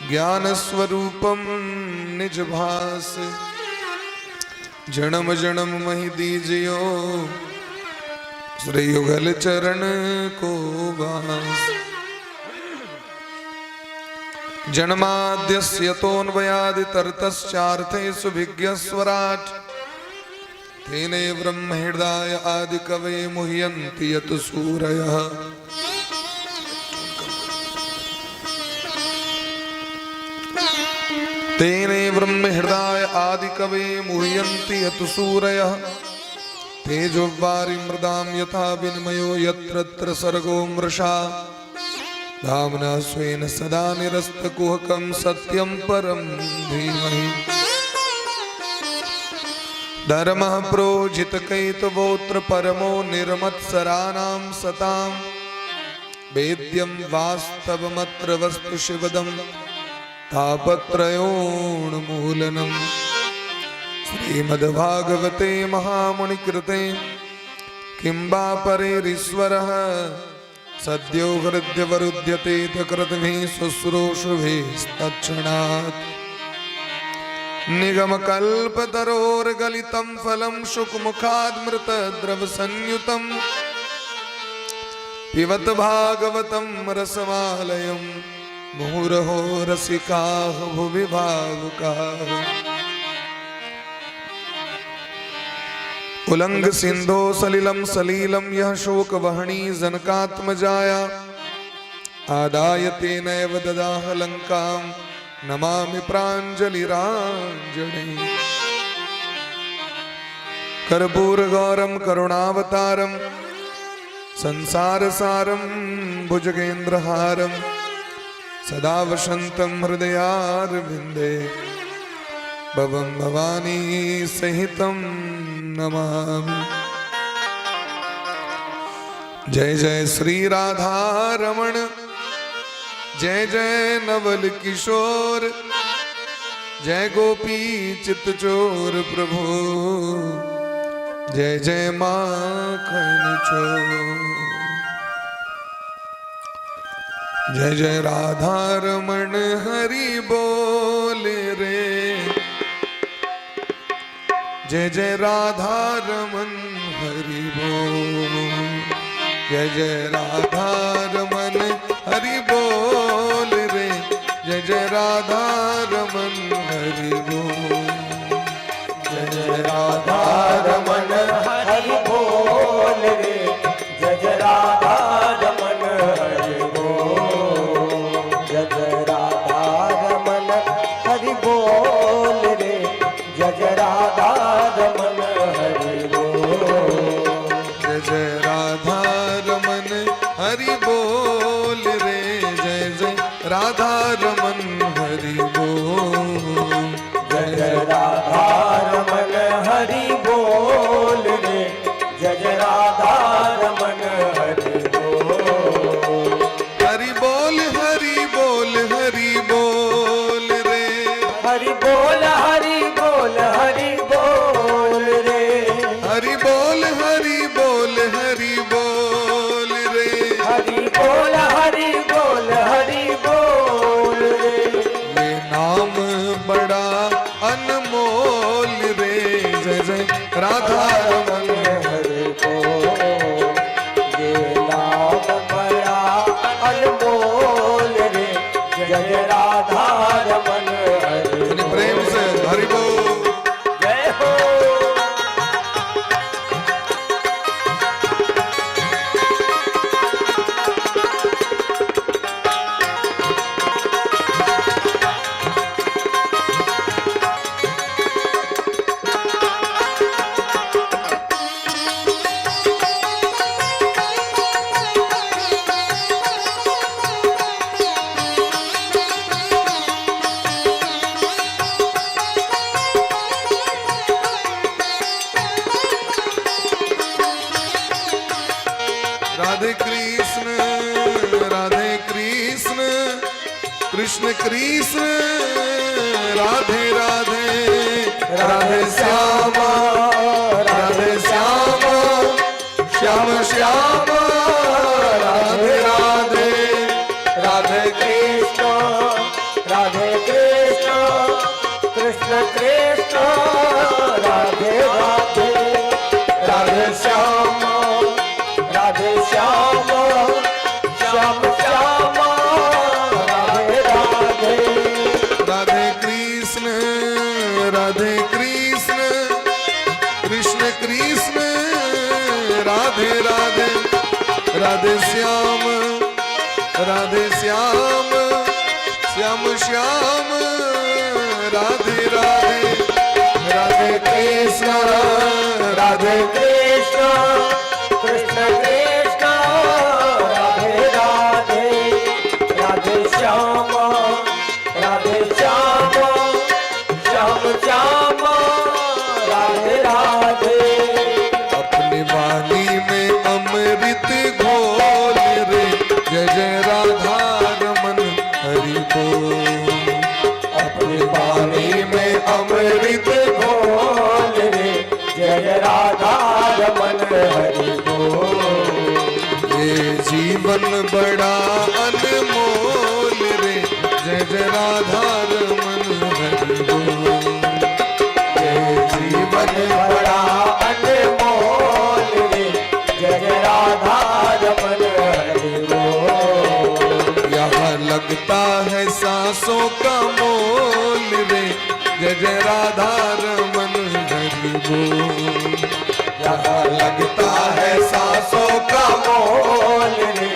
ज्ञान स्वरूपम निज भास, जन्म जन्म महि दीजियो श्री युगल चरण को वास। जन्माद्यस्य तोन्वयादितरतश्चार्थेषु विज्ञस्वराट्, तेने ब्रह्म हृदय आदि कवये मुह्यन्ति यत् सूरयः। तेने ब्रह्म हृदय आदि कवये मुह्यन्ति यत् सूरयः। तेजो वारिमृदां यथा विनिमयो यत्र तत्र सर्गो मृषा, धाम्ना स्वेन सदा निरस्तकुहकं सत्यं परं धीमहि। धर्मः प्रोजितकैतवोऽत्र परमो निर्मत्सराणां सतां, वेद्यं वास्तवमत्र वस्तु शिवदं तापत्रयोन्मूलनम्। श्रीमद्भागवते महामुनिकृते किं वा परेरीश्वरः, सद्यो हृद्यवरुध्यते कृतभिः शुश्रूषुभिस्तत्क्षणात्। निगमकल्पतरोर्गलितं फलं शुकमुखाद्मृतद्रवसंयुतं, पिबत भागवतं रसमालयं मुहुरहो रसिकाः भुवि भावुकाः। उलंघ सिंधो सलिलं सलीलं यः शोकवहनी जनकात्मजाया, आदाय तेनैव ददाह लंकां नमामि प्राञ्जलिराञ्जनेय। कर्पूरगौरं करुणावतारं संसारसारं भुजगेन्द्रहारं, सदा वसन्तं हृदयारविन्दे भवं भवानी सहितं नमामि। जय जय श्री राधा रमण, जय जय नवल किशोर, जय गोपी चित चोर प्रभु, जय जय माखन चोर। जय जय राधा रमण हरि बोल रे, जय जय राधा रमन हरि बोल। जय जय राधा रमन हरि बोल रे, जय जय राधा रमन हरि बोल। जय जय राधा रमन हरि बोल रे, जय जय राधा रमन हरि बोल। जय जय राधा रमन हरि बोल रे, जय जय राधा रमन हरि बोल। जय जय राधा रमन हरि बोल रे, जय जय राधा रमन हरि बोल। जय जय राधा रमन हरि बोल रे, जय जय राधा रमन हरि बोल। हरि बोल हरि बोल हरि बोल रे, हरि बोल हरि बोल हरि बोल रे। हरि बोल हरि बोल हरि बोल रे। हरि बोल हरि बोल हरि बोल रे। ये नाम बड़ा अनमोल रे, जय जय राधा रमन हरि बोल। ये नाम बड़ा अनमोल रे, जय जय राधा रमन हरि बोल। प्रेम से हरि बोल। जय हो। राधे कृष्ण कृष्ण कृष्ण राधे राधे, राधे श्यामा श्याम श्याम राधे राधे, राधे कृष्ण राधे कृष्ण राधे राधे राधे श्याम श्याम श्याम श्याम राधे राधे राधे कृष्ण कृष्ण कृष्ण राधे राधे राधे श्याम श्याम श्याम राधे राधे राधे कृष्ण कृष्ण कृष्ण राधे राधे राधे श्याम श्याम श्याम राधे राधे अपनी वाणी में अमृत घोल रे जय जय राधा रमन हरि बोल। अपनी वाणी में अमृत घोल रे जय राधा रमन हरि बोल। ये जीवन बड़ा अनमोल रे जय जय राधा रमन हरि बोल। ये जीवन बड़ा अनमोल रे जय राधा रमन हरि बोल। यहाँ लगता है सांसों का मोल रे जय जय राधा रमन हरि बोल। यहाँ लगता है सांसों का मोल रे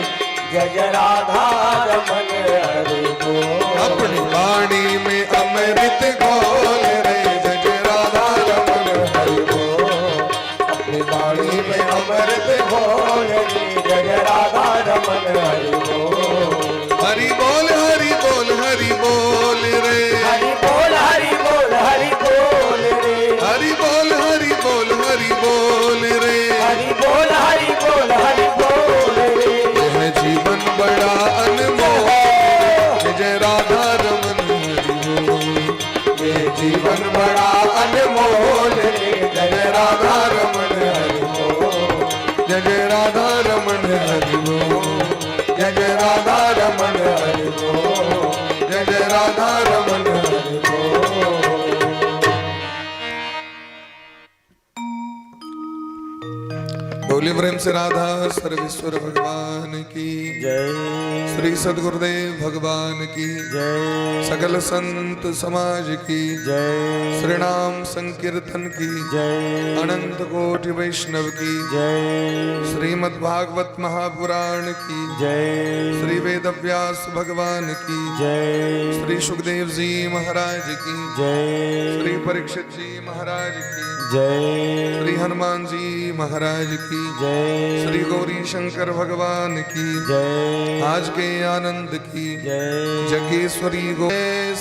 जय राधा रमन हरि बोल। अपनी वाणी में अमृत घोल रे जय जय राधा रमन हरि बोल। अपनी वाणी में अमृत घोल रे जय राधा रमन हरि बोल। हरि बोल हरि बोल हरि बोल रे हरि बोल हरि बोल हरि बोल रे हरि बोल हरि बोल हरि बोल रे हरि बोल हरि बोल हरि बोल रे। यह जीवन बड़ा अनमोल जय जय राधा रमन हरि बोल। ये जीवन बड़ा अनमोल रे जय राधा रमन हरि बोल। जय जय राधा रमन हरि बोल। जय जय राधा रमन हरि बोल। जय जय राधा रमन हरि बोल। बोली प्रेम से राधा सर्वेश्वर भगवान की जय श्री सद्गुरुदेव भगवान की जय सकल संत समाज की जय श्री नाम संकीर्तन की जय अनंत कोटि वैष्णव की जय श्रीमद् भागवत महापुराण की जय श्री वेद व्यास भगवान की जय श्री सुखदेव जी महाराज की जय श्री परीक्षित जी महाराज की जय श्री हनुमान जी महाराज की जय श्री गौरी शंकर भगवान की जय आज के आनंद की जय जगेश्वरी गो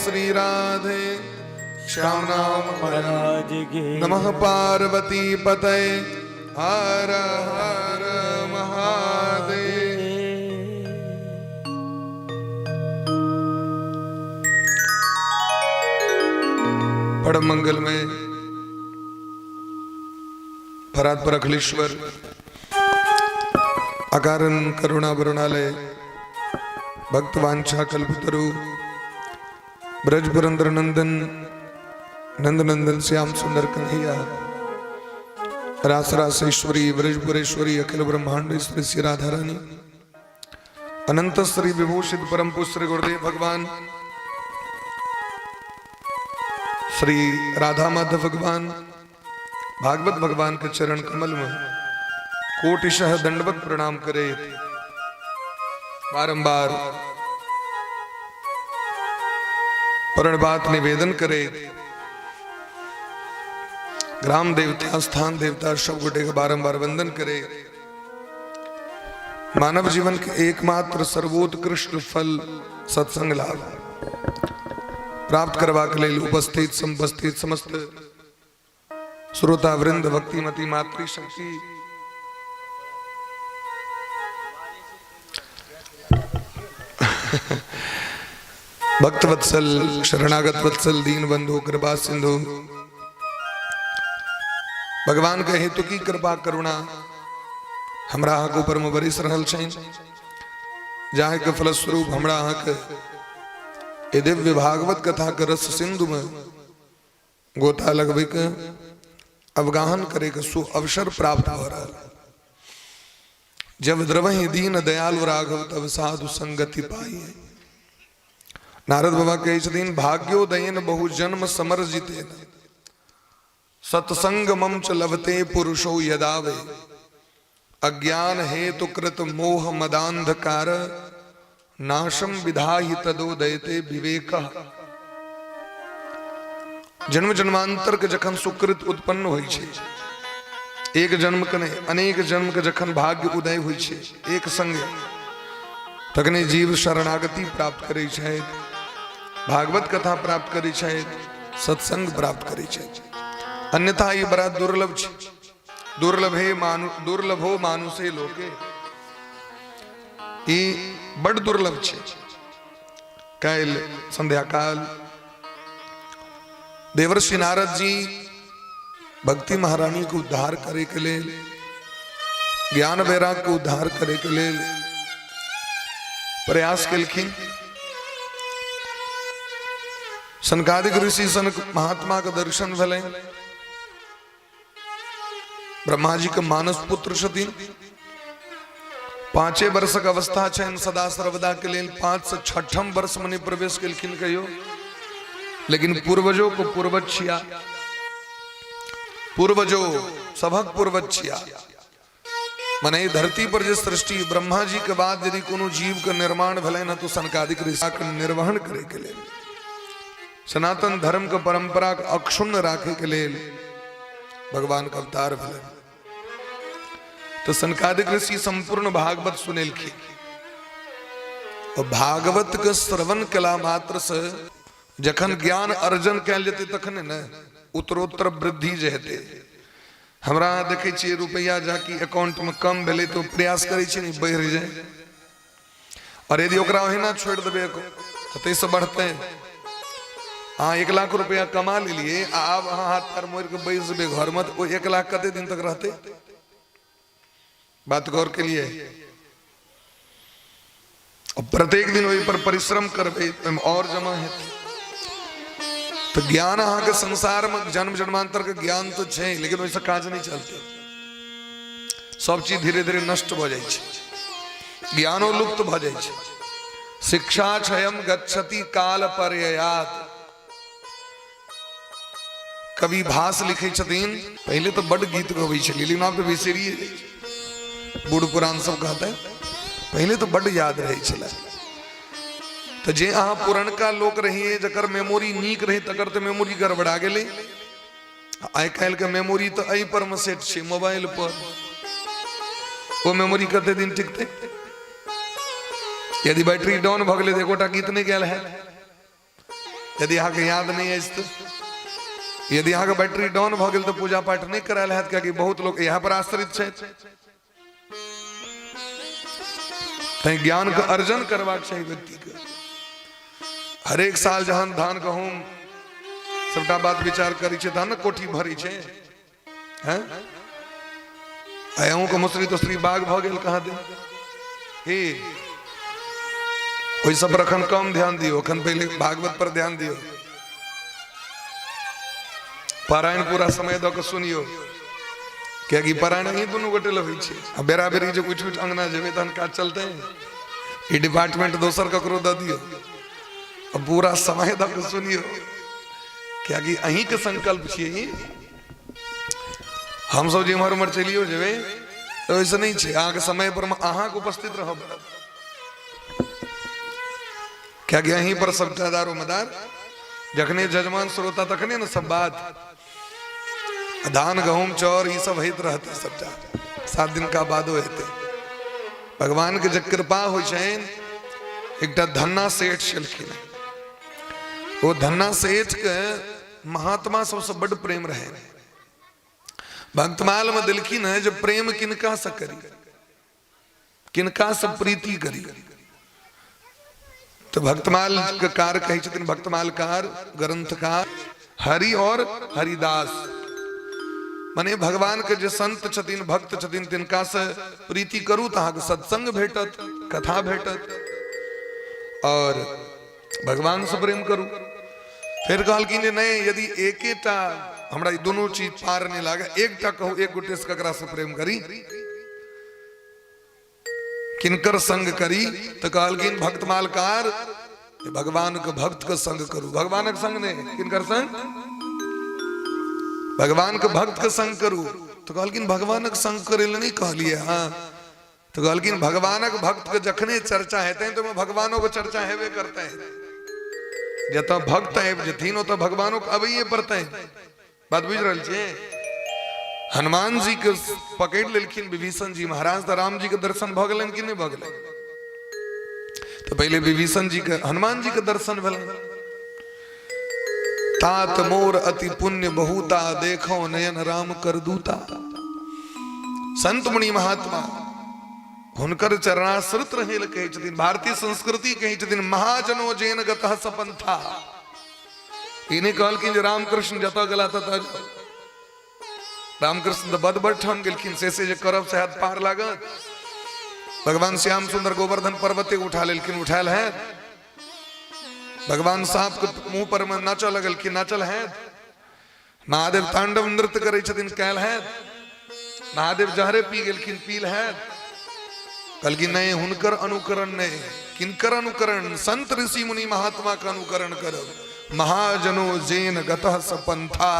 श्री राधे श्याम नाम महाराज की नमः पार्वती पतये हर हर महादेव। परम मंगल में फरात अखिलेश्वर अकारण करुणा वरुणालय भक्तवांछा कल्पतरु ब्रज पुरंदर नंदन नंदनंदन श्याम सुंदर कन्हैया रास रासेश्वरी ब्रजपुरेश्वरी अखिल ब्रह्मांडेश्वरी श्री राधा रानी अनंत श्री विभूषित परम पुत्र गुरुदेव भगवान श्री राधा माधव भगवान भागवत भगवान के चरण कमल में कोटिशः दंडवत प्रणाम करे बारंबार प्रणबात निवेदन करे ग्राम देवता स्थान देवता सब गोटे का बारंबार वंदन करे। मानव जीवन के एकमात्र सर्वोत्कृष्ट फल सत्संग लाभ प्राप्त करवा के लिए उपस्थित संपस्थित समस्त श्रोता वृंद भक्तिमती मातृ शक्ति भक्त वत्सल शरणागत वत्सल दीन बंधु कृपा सिंधु भगवान के हेतु की कृपा करुणा हमरा अहाँ के ऊपर में बरिस रहल छइन जाहे के फलस्वरूप हमरा अहाँ के ये दिव्य भागवत कथा के रस सिंधु में गोता लगभग के अवगाहन करे के सु अवसर प्राप्त हो रहा। जब द्रवहि दीन दयालु राघव तब साधु संगति पाई। नारद बाबा कहे छथिन भाग्योदयन बहु जन्म समर जिते सत्संग मम च लभते पुरुषो यदावे अज्ञान हेतु कृत मोह मदांधकार नाशम विधाहि तदोदयते विवेक। जन्म जन्मांतर के जखन सुकृत उत्पन्न होई छे, एक जन्म के नहीं अनेक जन्म के जखन भाग्य उदय हुई छे एक संगे, तखने जीव शरणागति प्राप्त करे छे, भागवत कथा प्राप्त करे छे, सत्संग प्राप्त करे छे। अन्यथा ये बड़ा दुर्लभ छे। दुर्लभो मानुषे लोके, ये बड़ दुर्लभ छे। काल संध्या काल देवर्षि नारद जी भक्ति महारानी को उद्धार करे के लिए, ज्ञान वैराग को उद्धार करे के लिए प्रयास कलखिन। सनकादिक ऋषि सनक महात्मा का दर्शन भले, ब्रह्मा जी के मानस पुत्र छथिन। 5 वर्ष का अवस्था छन सदा सर्वदा के लिए 5 से 6 वर्ष मने प्रवेश कलखिन कहियो। लेकिन पूर्वजों को पूर्वज छिया, पूर्वजों सभक पूर्वज छिया। मने धरती पर जो सृष्टि ब्रह्मा जी के बाद यदि कोनो जीव का निर्माण भले न तो सनकादिक ऋषि का निर्वहन करे के लिए, सनातन धर्म का परंपरा का अक्षुण्ण राखे के लिए भगवान का अवतार भले। तो सनकादिक ऋषि संपूर्ण भागवत सुनेलखी और भागवत के श्रवण कला मात्र से जखन ज्ञान अर्जन कैल जेते तखने न उत्तरोत्तर वृद्धि जेते। हमरा देखे छिए रुपया जाकि अकाउंट में कम भेले तो प्रयास करे छी नहीं बढ़ जाए, और यदि ओकरा ओहिना छोड़ देबे तो तै से बढ़ते। हाँ 1 लाख रुपया कमा लिए, अब अहाँ हाथ पैर मोड़ के बैस जेबे घर में, तो 1 लाख कते दिन तक रहते? बात गौर के लिए। और प्रत्येक दिन वही पर परिश्रम करबे और जमा है। तो ज्ञान अहाँ के संसार में जन्म जन्मांतर के ज्ञान तो छे, लेकिन वैसा काज नहीं चलते। सब चीज धीरे धीरे नष्ट हो जाए, ज्ञानो लुप्त भ जाए। शिक्षा क्षयम गच्छति काल पर्ययात। कवि भास लिखे छथिन, पहले तो बड़ गीत गबै छलिए, लेकिन आप तो बिसरिए। बूढ़ पुराण सब कहते हैं पहले तो बड़ याद रहे छला। तो जे अहाँ पुरनका लोक रहिए जकर मेमोरी नीक रहे तकर तो मेमोरी गड़बड़ा गेले। आइ काल्हि के मेमोरी तो एहि पर में सेट छै, मोबाइल पर। वो मेमोरी कते दिन टिकते? यदि बैटरी डाउन भ गेलै तो एकोटा गीत नहीं गेल है। यदि अहाँ के याद नहीं अछि तो, यदि अहाँ के बैटरी डाउन भ गेल तो पूजा पाठ नहीं करायल हैत, कियाकि बहुत लोग यहाँ पर आश्रित छै। तैं ज्ञान का अर्जन करवाक चाहिए व्यक्ति के। हरेक साल जहां धान गहूम सबटा बात विचार करी छे तहन कोठी भरी छे हैं। आयाओं को मुसरी तुसरी बाग भ गेल कहाँ दे हे, ओइ सब पर अखन कम ध्यान दियो, अखन पहले भागवत पर ध्यान दियो। पारायण पूरा समय दो के सुनियो, क्योंकि पारायण ही दोनों गोटे लगे छे। अब बेरा बेरी जो उठ उठ अंगना जेबे तहन काज चलते हैं। ये डिपार्टमेंट दोसर ककरो द दियो, अब पूरा समय द के सुनियो, क्योंकि अहीं के संकल्प छिए। हम सब जिम्हर उम्हर चलियो जेबे तो ऐसा नहीं छे। अहाँ के समय पर अहाँ के उपस्थित रहो, क्योंकि अहीं पर सब दारोमदार। जखने जजमान श्रोता तखने न सब बात धान गहूम चौर ये सब हित रहते सबटा 7 दिन का बादो हेते। भगवान के जब कृपा हो छन, एकटा धन्ना सेठ छलखिन। वो धन्ना सेठ के महात्मा सबसे बड़ प्रेम रहे। भक्तमाल में दिलखिन है जब प्रेम किनका से करी, किनका से प्रीति करी। तो भक्तमाल के कार कहे छथिन, भक्तमालकार ग्रंथकार हरि और हरिदास, माने भगवान के जो संत छथिन भक्त छथिन तिनका से प्रीति करू तो अहाँके सत्संग भेटत, कथा भेटत, और भगवान से प्रेम करू। फिर कहलखिन जे नहीं, यदि एकेटा हमरा ई दोनों चीज पार नहीं लागे, एकटा कहू एक गोटे से ककरा से प्रेम करी, किनकर संग करी, तो कहलखिन भक्त मालकार भगवान के भक्त के संग करू। भगवान के संग नहीं, किनकर संग? भगवान के भक्त के संग करू। तो कहलखिन भगवान के संग करे नहीं कहलिए, हाँ। तो कहलखिन भगवान के भक्त के जखने चर्चा हेते तो भगवानों को चर्चा हेबे करते हैं। जत भक्त आबि जथिन तो भगवानों को अबैये पड़ते हैं। बात बुझ रही छे? हनुमान जी के पकड़ लेलखिन विभीषण जी महाराज, तो राम जी के दर्शन भ गेलन कि नहीं भ गेलन? तो पहले विभीषण जी के हनुमान जी के दर्शन भेल। तात मोर अति पुण्य बहुता, देखो नयन राम कर दूता। संत मुनि महात्मा हुनकर चरणाश्रित रहेल कहे छथिन। भारतीय संस्कृति कहे छथिन महाजनो जेन गतः सपंथा। इन्हें कहलखिन जे रामकृष्ण जतऽ गेला ततऽ रामकृष्ण तो बद ठान गेलखिन, से जे करब से हाथ पार लागत। भगवान श्याम सुंदर गोवर्धन पर्वते उठा लेलखिन, उठायल है। भगवान सांप के मुंह पर में नाचऽ लगलखिन, नाचल है। महादेव तांडव नृत्य करे छथिन, कैल है। महादेव जहरे पी गेलखिन, पील है। कहलखिन नहीं, हुनकर अनुकरण नहीं, किनकर अनुकरण? संत ऋषि मुनि महात्मा का अनुकरण करब। महाजनो जेन गतः सपंथा।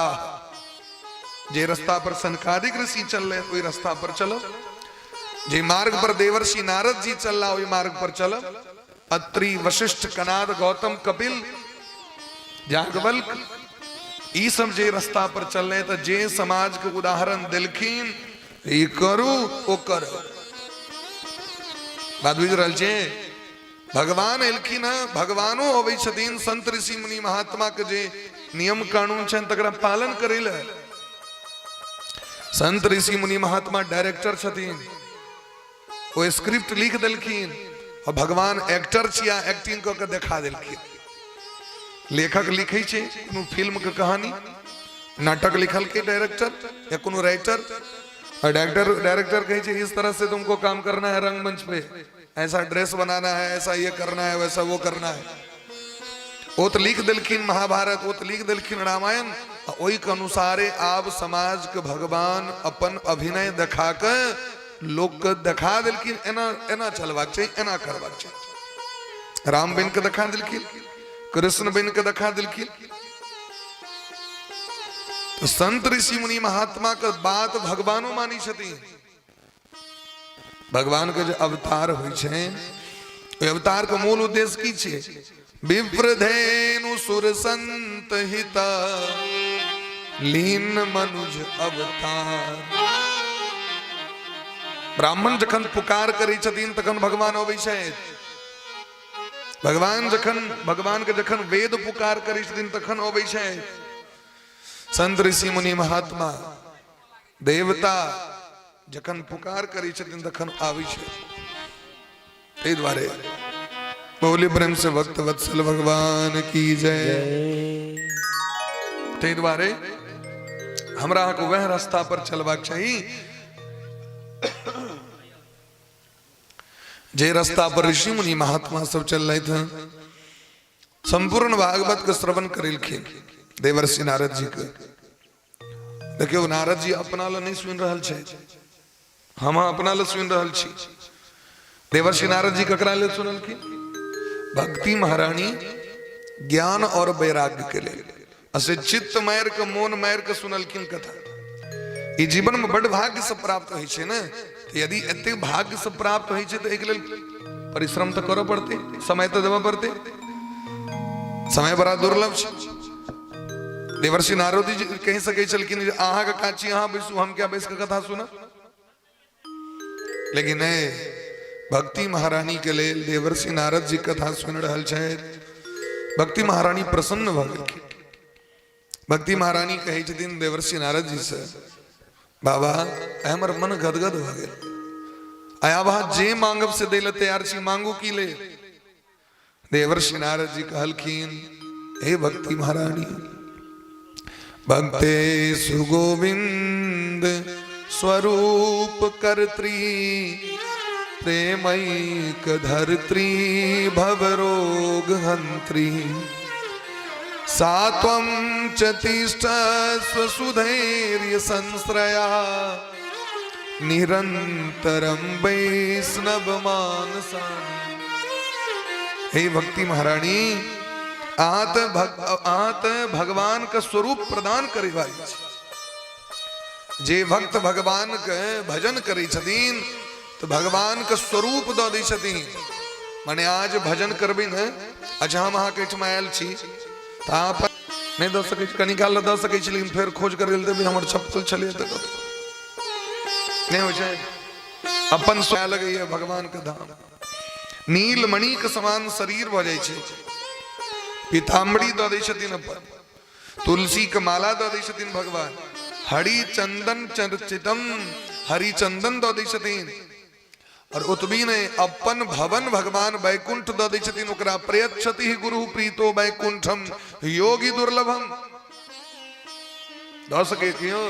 जे रास्ता पर सनकादिक ऋषि चल रहे वही रास्ता पर चलो। जे मार्ग पर देवर्षि नारद जी चल रहा वही मार्ग पर चलो। अत्रि वशिष्ठ कनाद गौतम कपिल याज्ञवल्क्य ई सब जे रास्ता पर चल रहे, तो जे समाज के उदाहरण दिलखिन, ये करू ओ करो। बात बुझ रहा छे? भगवान एलखिन, भगवानो अबै छथिन संत ऋषि मुनि महात्मा के जे नियम कानून छन तकरा पालन करे ले। संत ऋषि मुनि महात्मा डायरेक्टर छथिन, वो स्क्रिप्ट लिख देलखिन और भगवान एक्टर छिया, एक्टिंग क के दिखा देलखिन। लेखक लिखे छे कोनो फिल्म के कहानी, नाटक लिखल के डायरेक्टर या कोनो राइटर, और डायरेक्टर कहे छे इस तरह से तुमको काम करना है रंगमंच पे, ऐसा ड्रेस बनाना है, ऐसा ये करना है, वैसा वो करना है। वो तो लिख दिलखिन महाभारत, वो तो लिख दिलखिन रामायण। वही के अनुसारे आप समाज के भगवान अपन अभिनय दिखा के लोग के दिखा दिलखिन, एना एना चलवाक चाहिए, एना करवाक चाहिए। राम बन के दिखा दिलखिन, कृष्ण बन के दिखा दिलखिन। तो संत ऋषि मुनि महात्मा का बात भगवानो मानी छथिन। भगवान के जो अवतार होइ छै, अवतार का मूल उद्देश्य की छे? विप्रधेनु सुर संत हिता, लीन मनुज अवतार। ब्राह्मण जखन पुकार करै छथिन तखन भगवान अबै छथि। भगवान के जखन वेद पुकार करै छथिन तखन अबै छथि। संत ऋषि मुनि महात्मा देवता जखन पुकार करै छथिन तखन आबै छथि। ताहि दुआरे बोले प्रेम से भक्त वत्सल भगवान की जय। ताहि दुआरे हमरा को वह रास्ता पर चलबाक चाहिए जे रास्ता पर ऋषि मुनि महात्मा सब चल रहे थे। संपूर्ण भागवत के श्रवण करेलखिन देवर्षि नारद जी के। देखियो नारद जी अपना ला नहीं सुन रहल छे, हम अपना ला सुन रहल छी। देवर्षि नारद जी ककरा ले सुनलखिन? भक्ति महारानी ज्ञान और वैराग्य के लिए, असे चित्त मार के मोन मार के सुनलखिन कथा। ये जीवन में बड़ भाग्य से प्राप्त होइ छे ना। तो यदि एते भाग्य से प्राप्त होइ छे तो एक लेल परिश्रम तो करऽ पड़ते, समय तो देबऽ पड़ते। समय बड़ा दुर्लभ छे। देवर्षि नारद जी कह सके छलखिन जे अहाँ के काची अहाँ बैसू, हम क्या बैस के कथा सुना। लेकिन नहीं, भक्ति महारानी के लेल देवर्षि नारद जी कथा सुन रहल छथि। भक्ति महारानी प्रसन्न भ गेलखिन। भक्ति महारानी कहे छथिन देवर्षि नारद जी से, बाबा हमर मन गदगद भ गेल, आया बा जे मांगब से देले तैयार छी, मांगू की ले। देवर्षि नारद जी कहलखिन, हे भक्ति महारानी, भक्ते सुगोविंद स्वरूप कर्त्री, प्रेमैक धर्त्री, भवरोग हंत्री, सात्वं च तिष्ठस्व सुधैर्य संश्रया निरंतरम वैष्णव मानसानि। हे भक्ति महारानी, आत भगवान का स्वरूप प्रदान करे वाली जे भक्त भगवान के भजन करे छथिन तो भगवान का स्वरूप दऽ दै छथिन। माने आज भजन करबे न, अच्छा हम अहाँ के आयल छी तो आप नहीं दऽ सकै छी, कनी काल दऽ सकै छी, लेकिन फिर खोज कर देबै हमर चप्पल छलै तऽ नहीं हो जाए। अपन स्व लगैया भगवान के धाम, नील मणि के समान शरीर भऽ जाइ छै। पीताम्बरी दऽ दै छथिन अपन, तुलसी के माला दऽ दै छथिन भगवान, हरि चंदन चर्चितम हरि चंदन दऽ दै छथिन। और उतबी ने अपन भवन भगवान वैकुंठ दऽ दै छथिन, ओकरा प्रयच्छति गुरु प्रीतो वैकुंठम योगी दुर्लभम। दऽ सके क्यों?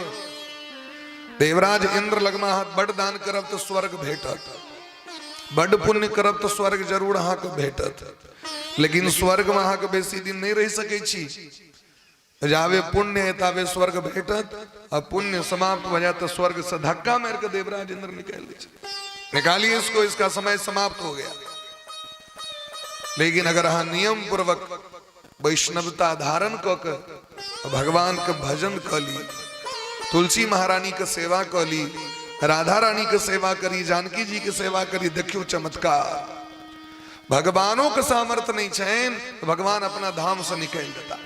देवराज इंद्र लगमा हाथ बड़ दान करब तो स्वर्ग भेटत, बड़ पुण्य करब तो स्वर्ग जरूर अहाँ के भेटत, लेकिन स्वर्ग में अहाँ के बेसी दिन नहीं रह सकै छी। जावे पुण्य है तावे स्वर्ग भेटत, और पुण्य समाप्त हो जाए तो स्वर्ग से धक्का मार के देवराज इंद्र निकालिए इसको, इसका समय समाप्त हो गया। लेकिन अगर अहाँ नियम पूर्वक वैष्णवता धारण कर भगवान के भजन कर ली, तुलसी महारानी के सेवा कर ली, राधा रानी के सेवा करी, जानकी जी के सेवा करी, देखियो चमत्कार। भगवानों के सामर्थ्य नहीं छैन तो भगवान अपना धाम से निकल देता।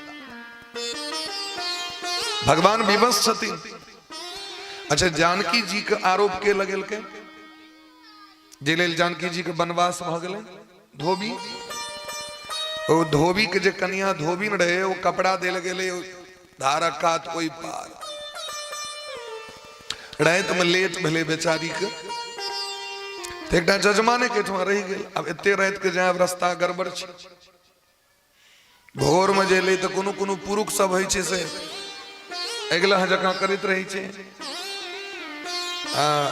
भगवान विवश छथिन। अच्छा, जानकी जी के आरोप के लगेल के जे लेल जानकी जी के वनवास भ गेलै, धोबी। ओ धोबी के जे कन्या धोबी न रहे, वो कपड़ा देल गेले धारा कात ओई पार, रात में लेट भेले बेचारी के, तो एकटा जजमाने के ठमा रह गेल। अब एते रात के जाए रास्ता गड़बड़ छै, भोर में जे ले तो कोनो कोनो पुरुष सब होइ छै से अगिला जकाँ करैत रहै छै,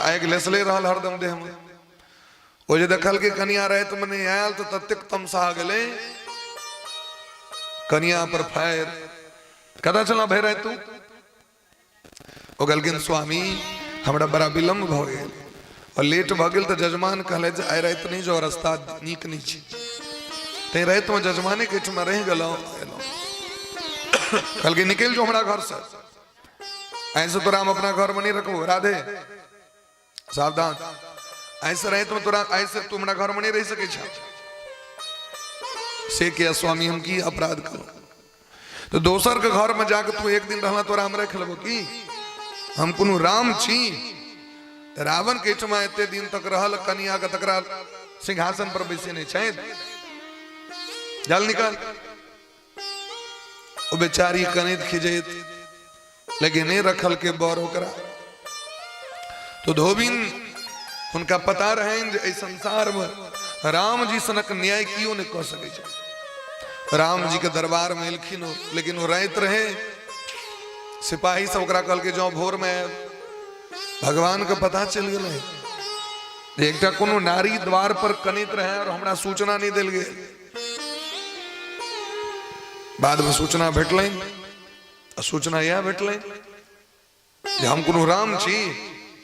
आगि लेसले रहल हरदम देह में। ओ जे देखल के कन्या रात में नहीं आयल तो ततेक तमसा गेले, कन्या पर फायर। कदा चला भय रहे तू? ओ कहलखिन स्वामी हमरा बड़ा विलम्ब भ गेल और लेट भ गेल, तो जजमान कहले जे आइ रात नहीं जो रास्ता नीक नहीं छै, ते रात में जजमाने के ठमा रह गेलौ। कहलखिन निकल जो हमरा घर से, ऐसे तो राम अपना घर में नहीं रखो, राधे सावधान, ऐसे रहे तो तोरा ऐसे तू हमरा घर में नहीं रह सके छा। से क्या स्वामी हम की अपराध करो? तो दोसर के घर में जाकर तू एक दिन रहला तो राम रख लेबो की? हम कोनो राम छी? रावण के ठमा एते दिन तक रहल, कन्या के तकरा सिंहासन पर बैसे नहीं छै, जल निकाल। वो बेचारी कनित खिजैत, लेकिन नहीं रखल के बर ओकरा। तो धोबिन उनका पता रहे जे संसार में राम जी सनक न्याय क्यों नहीं कह सके। राम जी के दरबार में एलखिन, लेकिन वो रात रहे, सिपाही सब ओकरा कहल के जो भोर में भगवान के पता चल गए एकटा कोनो नारी द्वार पर कनित रहे और हमरा सूचना नहीं दिल गए। बाद में सूचना भेटल, सूचना यह भेटल जे हम कोनो राम छी,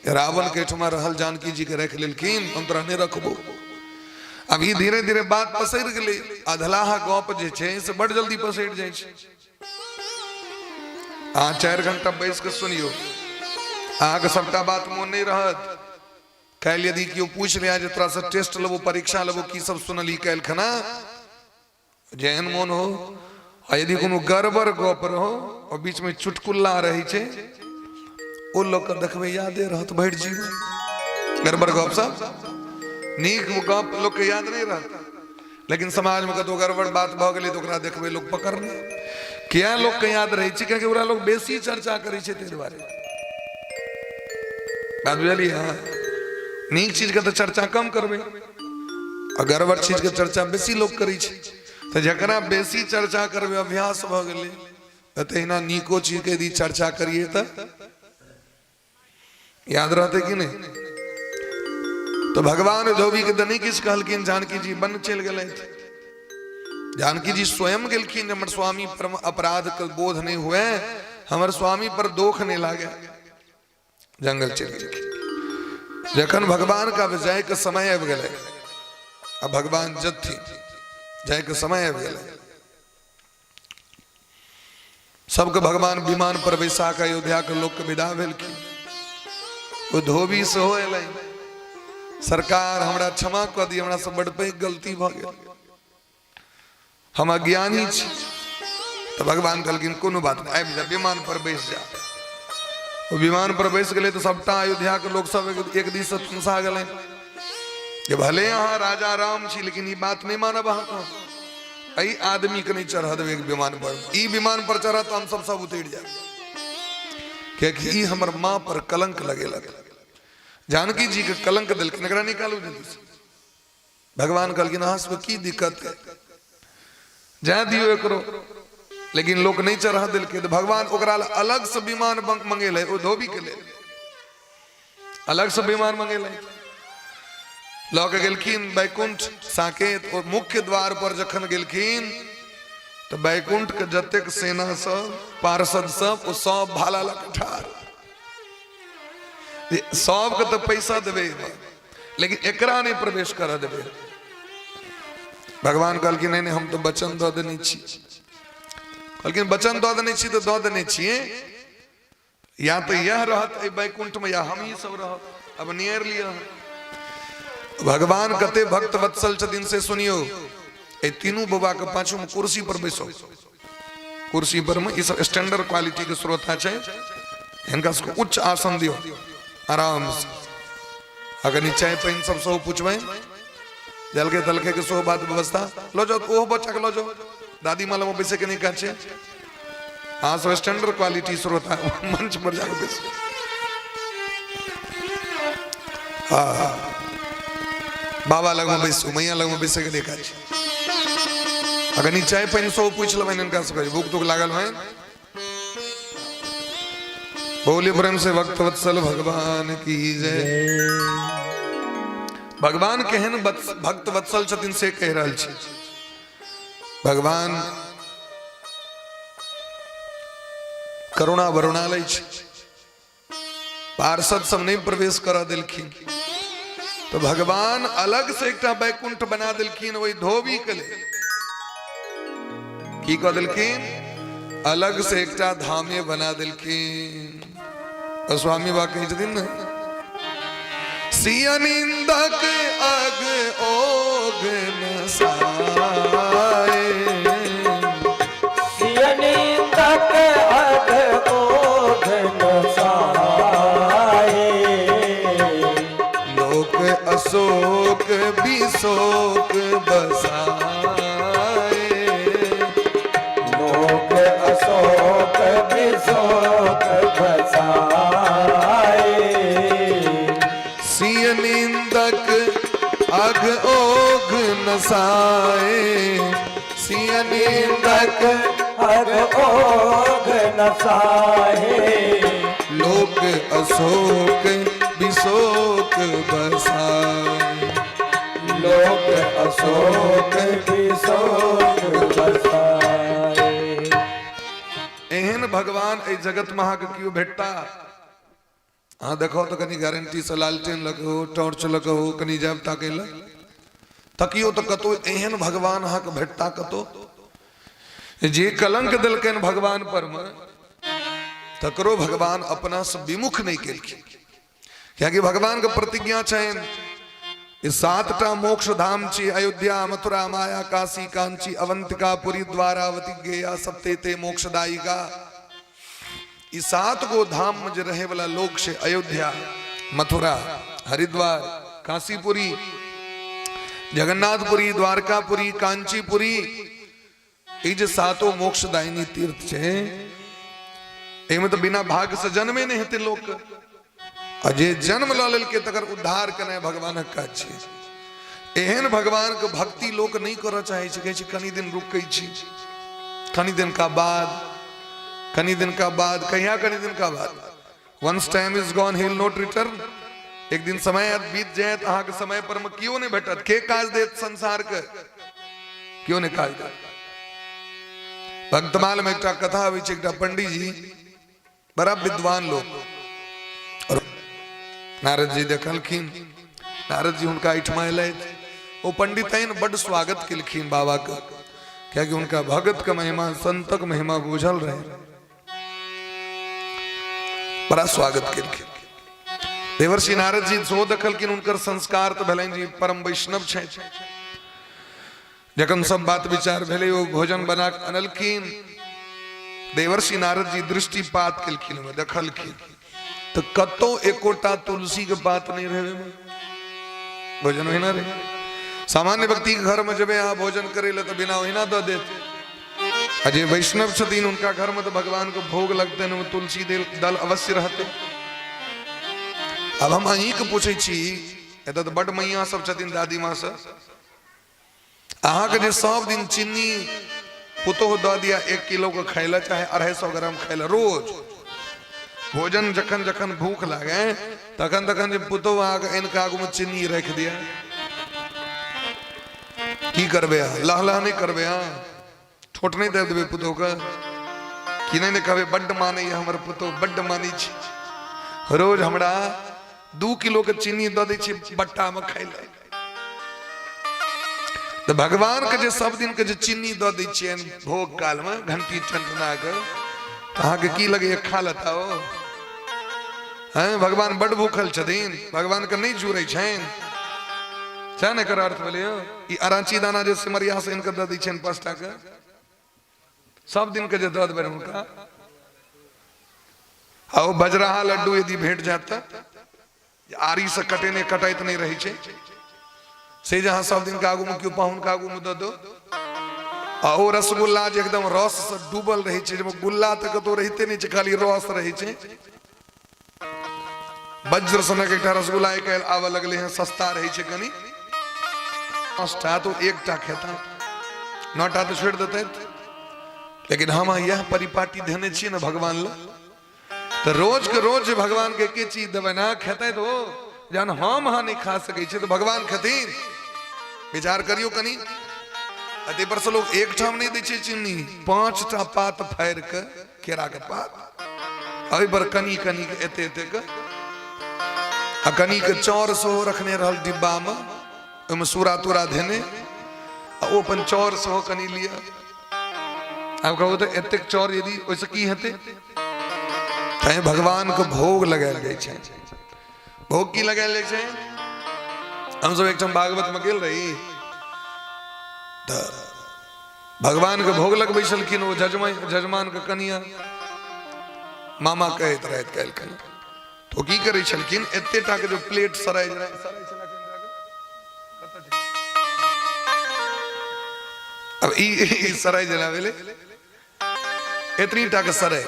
रावण के ठमा रहल जानकी जी के रख लेलखिन, हम तोरा नहीं रखबो। अभी धीरे धीरे बात पसर गेलै, अधलाहा गप जे छै से बड़ जल्दी पसर जाय छै। अहाँ 4 घंटा बैस के सुनियो, अहाँ के सबटा बात मोन नहीं रहत। काल्हि यदि केओ पूछ लिया जे तोरा से टेस्ट लेबो, परीक्षा लेबो, की सब सुनली काल्हि खना, जेहन मोन हो। और यदि कोनो गड़बड़ गप रहो और बीच में चुटकुल्ला रही छै, ओ लोग देखबे यादे रहत भरि जीवन। गड़बड़ गप सब नीक गप लोग के याद नहीं रहत, लेकिन समाज में कतो गड़बड़ बात भ गेलै तो ओकरा देखबे लोग पकड़ने। किया लोग के याद रही छै? क्योंकि ओकरा लोग बेसी चर्चा करै छै तेरे बारे में। बात बुझलियै? हाँ, नीक चीज के तो चर्चा कम करबे, और गड़बड़ चीज के चर्चा बेसी लोग करै छै। तो जकरा बेसी चर्चा करबे अभ्यास भ गेलै, तहिना नीको चीज के यदि चर्चा करिए तो याद रहते कि नहीं? तो भगवान धोबी के दनी किस कहलकिन, जानकी जी बन चल गए। जानकी जी स्वयं गेलखिन हमर स्वामी पर अपराध के बोध नहीं हुए, हमर स्वामी पर दोख नहीं लागे, जंगल चल गेलखिन। जखन भगवान का विजय के समय आबि गेलै, अब भगवान जथी जाय के समय आबि गेलै, सबके भगवान विमान पर बैसा के अयोध्या के लोग के विदा भेलखिन। वो धोबी सेहो एलै, सरकार हमरा क्षमा कऽ दी, हमरा से बड़ पैघ गलती भऽ गेल, हम अज्ञानी छी। तो भगवान कहलखिन कोनो बात नहीं, आबि जा विमान पर बैस जा। वो विमान पर बैस गए तो सबटा अयोध्या के लोग सब एक दिस से तुमसा गए कि भले अहाँ राजा राम छी लेकिन ये बात नहीं मानब अहाँ, अई आदमी के नहीं चढ़ा देवे विमान पर, ई विमान पर चढ़ा तो हम सब उतर जाए, क्योंकि हमर माँ पर कलंक लगेलक। जानकी जी के कलंक दिलखिन, एकरा निकालू जल्दी से। भगवान कहलखिन अहाँ सब की दिक्कत है, जा दियो एकरो, लेकिन लोग नहीं चढ़ा दिलके। तो भगवान ओकरा अलग से विमान मंगेले, ओ धोबी के लेल अलग से विमान मंगेले, लऽ के गेलखिन बैकुंठ साकेत। और मुख्य द्वार पर जखन गेलखिन तो बैकुंठ के जतेक सेना सब पार्षद सब ओ सब भाला लग ठाड़, सबके तो पैसा देवे लेकिन एकरा नहीं प्रवेश कर देवे। भगवान कहलखिन नहीं हम तो वचन दऽ देने छी, कहलखिन वचन दऽ देने छी तो दऽ देने छिए, या तो यह रहत बैकुंठ में या हम ही सब रहत, अब नियर लिया। भगवान कते भक्त वत्सल छथिन से सुनियो। ए तीनों बाबा के पाछू में कुर्सी पर बैसो, कुर्सी पर में इस स्टैंडर्ड क्वालिटी के श्रोता छे, इनका उच्च आसन दियो आराम से। अगर नीचे पैन सब सो पूछबे जलके तलके के सो बात व्यवस्था लो जाओ, ओह बच्चा के लो जाओ, दादी माला में बैसे के नहीं काचे, हाँ सब स्टैंडर्ड क्वालिटी श्रोता मंच पर जाकर बैसो। हाँ बाबा लग में बैसो, मैया लग में बैसे के नहीं काचे। अगर नी चाय पानी सो पूछ लो मैंने इनका से भूख तो लागल है। बोले प्रेम से भक्त वत्सल भगवान की जय। भगवान केहन भक्त वत्सल छथिन से कह रहल छी। भगवान करुणा वरुणालय छै, पार्षद सब नहीं प्रवेश करा दिलखिन, तो भगवान अलग से एक बैकुंठ बना दिलखिन वही धोबी के लिए। की कह दिलखिन अलग से एक धामे बना दिलखिन। और स्वामी बा कही छथिन न, सिया निंदक अग ओग न साए, सिया निंदक अग ओग न साए, लोक अशोक बिशोक बसाए, लोक अशोक बिशोक बसाए, सिय निंदक अग ओग नसाए, सिय निंदक अग ओग न साए, लोक अशोक बिशोक बसाए, लोक अशोक बिशोक बसाए। एहन भगवान ए जगत महा के क्यों भेटता। हाँ देखो तो कनी गारंटी से लालटेन लगो, टॉर्च लगो, कनी जब ताकेला तकियो तो कतो एहन भगवान अहाँ के भेटता कतो जे कलंक दिलकन भगवान पर में, तकरो भगवान अपना से विमुख नहीं केलखिन। क्योंकि भगवान के प्रतिज्ञा छन, इस 7टा मोक्ष धाम छी, अयोध्या मथुरा माया काशी कांची अवंतिका पुरी द्वारावती गया सप्तेते मोक्षदायिका। इस 7 गो धाम में जो रहे वाला लोग से अयोध्या मथुरा हरिद्वार काशीपुरी जगन्नाथपुरी द्वारकापुरी कांचीपुरी, ये जो 7 मोक्षदायिनी तीर्थ छे, एमे तो बिना भाग्य से जन्मे नहीं हेते लोग। अजे जन्म ल लेलके तकर उद्धार कने भगवान का छे। एहन भगवान के भक्ति लोग नहीं करऽ चाहे छै, कहै छै कनी दिन रुकै छी, कनी दिन का बाद, कनी दिन का बाद, कहिया कनी दिन का बाद। Once time is gone he will not return. एक दिन समय बीत जाए तो अहाँ के समय पर में क्यों नहीं भेटत, के काज देत संसार के, क्यों नहीं काज देत। भक्तमाल में एक कथा हुई एक पंडित जी बड़ा विद्वान लोग और नारद जी देखलखिन। नारद जी उनका ऐठमा वो पंडित बड़ स्वागत किलखिन बाबा का, क्या कि उनका भगत का महिमा संतक महिमा बुझल रहे, बड़ा स्वागत किलखिन। देवर्षि नारद जी सो देखलखिन उनकर संस्कार तो भले जी परम वैष्णव छे। जखन सब बात विचार भेले वो भोजन बना अनलखिन। देवर्षि नारद जी दृष्टिपात किलखिन में देखलखिन तो कतो एकोटा तुलसी के पात नहीं रहे भोजन वही ना रहे। सामान्य व्यक्ति के घर में जब यहाँ भोजन करे तो बिना वही ना दो देते। अजय वैष्णव छतीन उनका घर में तो भगवान को भोग लगते हैं, तुलसी दल अवश्य रहते। अब हम अहीं के पूछे छी, तो बड़ मैया सब छतीन दादी माँ से, अहाँ के सब दिन चीनी पुतोह दो दिया 1 किलो को खैला चाहे 250 ग्राम खैला रोज भोजन जखन जखन भूख लागे तखन तखन जब पुतोह आगे इनका आगू में चीनी रख दिया की करबे लह लह नहीं करबे ठोट नहीं दे देवे पुतोह का कि नहीं कहबे बड्ड माने हमर पुतोह बड्ड मानी छी रोज हमरा 2 किलो के चीनी दो दी छी बट्टा में खैला। तो भगवान के जे सब दिन के जे चीनी दो दी छियन भोग काल में घंटी टंटना के अहाँ के की लगे खा लेता हो हैं। भगवान बड़ भूखल छथिन, भगवान के नहीं जुड़े छन क्या नहीं कर अर्थ बोलियो ई अराची दाना जे सिमरिया से इनके दो दी छियन 5 टा के सब दिन के जे दो देबे उनका। आओ बजरहा लड्डू यदि भेंट जाता आरी से कटे ने कटाइत नहीं रही छे से जहां सब दिन का आगू में क्यों पाहुन का आगू में दो दो। और रसगुल्ला जे एकदम रस से डूबल रही छे, जब गुल्ला तक तो रहते नहीं छे खाली रस रही छे। वज्र सनक एकटा रसगुल्ला एक आवे लगले हैं सस्ता रही छे कनी 5टा तो 1टा खाता 9टा तो छोड़ देते। लेकिन हम यह परिपाटी देने छी ना भगवान ला तो रोज के रोज भगवान के के चीज देवे ना खेते तो जान हम हाँ नहीं खा सके तो भगवान खतीन विचार करियो कनी। अति पर से लोग 1 ठाम नहीं दे चीनी 5टा पात फाड़ के केरा के पात अभी पर कनी कनी के एते एते के कनी के चौर सो रखने रहल डिब्बा में ओमे सूरा तुरा देने वो अपन चौर सो कनी लिया। अब कहो तो एते चौर यदि वैसे की हेते कहीं भगवान को भोग लगायल गई छे। भोग की लगायल छे हम सब एक भागवत में गेल रही तो भगवान के भोग लगबै छलखिन वो जजमान के कनिया मामा कहत रहत कहलखिन तो की करे छलखिन एते टा के जो प्लेट सराय अब ई सराय जलावेले एतनी टा के सराय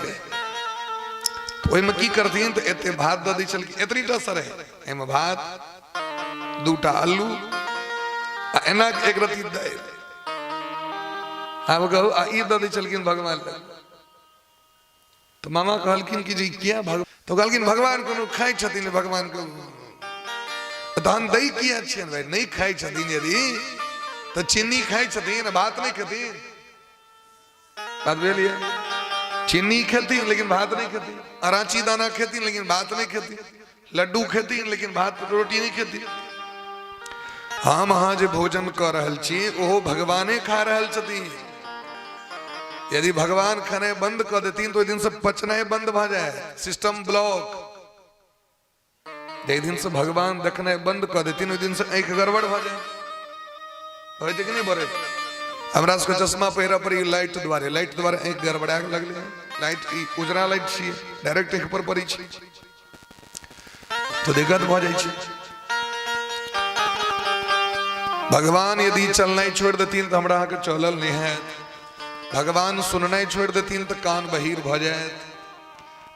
ओहि में की करथिन तो एते भात दे दी छलखिन एतनी टा सराय एमे भात 2टा आलू एना एक रती दाल अब कहू ई दे दी छलखिन भगवान तो मामा कहलखिन कि जी किया तो कहलखिन भगवान को खाई छथिन भगवान को तो हम दही किया छियन भाई नहीं खाई छथिन यदि तो चीनी खाई छथिन भात नहीं खथिन बात बोलिए चीनी खेती लेकिन भात नहीं खेती, अराची दाना खेती लेकिन भात नहीं खेती, लड्डू खेती लेकिन भात रोटी नहीं खेती। हम हाँ जो भोजन कर रहल छी ओहो भगवाने खा रहल छथिन। यदि भगवान खाने बंद कर देतीन तो दिन से पचना बंद भ जाए, सिस्टम ब्लॉक। एक दिन से भगवान देखने बंद कर देतीन दिन से एक गड़बड़ भ जाए कि नहीं बरे। हमरा सबके चश्मा पहिरा पड़ी लाइट द्वारा एक गड़बड़ा लगले। लाइट उजरा लाइट छी डायरेक्ट एक पर पड़ी छी तो दिक्कत भ जाए छी। भगवान यदि चलना छोड़ देतीन तो हमरा के चलल नहीं है। भगवान सुनना छोड़ देतीन तो कान बहिर भ जाए।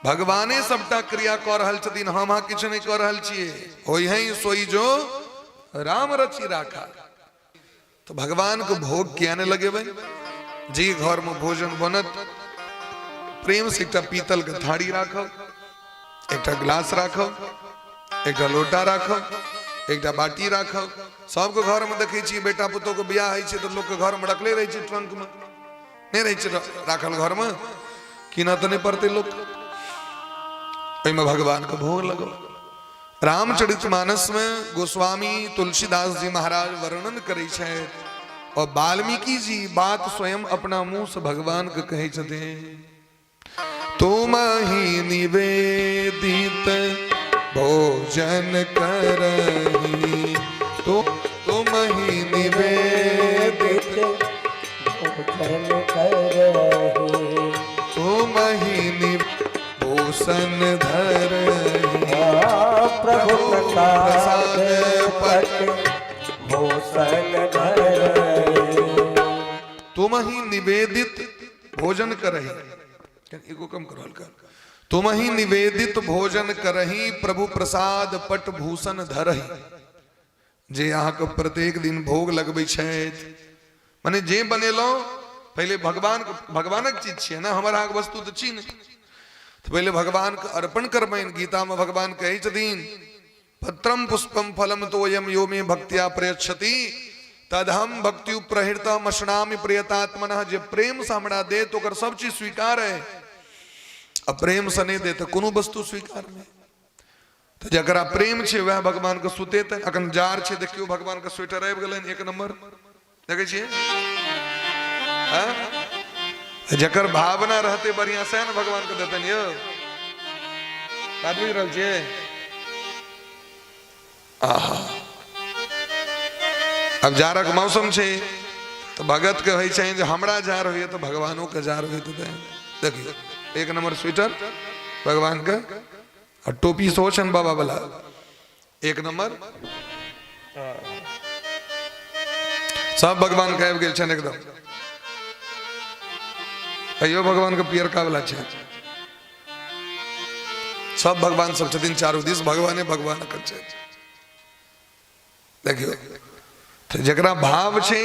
भगवाने सबटा क्रिया कर रहल छथिन, हम किछु नहीं कर रहल छिए। होई है सोई जो राम रचि राखा। तो भगवान को भोग क्या ने लगे भाई जी। घर में भोजन बनत प्रेम से एक पीतल के थाड़ी राखो, एक गिलास राखो, एक लोटा राखो, एक बाटी राखो। सबके घर में देखे छी बेटा पुतोह के बियाह है तो लोग के घर में रखले रहे ट्रंक में। नहीं रही राखल घर में कीना तो नहीं पड़ते लोग भगवान का भोग लगो। रामचरितमानस में गोस्वामी तुलसीदास जी महाराज वर्णन करे छे और वाल्मीकि जी बात स्वयं अपना मुंह से भगवान के कहे छते। तुम ही निवेदित भोजन करही, तुम ही निवेदित भोजन करही, तुम ही भूषण धरही, प्रभु प्रसाद पट भूषण धरही। तुम ही निवेदित भोजन करही, एको कम करो हल्का। तुम ही निवेदित भोजन करही, प्रभु प्रसाद पट भूषण धरही। जे यहाँ के प्रत्येक दिन भोग लगबै छथि, माने जे बनेलो पहले भगवानक चीज छियै ना, हमर अहाँके वस्तु तो छी नहीं, तो पहले भगवान के अर्पण करबैन। गीता में भगवान कहै छथिन पत्रम पुष्पम फलम तोयम यो मे भक्त्या प्रयच्छति तदहम भक्ति प्रहृतम अश्नामि प्रियतात्मनः। जे प्रेम से हमरा दे तो ओकर सब चीज स्वीकार है, अब प्रेम से नहीं दे तो कोनो वस्तु स्वीकार नहीं। तो जकरा प्रेम छे वह भगवान के सुतेते। अखन जार छे, देखियो भगवान के स्वेटर आबि गेलन एक नंबर, देखे छियै। जकर भावना रहते बढ़िया से न भगवान के देतन। यो बात बुझ रहल छियै। आहा, अब जारक मौसम छे तो भगत के होइ छै जे हमरा जार होइए तो भगवानों के जार होइए। तो देखियो एक नंबर स्वेटर भगवान का, और टोपी सोचन बाबा वाला एक नंबर, सब भगवान का आबि गेल छन एकदम। अयो भगवान का पियर का वाला छे, सब भगवान सब छथिन चारों दिस भगवाने भगवान कर छे। देखियो तो जकरा भाव छे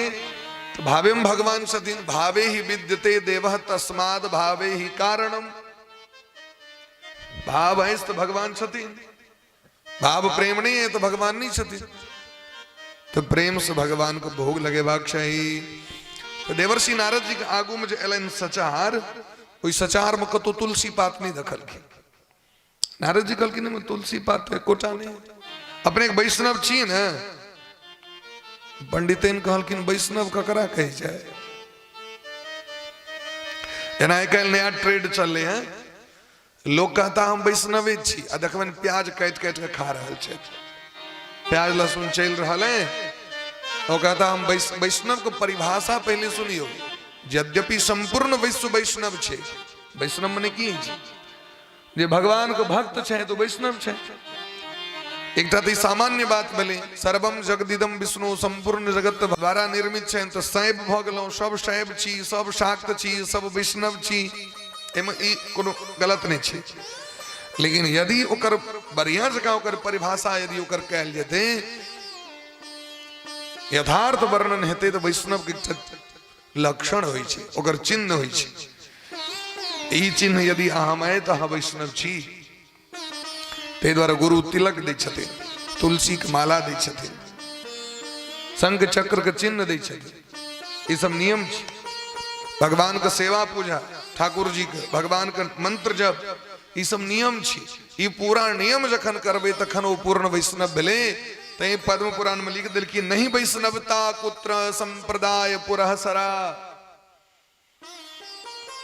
तो भावे में भगवान छथिन। भावे ही विद्यते देवः तस्माद भावे ही कारणम। भाव है तो भगवान छथिन, भाव प्रेम नहीं है तो भगवान नहीं छथिन। तो प्रेम से भगवान को भोग लगेबाक चाहिए। तो देवर्षि नारद जी के आगू में जो एलन सचार, कोई सचार में कतो तुलसी पात नहीं दखल की। नारद जी कहलखिन में तुलसी पात है कोटा नहीं, अपने एक वैष्णव छी न। पंडितन कहलखिन वैष्णव ककरा कहे जाए। जना आइ काल्हि नया ट्रेड चलले हैं, लोग कहता हम वैष्णवे छी आ देखबन प्याज काट काट के खा रहल छै, प्याज लहसुन चल रहल है। वो कहता हम वैष्णव को परिभाषा पहले सुनियो। यद्यपि संपूर्ण विश्व वैष्णव छे, वैष्णव मने की छै जे भगवान को भक्त छै तो वैष्णव छै। एक तो सामान्य बात भेले, सर्वम जगदिदम विष्णु, संपूर्ण जगत द्वारा निर्मित छै तो शैव भ गेलौ, सब शैव छी, सब शाक्त छी, सब वैष्णव छी, एमे ई कोनो गलत नहीं छै। लेकिन यदि ओकर बढ़िया जगह ओकर परिभाषा यदि ओकर कैल जेते, यथार्थ वर्णन हेते तो वैष्णव के लक्षण होइ छै, ओकर चिन्ह होइ छै। ई चिन्ह यदि अहाँ में तो अहाँ वैष्णव छी। ते द्वारा गुरु तिलक दै छथिन, तुलसी के माला दै छथिन, शंख चक्र के चिन्ह दै छथिन। ई सब नियम छै। भगवान के सेवा पूजा, ठाकुर जी के भगवान के मंत्र जप, ई सब नियम छै। ई पूरा नियम जखन करबे तखन ओ पूर्ण वैष्णव भेले। तै पद्म पुराण में लिख देल कि नहीं वैष्णवता कुत्र संप्रदाय पुरहसरा।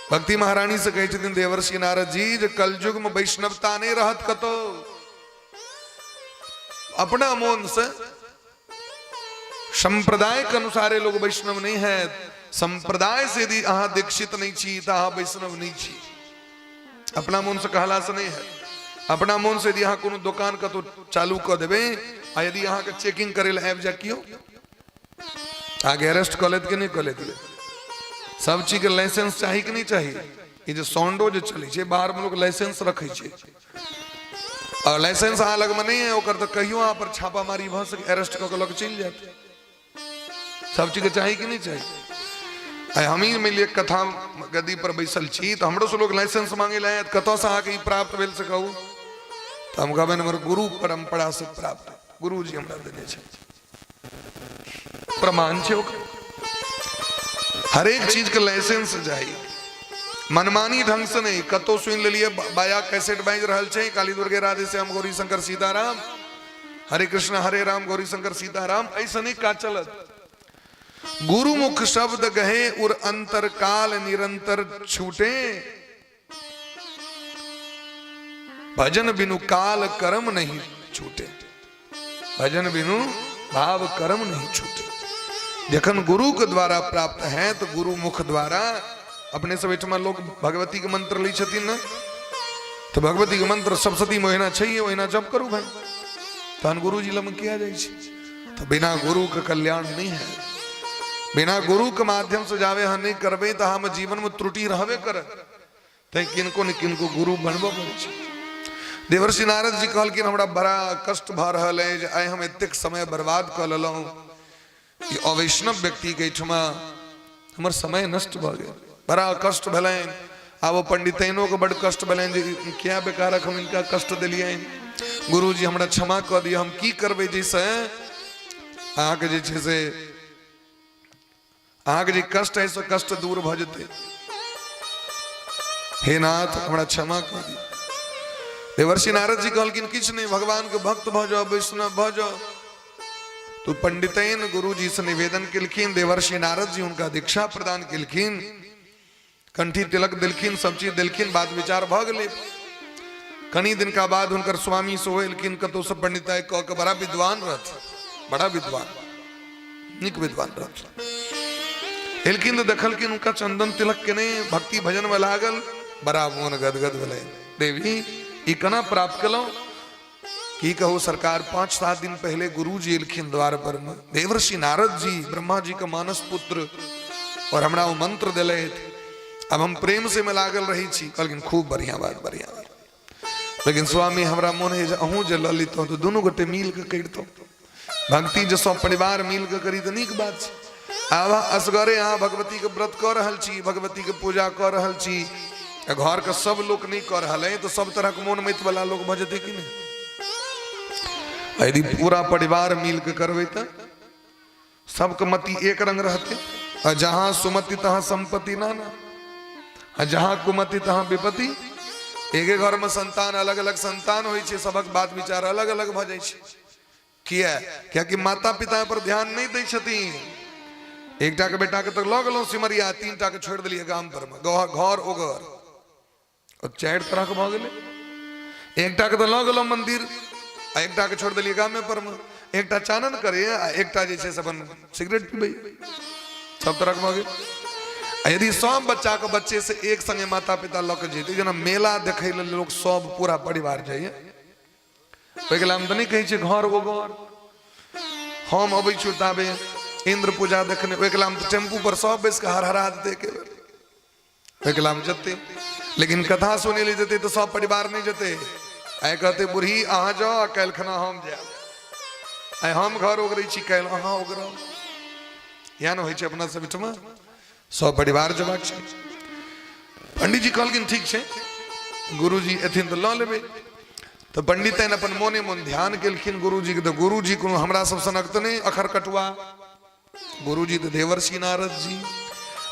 भक्ति महारानी से कहे छथिन देवर्षि नारद जी जे कलयुग में वैष्णवता नहीं रहत कतो। अपना मन से संप्रदाय के अनुसार लोग वैष्णव नहीं है। संप्रदाय से यदि अहाँ दीक्षित नहीं छी तो अहाँ वैष्णव नहीं छी। अपना मन से कहला से नहीं है। अपना मन से यदि अहाँ कोनो दुकान का तो चालू कर देवे आ यदि अहाँ के चेकिंग करे आबि जा कियो आगे अरेस्ट कर लेत कि नहीं कर लेत। सब चीज के लाइसेंस चाहिए कि नहीं चाहिए। ये जो सौंडो जो चले छे बाहर में लोग लाइसेंस रखे छे और लाइसेंस अहाँ लग में नहीं है ओकर तो कहियो अहाँ पर छापामारी भ सके, अरेस्ट क के लग चल जाते। सब चीज के चाहिए कि नहीं चाहिए। हम ही मिलिए कथा गद्दी पर बैसल छी तो हमरो से लोग लाइसेंस मांगे लाए कतौ से अहाँ प्राप्त भेल से कहू तो हम कहबे हमर गुरु परंपरा से प्राप्त, गुरु जी हमरा देने छे, प्रमाण छे ओकर। हर एक चीज का लाइसेंस जाए, मनमानी ढंग से नहीं। कतो सुन ले लिए बाया कैसेट बाज रहल छे, काली दुर्गे राधे श्याम गौरी शंकर सीताराम, हरे कृष्ण हरे राम गौरी शंकर सीताराम, ऐसा नहीं का चलत। गुरुमुख शब्द गहे और अंतर काल निरंतर छूटे, भजन बिनु काल कर्म नहीं छूटे, भजन बिनु भाव कर्म नहीं छूटे। जखन गुरु के द्वारा प्राप्त है तो गुरु मुख द्वारा अपने सब में लोग भगवती के मंत्र ली छथिन न, तो भगवती के मंत्र सप्तशती महीना चाहिए वहीना जप करू भाई, तहन गुरु जी लम किया जाए। तो बिना गुरु के कल्याण नहीं है, बिना गुरु के माध्यम से जावे हम नहीं करबे तो हम जीवन में त्रुटि रहबे कर, किनको न किनको गुरु बनबो पड़े। देवर्षि नारद जी कहल कि हमरा बड़ा कष्ट भ रहल है जे आइ हम एतेक समय बर्बाद कर लेलहुँ, कि अवैष्णव व्यक्ति के ठमा हमर समय नष्ट भ गेल, बड़ा कष्ट भेलनि। आब पंडितैनों के बड़ कष्ट भेलनि जे क्या बेकार हम इनका कष्ट दिलियनि, गुरु जी हमरा क्षमा कऽ दिअ, हम की करबै जैसे अहाँके जे छै से अहाँके जे कष्ट है से कष्ट दूर भ जेतै, हे नाथ हमरा क्षमा कऽ दिअ। देवर्षि नारद जी कहलखिन किछ नहीं, भगवान के भक्त भ जाओ, वैष्णव भ जाओ। तो पंडितैन गुरु जी से निवेदन केलखिन, देवर्षि नारद जी उनका दीक्षा प्रदान केलखिन, कंठी तिलक दिलखिन, सब चीज दिलखिन, बात विचार भ गेलै। कनी दिन का बाद उनकर स्वामी सोहेलखिन, कतौ से पंडिताई कह के बड़ा विद्वान रहत, बड़ा विद्वान निक विद्वान रहत। एलखिन तो देखलखिन उनका चंदन तिलक के नहीं भक्ति भजन में लागल, बड़ा मोन गदगद भेलै। देवी ई कना प्राप्त कलौ की कहो सरकार, 5-7 दिन पहले गुरु जी एलखिन द्वार पर में, देवर्षि नारद जी ब्रह्मा जी का मानस पुत्र, और हमरा वो मंत्र दिले, अब हम प्रेम से में लागल रही छी। कहलखिन खूब बढ़िया बात, बढ़िया बात, लेकिन स्वामी हमरा मन है अहूँ जे ललितों तो दोनों गोटे मिल के करितों, भक्ति जो सब परिवार मिल के करी तो नीक बात छै। आब असगरे अहाँ भगवती के व्रत कऽ रहल छी, भगवती के पूजा कऽ रहल छी, घर के सब लोग नहीं कर रहा है तो सब तरह के मोन मैत वाला लोग भजते कि नहीं। यदि पूरा परिवार मिल के करवे तो सबके मति एक रंग रहते, और जहां सुमति तहां संपत्ति नाना, और जहां कुमति तहां विपत्ति। एक घर में संतान अलग अलग संतान हो, सबक बात विचार अलग अलग भ जाय छै। किया कि माता पिता पर ध्यान नहीं दै छथिन। एकटा के बेटा के तो लऽ गेलहुँ सिमरिया, 3टा के छोड़ दिलियै गाम पर में, घर ओगर, और 4 तरह के भ गेलै। एकटा के तो लऽ गेलहुँ मंदिर, आ एकटा के छोड़ दिलियै गामे पर में, एकटा चानन करे आ एकटा जे छै से अपन सिगरेट पीबै, सब तरह के भ गेल। यदि सब बच्चा के बच्चे से एक संगे माता पिता लऽ के जेतै, जेना मेला देखै लेल लोग सब पूरा परिवार जाइए, ओहिके लेल हम तऽ नहि कहै छियै घर ओगर, हम अबै छी ताबे इंद्र पूजा देखने, ओहिके लेल हम तऽ टेम्पू पर सब बैस के हरहरा देतै एके बेर, ओहिके लेल हम जेतै। लेकिन कथा सुनै ले जेतै तो सब परिवार नहीं जेतै, आइ कहते बूढ़ी अहाँ जाओ आ काल्हि खना हम जायब, आइ हम घर ओगरै छी काल्हि अहाँ ओगराउ, इएह ने होइ छै अपना सब ओहिठमा, सब परिवार जेबाक छै। पंडित जी कहलखिन ठीक छै, गुरु जी एथिन तो लऽ लेबै। तो पंडितैन अपन मोने मोन ध्यान केलखिन गुरु जी के, तो गुरु जी कोनो हमरा सब सनक तो नहीं अखर कटुआ, गुरु जी तो देवर्षि नारद जी,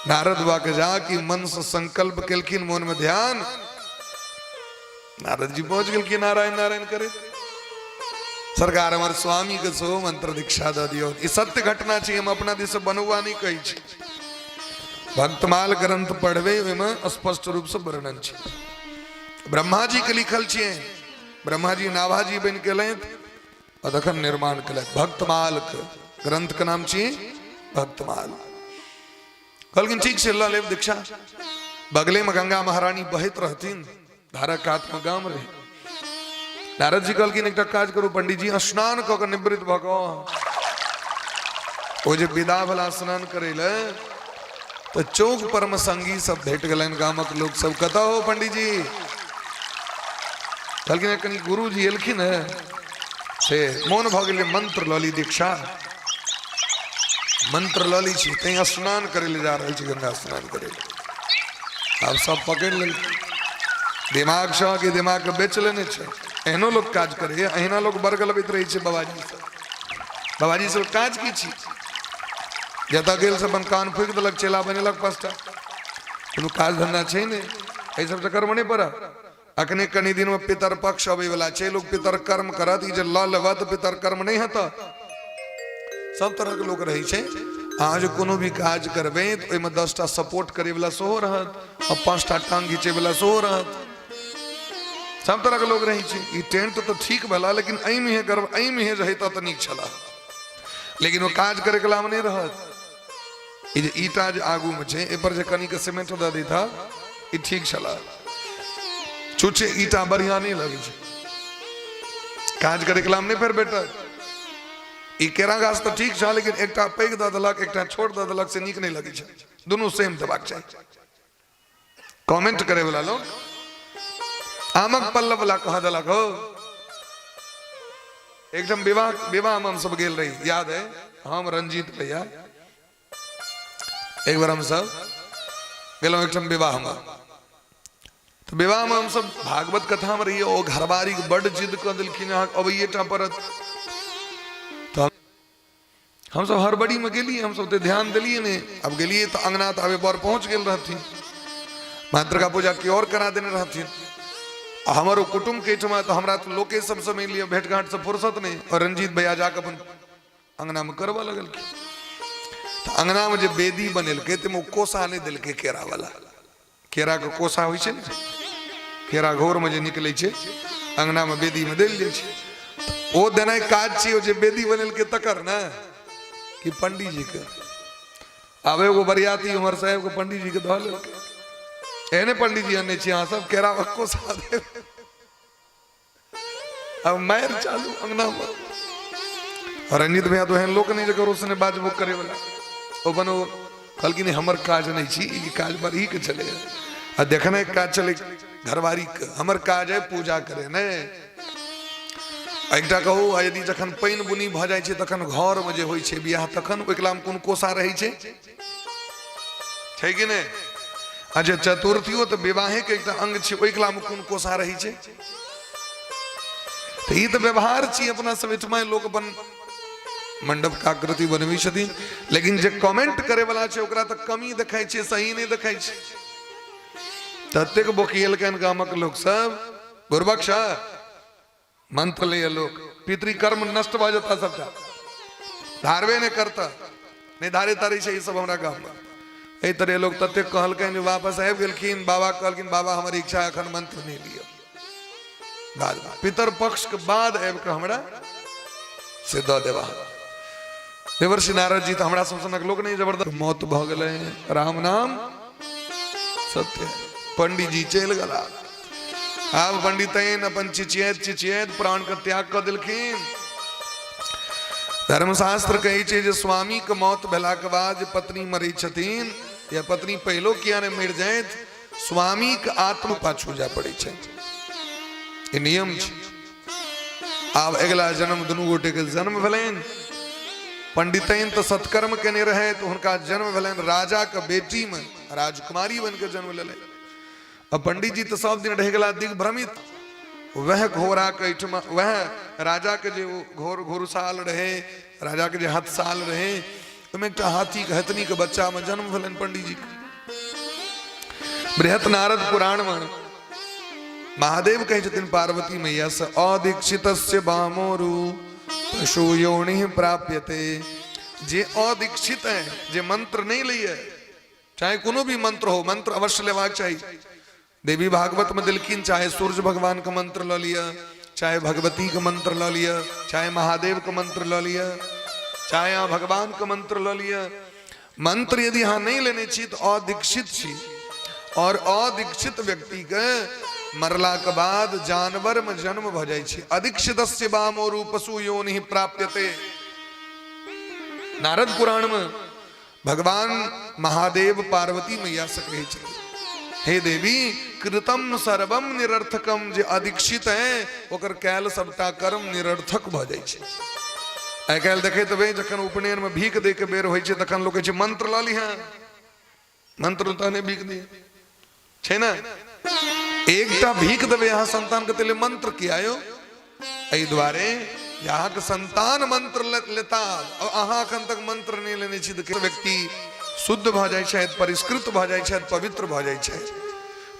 नारद बा के जाके मन से संकल्प केलखिन, मन में ध्यान, नारद जी पहुंच गेलखिन नारायण नारायण करे। सरकार हमारे स्वामी के सो मंत्र दीक्षा दे दियो, ई सत्य घटना छै, हम अपना दिस से बनौआ नहीं कहै छी। भक्तमाल ग्रंथ पढ़वे ओहिमे स्पष्ट रूप से वर्णन छै, ब्रह्मा जी के लिखल छियै, ब्रह्मा जी नाभाजी बन के और तखन निर्माण कल भक्तमाल के ग्रंथ के नाम छियै भक्तमाल। कहलखिन ठीक से लऽ लेब दीक्षा। बगले में गंगा महारानी बहत रहथिन, धारा कात में गाम रहे। नारद जी कहलखिन एकटा काज करू पंडित जी, स्नान कऽ के निवृत्त भऽ कऽ ओ जे विदा वाला स्नान करे ले तो चौक पर में संगी सब भेट गलन, गामक लोग सब, कतऽ हो पंडित जी? कहलखिन कनी गुरु जी एलखिन है से मोन भऽ गेलै, मंत्र लऽ ली दीक्षा, मंत्र लऽ ली छी, तैं स्नान करे ले जा रहल छी, गंगा स्नान करे। आब सब पकड़ लेल, दिमाग से के दिमाग के बेच लेने छै। एहनो लोग काज करे, अहिना लोग बर्ग लबैत रहे छै बाबाजी सब। बाबाजी सब काज की छी? जता गेल से अपन कान फूक देलक चेला बनेलक 5टा कोनो काज धंधा छै ने एहि सब चक्कर में नहीं पड़ा। अखने कनी दिन में पितर पक्ष अबे वाला छै, लोग पितर कर्म करत, ई जे ल लेबा त पितर कर्म नहीं हेता। सब तरह के लोग रही छे, आज कोनो भी काज करबे तो ओइमे 10टा सपोर्ट करे वाला सेहो रहत और 5टा टांग घीचे वाला सेहो रहत। सब तरह के लोग रही छे। ई टेंट तो ठीक भला, लेकिन एहि में हे गर्व एहि में हे रहे त नीक छला, लेकिन वो काज करे के लाम नहीं रहत। ई जे ईटा जे आगू में छे, ए पर जे कनी के सीमेंट द दी था, ई ठीक छला। चुचे ईटा बढ़िया नहीं लगे छे, काज करे के लाम नहीं फेर बेटा। ई केरा गाछ तो ठीक छा, लेकिन एकटा पैग द देलक एकटा छोट द देलक से नीक नहीं लगे छे। दोनों सेम देबाक चाही। कमेंट करे वाला लोग आमक पल्लव वाला कह देलक हो। एकदम विवाह में हम सब गेल रही, याद है? हम रंजीत भैया एक बार हम सब गेलों एकदम विवाह में, तो विवाह में हम सब भागवत कथा में रहिए। ओ घरबारी के बड़ जिद कर दिलखिन अब ये टा परत, तो हम सब हड़बड़ी में गेलिए, हम सब ते ध्यान दिलिए ने। अब गेलिए तो अंगना तो अबे बर पहुंच गेल रहथिन, मातृका पूजा की और करा देने रहथिन। हमारो कुटुंब के ठमा तो हमरा तो लोके सब समय लिए भेंट घाट से फुर्सत नहीं, और रंजीत भैया जाके अपन अंगना में करवा लगल के। तो अंगना में जो बेदी बनेल के ते मो कोसा नहीं दिल के केरा वाला, केरा के कोसा होई छे, केरा घोर में जे निकले छे अंगना में बेदी में देल जाय छे। ओ देना काज छी, ओ जे बेदी बनेल के तकर ना कि पंडित जी के आवे वो बरियाती उमर साहब को पंडित जी के धो लेल के एने पंडित जी ने छी सब केरा को सादे। अब मायर चालू अंगना में, और रंजीत भैया तो हैं लोग नहीं जगह उसने बाज बुक करे वाला ओ बनो कल की नहीं हमर काज नहीं छी, ई काज पर ही के चले आ देखने काज चले घरवारी के। हमर काज है पूजा करे ने। एकटा कहू यदि जखन पानि बुनी भ जाय छै तखन घर में जे होय छै बियाह, तखन ओकला में कोन कोसा रहै छै कि नहीं? अच्छा चतुर्थियो तो विवाहे के एकटा अंग छै, ओकला में कोन कोसा रहै छै? तो ई तो व्यवहार छी अपना सब एठमा लोग अपन मंडप का आकृति बनवी छथिन, लेकिन जे कमेंट करे वाला छै ओकरा तो कमी देखाय छै, सही नहीं देखाय छै। ततेक बोकियल के गामक लोग सब गुरबक्ष मंत्र ले लोग पितृ कर्म नष्ट भ जाता, सबटा धारवे ने करता नहीं धारे तारी छै। सब हमरा गाम में एहि तरह लोग ततेक कहलकनि, वापस आबि गेलखिन। बाबा कहलखिन बाबा हमर इच्छा एखन मंत्र नहीं लियो, पितर पक्ष के बाद आबि के हमरा से द देवा। देवर्षि नारद जी तो हमरा सब सनक लोग नहीं जबरदस्त मौत भ गेलै, राम नाम सत्य। पंडित जी चल गला। अब पंडितन अपन चिचियत प्राण का त्याग कर दिलखिन। धर्मशास्त्र कहे छै जे स्वामी के मौत भेला के बाद पत्नी मरी छथिन या पत्नी पहलो किया ने मर जाए, स्वामी के आत्मा पाछू जा पड़े छै, ये नियम छै। आब अगला जन्म दुनू गोटे के जन्म भेलैन। पंडितन तो सत्कर्म केने रहे, तो उनका जन्म भेलैन राजा के बेटी में, राजकुमारी बन के जन्म ले। अब पंडित जी तो सब दिन रह गला दिग्भ्रमित। वह घोड़ा के वह राजा के जो घोरसाल रहे, राजा के जो हथसाल रहे, उनमें एक हाथी के हथनी के बच्चा में जन्म भेलन पंडित जी के। बृहत नारद पुराण में महादेव कहे छथिन पार्वती मैया से अदीक्षितस्य बामोरु पशु योनि प्राप्यते। जे अदीक्षित है, जे मंत्र नहीं लिए, चाहे कोनो भी मंत्र हो, मंत्र अवश्य लेवाक चाहिए। देवी भागवत में दिलखिन, चाहे सूर्य भगवान का मंत्र ल लिया, चाहे भगवती का मंत्र ल लिया, चाहे महादेव का मंत्र ल लिया, चाहे यहाँ भगवान का मंत्र ल लिया। मंत्र यदि यहाँ नहीं लेने छी तो अदीक्षित छी, और अदीक्षित व्यक्ति के मरला के बाद जानवर में जन्म भ जाय छै। अदीक्षितस्य बामोरु पशु योनि प्राप्यते। नारद पुराण में भगवान महादेव पार्वती मैया से कहे छथिन, हे देवी कृतम सर्वम निरर्थकम। जे अदीक्षित है ओकर कैल सबटा कर्म निरर्थक भ जाय छै। आइ काल्हि देखे तबे जखन उपनयन में भीख दे के बेर होइ छै तखन लोग कहै छै मंत्र ल लिहा, मंत्र तहने भीख दिए छै ना। एकटा भीख देवे यहाँ संतान के तेले मंत्र किया एहि दुआरे यहाँ के संतान मंत्र लेता और अहाँ अखन तक मंत्र नहीं लेने छी तो व्यक्ति शुद्ध भ जाय छै, परिष्कृत भ जाय छै, पवित्र भ जाय छै,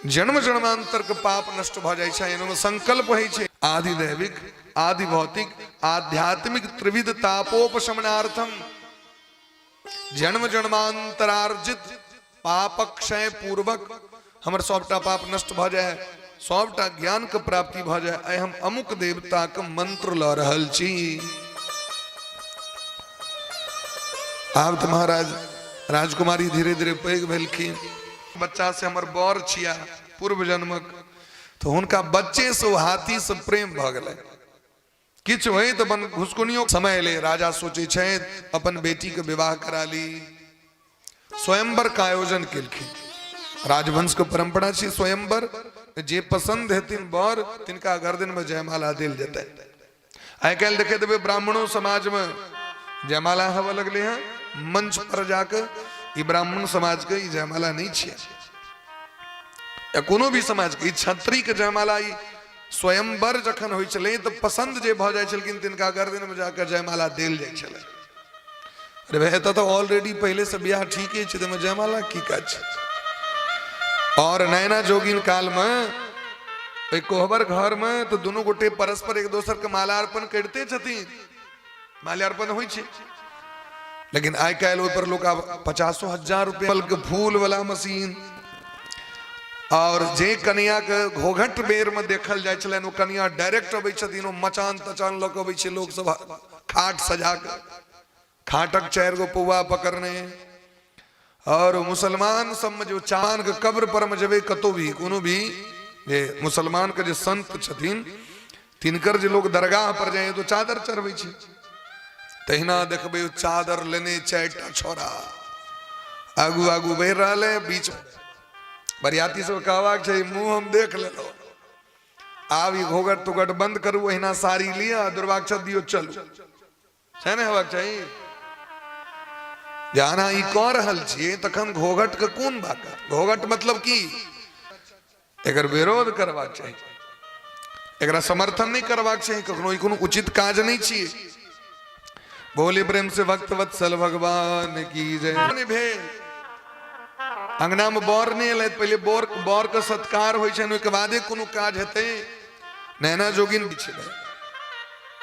जन्म जन्मांतर के पाप नष्ट भ जाय छै। इनमें संकल्प होइ छै आदि दैविक आदि भौतिक आध्यात्मिक त्रिविध तापोपशमनार्थम जन्म जन्मांतरार्जित पापक्षय पूर्वक हमर सबटा पाप नष्ट भ जाय, सबटा ज्ञान के प्राप्ति भ जाय। आइ हम अमुक देवता के मंत्र ल रहल छी। आब तो महाराज राजकुमारी धीरे धीरे पैघ भेलखिन, बच्चा से हमर बर छिया पूर्व जन्मक, तो हुनका बच्चे से हाथी से प्रेम भ गेलै। किछ होई तो बन घुसकुनियो समय ले राजा सोचे छै अपन बेटी के विवाह करा ली, स्वयंवर का आयोजन केलखिन। राजवंश के परंपरा छै स्वयंवर, जे पसंद हेथिन बर तिनका गर्दन में जयमाला देल जेतै। आइ काल्हि देखे देबै ब्राह्मणों समाज में जयमाला हवा लगले हैं, मंच पर जाकर ई ब्राह्मण समाज के ई जयमाला नहीं छियै, या कोनो भी समाज के क्षत्रिय के जयमाला ई स्वयंवर जखन होइ छलै तो पसंद जे भ जाय छलखिन तिनका गर्दन में जाकर जयमाला देल जाय छलै। अरे भाई एतऽ तो ऑलरेडी पहले से बियाह ठीके छै, तो जयमाला की काज छै। और नैना जोगिन काल में कोहबर घर में तो दोनों गोटे परस्पर एक दोसर के मालार्पण करते छथिन, माल्यार्पण होइ छै। लेकिन आइ काल्हि ओहि पर लोग 50,000 रुपया के फूल वाला मशीन, और जे कन्या के घोघट बेर में देखल जाय छलनि ओ कन्या डायरेक्ट अबै छथिन, ओ मचान तचान लऽ कऽ अबै छै लोग सब खाट सजा के, खाटक 4 गो पौआ पकड़ने। और मुसलमान सब में जो चांद के कब्र पर में जेबै कतौ भी कोनो भी जे मुसलमान के जे संत छथिन तिनकर जे लोग दरगाह पर जाए तो चादर चढ़बै छै, तहिना देखबै चादर लेने 4टा छोरा आगू आगू बढ़ि रहल है, बीच बरियाती सब कहबाक छै मुंह हम देख लेलो, आब ई घोघट तुघट बंद करू, अहिना साड़ी लिया दुर्वाक्षत दियो चलू, छै ने हेबाक चाही। जाना ई कह रहल छियै तखन घोघट के कोन बाका, घोघट मतलब की एकर विरोध करबाक चाही, एकरा समर्थन नहीं करबाक चाही, कखनो ई कोनो उचित काज नहीं छियै। बोले प्रेम से भक्त वत्सल भगवान की जय। भेल अंगना में बर नहीं एलैथ, पहले बर के सत्कार होइ छै, ओहिके बादे कोनो काज हेतै। नैना जोगिन बिछलै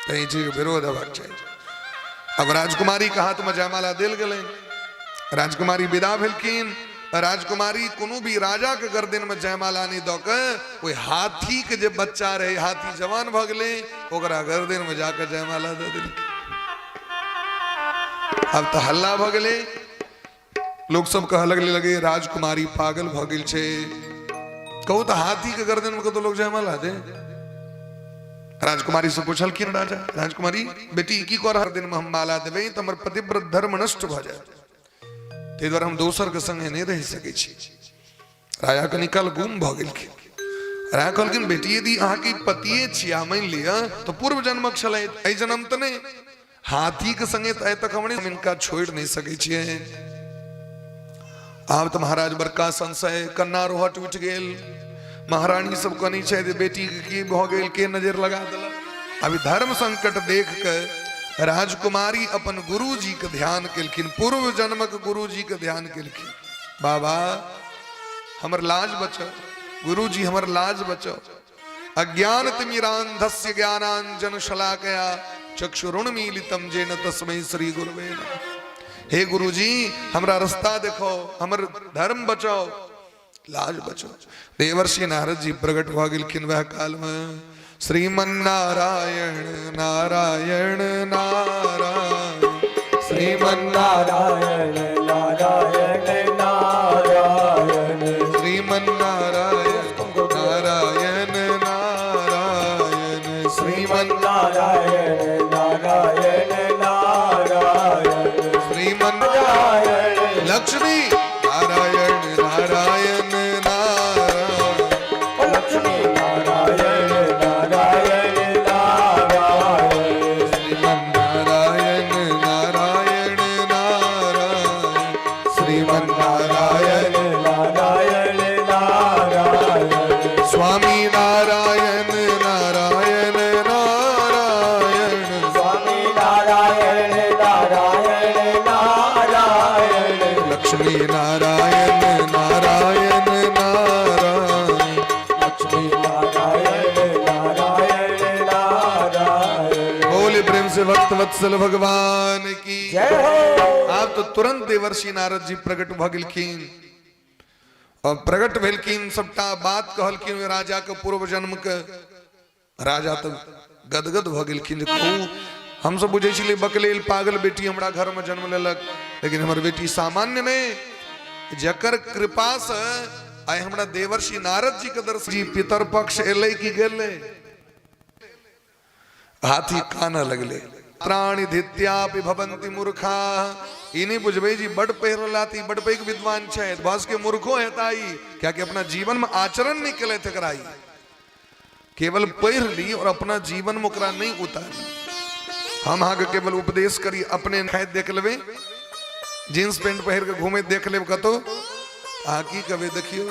तै चीज के विरोध हेबाक चाही। अब राजकुमारी के हाथ में जयमाला देल गेलै, राजकुमारी विदा भेलखिन। राजकुमारी कोनो भी राजा के गर्दन में जयमाला नहीं दऽ के ओइ हाथी के जे बच्चा रहे, हाथी जवान भ गेलै, ओकरा गर्दन में जाकर जयमाला दऽ देलकै। अब तो हल्ला भ गेलै, लोग सब कह लगे राजकुमारी पागल भ गेल छै। कहू तो हाथी के गर्दन में कतौ लोग जयमाला दे। राजकुमारी से पूछलखिन राजा, राजकुमारी बेटी की कर हर दिन में हम माला देबै तो हमर पतिव्रत धर्म नष्ट भ जाए, ताहि दुआरे हम दोसर के संगे नहीं रह सकै छी। राजा के निकल गुम भ गेलखिन। राजा कहलखिन बेटी यदि अहाँके पतिए छिया मान लिअ तो पूर्व जन्मक छलथि, एहि जन्म तो नहीं, हाथी के संगे आइ तक हम इनका छोड़ नहीं सकै छियै। आब तो महाराज बड़का संशय, कन्ना रोहट उठि गेल। महारानी सब कहनी छै बेटी के की भ गेल, के नजर लगा देलक। अभी धर्म संकट देख के राजकुमारी अपन गुरुजी के ध्यान केलखिन, पूर्व जन्मक गुरुजी के ध्यान केलखिन। बाबा हमर लाज बचाओ, गुरुजी हमर लाज बचाओ। अज्ञान तिमिरांधस्य ज्ञानांजन शलाकया चक्षुरुन्मीलितं जेन तस्मै श्री गुरुवे नमः। हे गुरुजी हमरा रास्ता देखो, हमर धर्म बचाओ, लाज बचाओ। देवर्षि नारद जी प्रकट भ गेलखिन वह काल में। श्रीमन नारायण नारायण नारायण, श्रीमन नारायण नारायण नारायण, श्रीमन नारायण नारायण नारायण, श्रीमन नारायण नारायण नारायण, श्रीमन नारायण लक्ष्मी नारायण नारायण नारायण, लक्ष्मी नारायण नारायण नारायण, श्रीमन नारायण नारायण नारायण, श्रीमन नारायण नारायण नारायण, स्वामी नारायण नारायण नारायण, से भक्त वत्सल भगवान की जय हो। आप तो तुरंत देवर्षि नारद जी प्रकट भ गेलखिन और प्रकट भेलखिन सबटा बात कहलखिन वे राजा के पूर्व जन्म के। राजा तो गदगद भ गेलखिन। हम सब बुझे छलिए बकलेल पागल बेटी हमरा घर में जन्म लेलक, लेकिन हमर बेटी सामान्य नहीं, जकर कृपा से आय हमरा देवर्षि नारद जी के दर्शन जी पितर पक्ष एलै कि गेलै। हाथी काना लगले प्राणी धित्यापि भवन्ति मूर्खा। इन्हीं बुझबे जी बड़ पहरलाती बड़ पैग विद्वान छै बस के मूर्खो हेताई, क्या कि अपना जीवन में आचरण नहीं कले थे कराई, केवल पढ़ ली और अपना जीवन में ओकरा नहीं उतारी। हम अहाँ के केवल उपदेश करी, अपने खाइत देख लेबे, जींस पैंट पहर के घूमे देख लेब कतो अहाँ की कबे देखियो।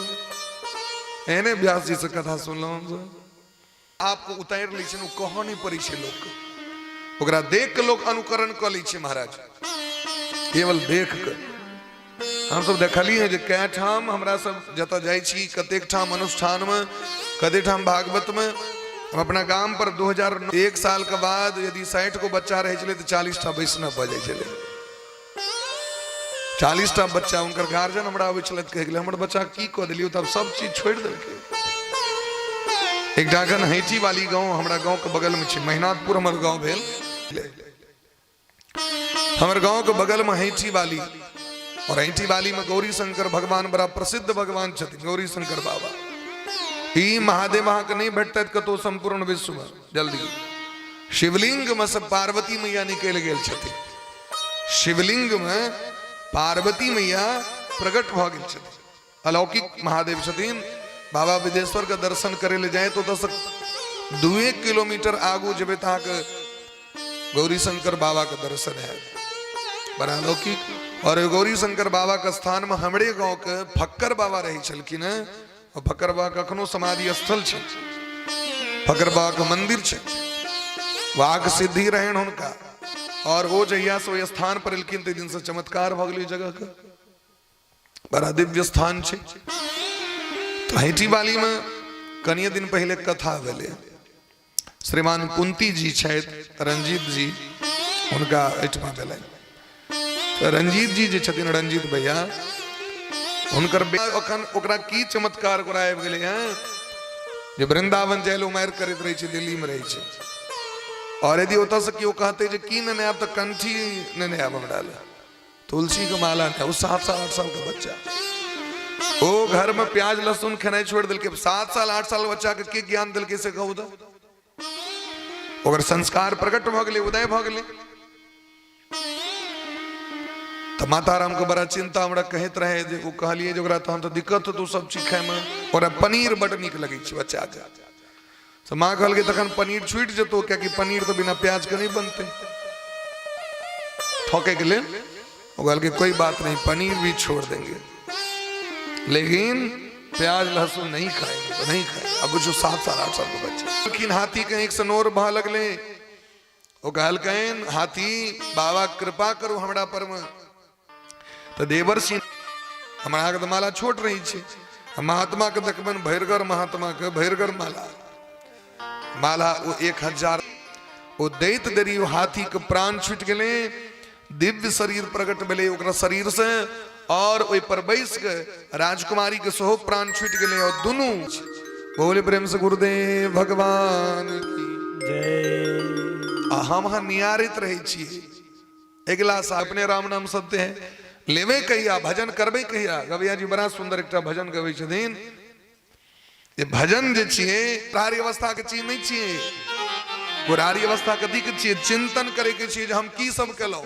एने व्यास जी से कथा सुनलो हम आपको उतार ली छै, कह नहीं पड़ी छै लोग के, ओकरा देख के लोग अनुकरण कर ली छै महाराज, केवल देख के। हम सब देखलिए जे कै ठाम हमरा सब जत जाय छी कतेक ठाम अनुष्ठान में कते ठाम भागवत में। हम अपना गांव पर 2001 साल के बाद यदि 60 को बच्चा रहे चले तो 40 टा वैष्णव भ जाय चले। 40 टा बच्चा उनकर गार्जियन हमरा आबै छलत कह गेलै हमर बच्चा की क देलियो, तब सब चीज छोड़ देलकै। एक डागन हैठी वाली गांव हमरा गांव के बगल में छै, मेहनाथपुर हमर गांव भेल। हमर गांव के बगल में हैठी वाली, और हैठी वाली में गौरी शंकर भगवान बड़ा प्रसिद्ध भगवान छथिन, गौरी शंकर बाबा। ई महादेव अहाँ के नहीं भेटत कतो संपूर्ण विश्व में जल्दी। शिवलिंग में से पार्वती मैया निकल गेल छथिन, शिवलिंग में पार्वती मैया प्रकट भ गेल छथिन, अलौकिक महादेव छथिन। बाबा विदेश्वर का दर्शन करे ले जाए तो 2 किलोमीटर आगू जब तक गौरी शंकर बाबा का दर्शन है, बड़ा अलौकिक। और गौरी शंकर बाबा का स्थान में हमरे गांव के फक्कर बाबा रही छलखिन, और फक्कर बाबा कखनो समाधि स्थल छै, फक्कर बाबा का मंदिर छै, वाक सिद्धि रहन हुनका। और वो जहिया से स्थान पर एलखिन ते दिन से चमत्कार भ गेलै जगह का, बड़ा दिव्य स्थान छै। तो हैठी वाली में कनिए दिन पहले कथा भेले, श्रीमान कुंती जी छथि रंजीत जी उनका एठमा भेलै। तो रंजीत जी जे छथिन रंजीत भैया हुनकर अखन ओकरा की चमत्कार ओकरा आबि गेलै हैं जे वृंदावन जाय लो मारि करैत रहै छै, दिल्ली में रहै छै। और यदि ओतऽ से केओ कहते जे की नहीं आब तो कंठी नहीं आब हमरा ले, तुलसी के माला नहीं, वो 7 साल 8 साल का बच्चा ओ घर में प्याज लहसुन खेनाई छोड़ दिल के। 7 साल 8 साल बच्चा के ज्ञान दिल के से कहू तो ओकर संस्कार प्रकट भ गेलै, उदय भ गेलै। तो माताराम के बड़ा चिंता हमरा कहत रहे जे वो कहलिए जे ओकरा तहन तो दिक्कत हो सब चीज खाए में, और पनीर बड़ निक लगे छै बच्चा के। तो माँ कहल तखन पनीर छूट जतो, क्या कि पनीर तो बिना प्याज के नहीं बनते। ठोके के लिए वो कहल कोई बात नहीं, पनीर भी छोड़ देंगे, लेकिन प्याज लहसुन नहीं खाएंगे तो नहीं खाएंगे। अब जो 7 साल 8 साल के बच्चे लेकिन हाथी के एक सनोर बह लगले, वो कहल कहें हाथी बाबा कृपा करू हमरा पर में। तो देवर्षि हमरा के तो माला छोट रही छे, महात्मा के देखबन भैरगर महात्मा के भैरगर माला वो 1000 वो दैत देरी हाथी के प्राण छूट गए, दिव्य शरीर प्रकट भेले ओकरा शरीर से, और ओइ पर बैस के राजकुमारी के सेहो प्राण छूट गए। और दोनों बोले प्रेम से गुरुदेव भगवान की जय। हम हाँ नियारित रहे छिए, अगला सा अपने राम नाम सत्य है लेवे कहिया, भजन करबे कहिया। गवैया जी बड़ा सुंदर एक भजन गवे छथिन। ये भजन जे छिए प्रारी अवस्था के चीज नहीं छिए, पुरारी अवस्था कथी के छिए, चिंतन करे के छिए हम की सब केलो।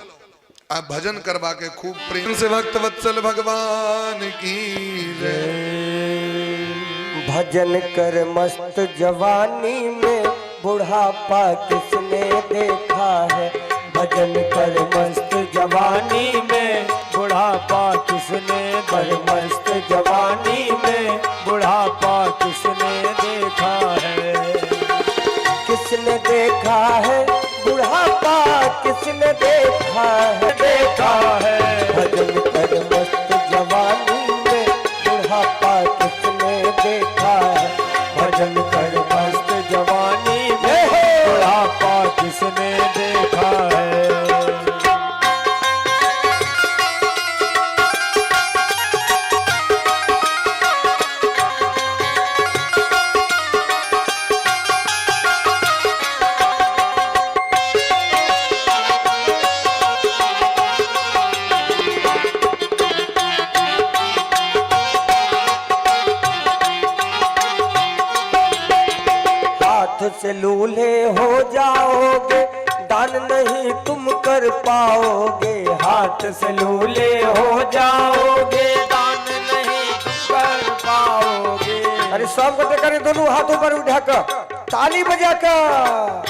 आप भजन करवा के खूब प्रेम से भक्त वत्सल भगवान की जय। भजन कर मस्त जवानी में बुढ़ापा किसने देखा है, भजन कर मस्त जवानी में बुढ़ापा किसने, कर मस्त जवानी में बुढ़ापा किसने देखा है, किसने देखा है बुढ़ापा किसने देखा है, देखा है। भजन कर मस्त जवानी में बुढ़ापा किसने देखा है, भजन कर मस्त जवानी में बुढ़ापा किसने देखा से लूल्हे हो जाओगे, दान नहीं तुम कर पाओगे। हाथ से लूले हो जाओगे, दान नहीं तुम कर पाओगे। अरे सब को करे दोनों हाथों पर उठाकर ताली बजाकर।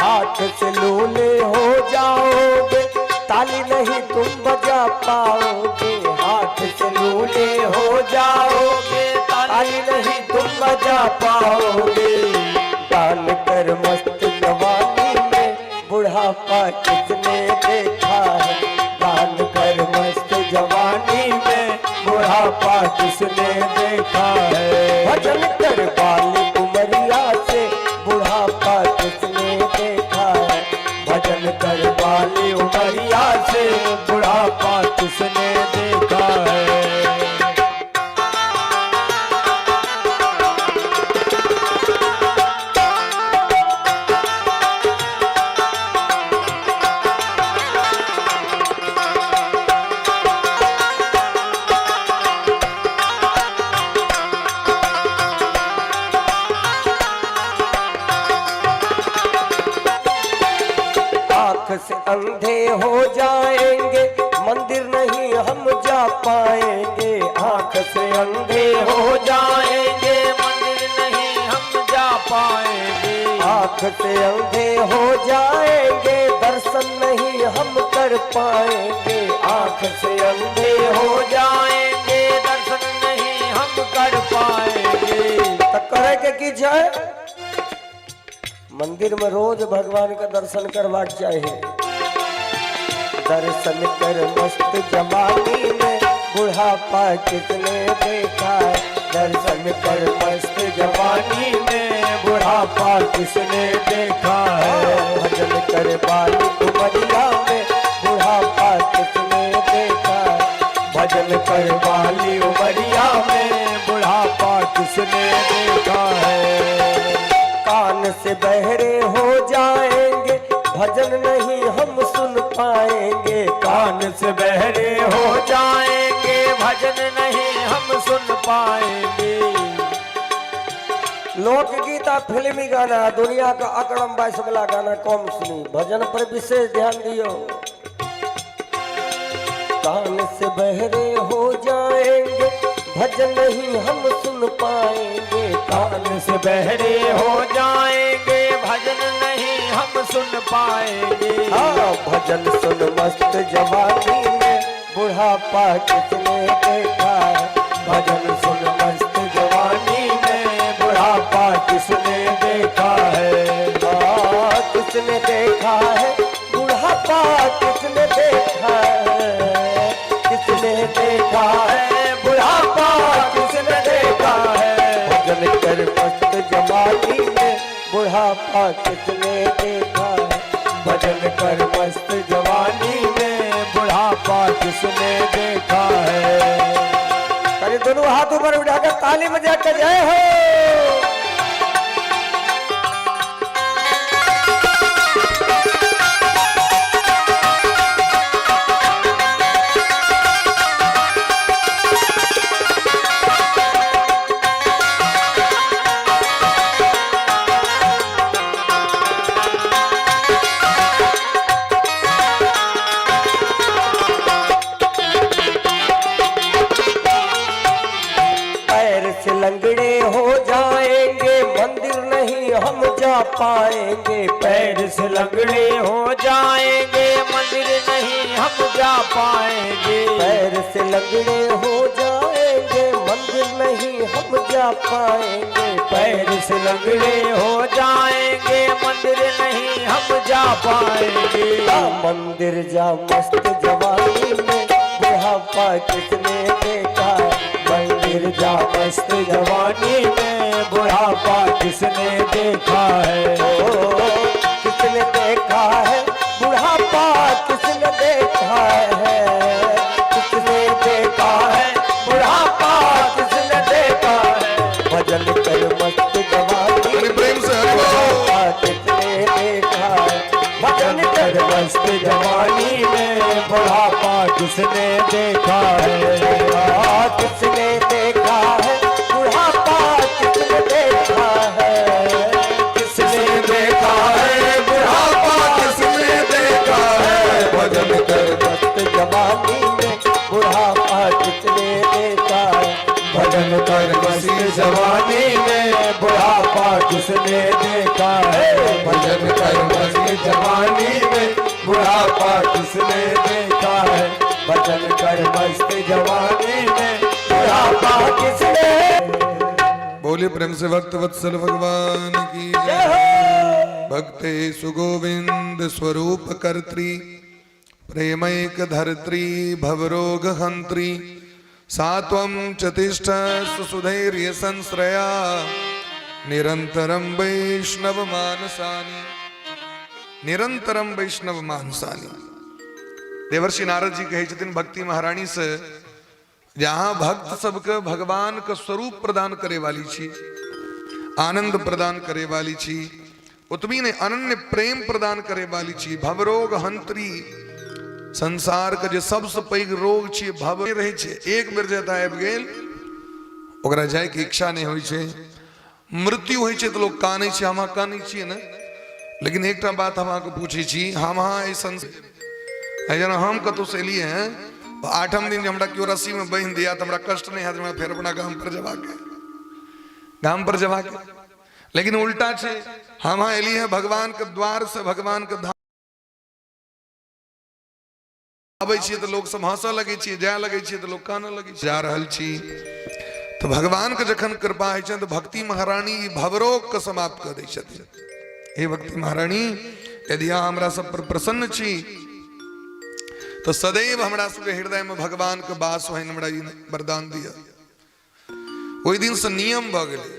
हाथ से लूले हो जाओगे, ताली नहीं तुम बजा पाओगे। हाथ से लूले हो जाओगे, ताली नहीं तुम बजा पाओगे। दान कर मस्त जवानी में बुढ़ापा किसने देखा है। दान कर मस्त जवानी में बुढ़ापा किसने देखा है। भजन कर बाली उमरिया से बुढ़ापा किसने देखा है। भजन कर बाली उमरिया से बुढ़ापा किसने देखा है। से अंधे हो जाएंगे, मंदिर नहीं हम जा पाएंगे। आंख से अंधे हो जाएंगे, मंदिर नहीं हम जा पाएंगे। आंख से अंधे हो जाएंगे, दर्शन नहीं हम कर पाएंगे। आंख से अंधे हो जाएंगे, दर्शन नहीं हम कर पाएंगे। तो करे के की जाए, मंदिर में रोज भगवान का दर्शन करवाक चाहिए। दर्शन कर मस्त जवानी में बुढ़ापा किसने देखा है। दर्शन कर मस्त जवानी में बुढ़ापा किसने देखा है। भजन कर बाली उमरिया में बुढ़ापा किसने देखा है। भजन कर बाली उमरिया में बुढ़ापा किसने देखा है। कान से बहरे हो जाएंगे, भजन नहीं हम सुन पाएंगे। कान से बहरे हो जाएंगे, भजन नहीं हम सुन पाएंगे। लोकगीता फिल्मी गाना, दुनिया का अकड़म बाईस वाला गाना कम सुनी, भजन पर विशेष ध्यान दियो। कान से बहरे हो जाएंगे, भजन नहीं हम सुन पाएंगे। कान से बहरे हो जाएंगे, भजन नहीं हम सुन पाएंगे। हाँ, भजन सुन मस्त जवानी में बुढ़ापा किसने देखा है। भजन सुन मस्त जवानी में बुढ़ापा किसने देखा है। हाँ, किसने देखा है बुढ़ापा, किसने देखा है। किसने देखा है बुढ़ापा, किसने देखा है। भजन कर मस्त जवानी में बुढ़ापा किसने देखा है। भजन कर मस्त जवानी में बुढ़ापा किसने देखा है। अरे दोनों हाथों पर उठाकर ताली बजा कर जय हो। लंगड़े हो जाएंगे, मंदिर नहीं हम जा पाएंगे। पैर से लंगड़े हो जाएंगे, मंदिर नहीं हम जा पाएंगे। पैर से लंगड़े हो जाएंगे, मंदिर नहीं हम जा पाएंगे। पैर से लंगड़े हो जाएंगे, मंदिर नहीं हम जा पाएंगे। मंदिर जा मस्त जवानी में बुढ़ापा किसने देखा है। मंदिर जा मस्त जवानी में बुढ़ापा किसने देखा है। ओ किसने देखा है बुढ़ापा, किसने देखा है। किसने देखा है बुढ़ापा, किसने देखा है। भजन कर मस्त जवानी प्रेम से बुढ़ापा किसने देखा है। भजन कर मस्त जवानी में बुढ़ापा किसने देखा है। किसने देखा है बुढ़ापा, किसने देखा है। जवानी में बुढ़ापा किसने देखा है। भजन कर मस्त जवानी में बुढ़ापा किसने देखा है। भजन कर मस्त जवानी में बुढ़ापा किसने। बोले प्रेम से भक्त वत्सल भगवान की जय हो। भक्ते सुगोविंद स्वरूप कर्त्री प्रेमैक धर्त्री भवरोग हंत्री सात्वं चतिष्ठ सुधैर्य संश्रया निरंतरम वैष्णव मानसानी। निरंतरम वैष्णव मानसानी। देवर्षि नारद जी कहे छथिन भक्ति महारानी से जहां भक्त सबके भगवान का स्वरूप प्रदान करे वाली छी, आनंद प्रदान करे वाली छी, उतमी ने अनन्य प्रेम प्रदान करे वाली छी, भवरोग हंत्री संसार का जे सबसे पैघ रोग छी भव रहे छे। एक बेर जता आबि गेल ओकरा जाय के इच्छा नहीं होई छे, मृत्यु होई छे तो लोग कानै छे, हम कानै छियै ना। लेकिन एकटा बात हम अहाँके पूछै छी, हम अहाँ जेना हम कतौ से एलियै हैं, आठम दिन हमरा केओ रस्सी में बांधि दिया तो हमरा कष्ट नहीं हैत, हमरा फेर अपना गाम पर जबाके। लेकिन उल्टा छे, हम अहाँ एलियै हैं भगवान के द्वार से, भगवान के आबै छियै तो लोग सब हंसऽ लगै छियै, जाय लगै छियै तो लोग कानऽ लगै छियै। जा रहल छी तो भगवान के जखन कृपा होइ छै तो भक्ति महारानी भवरोग के समाप्त कर दै छथिन। हे भक्ति महारानी, यदि अहाँ हमरा सब पर प्रसन्न छी तो सदैव हमरा सबके हृदय में भगवान के वास होइन हमरा वरदान दिया। ओहि दिन से नियम भ गेलै।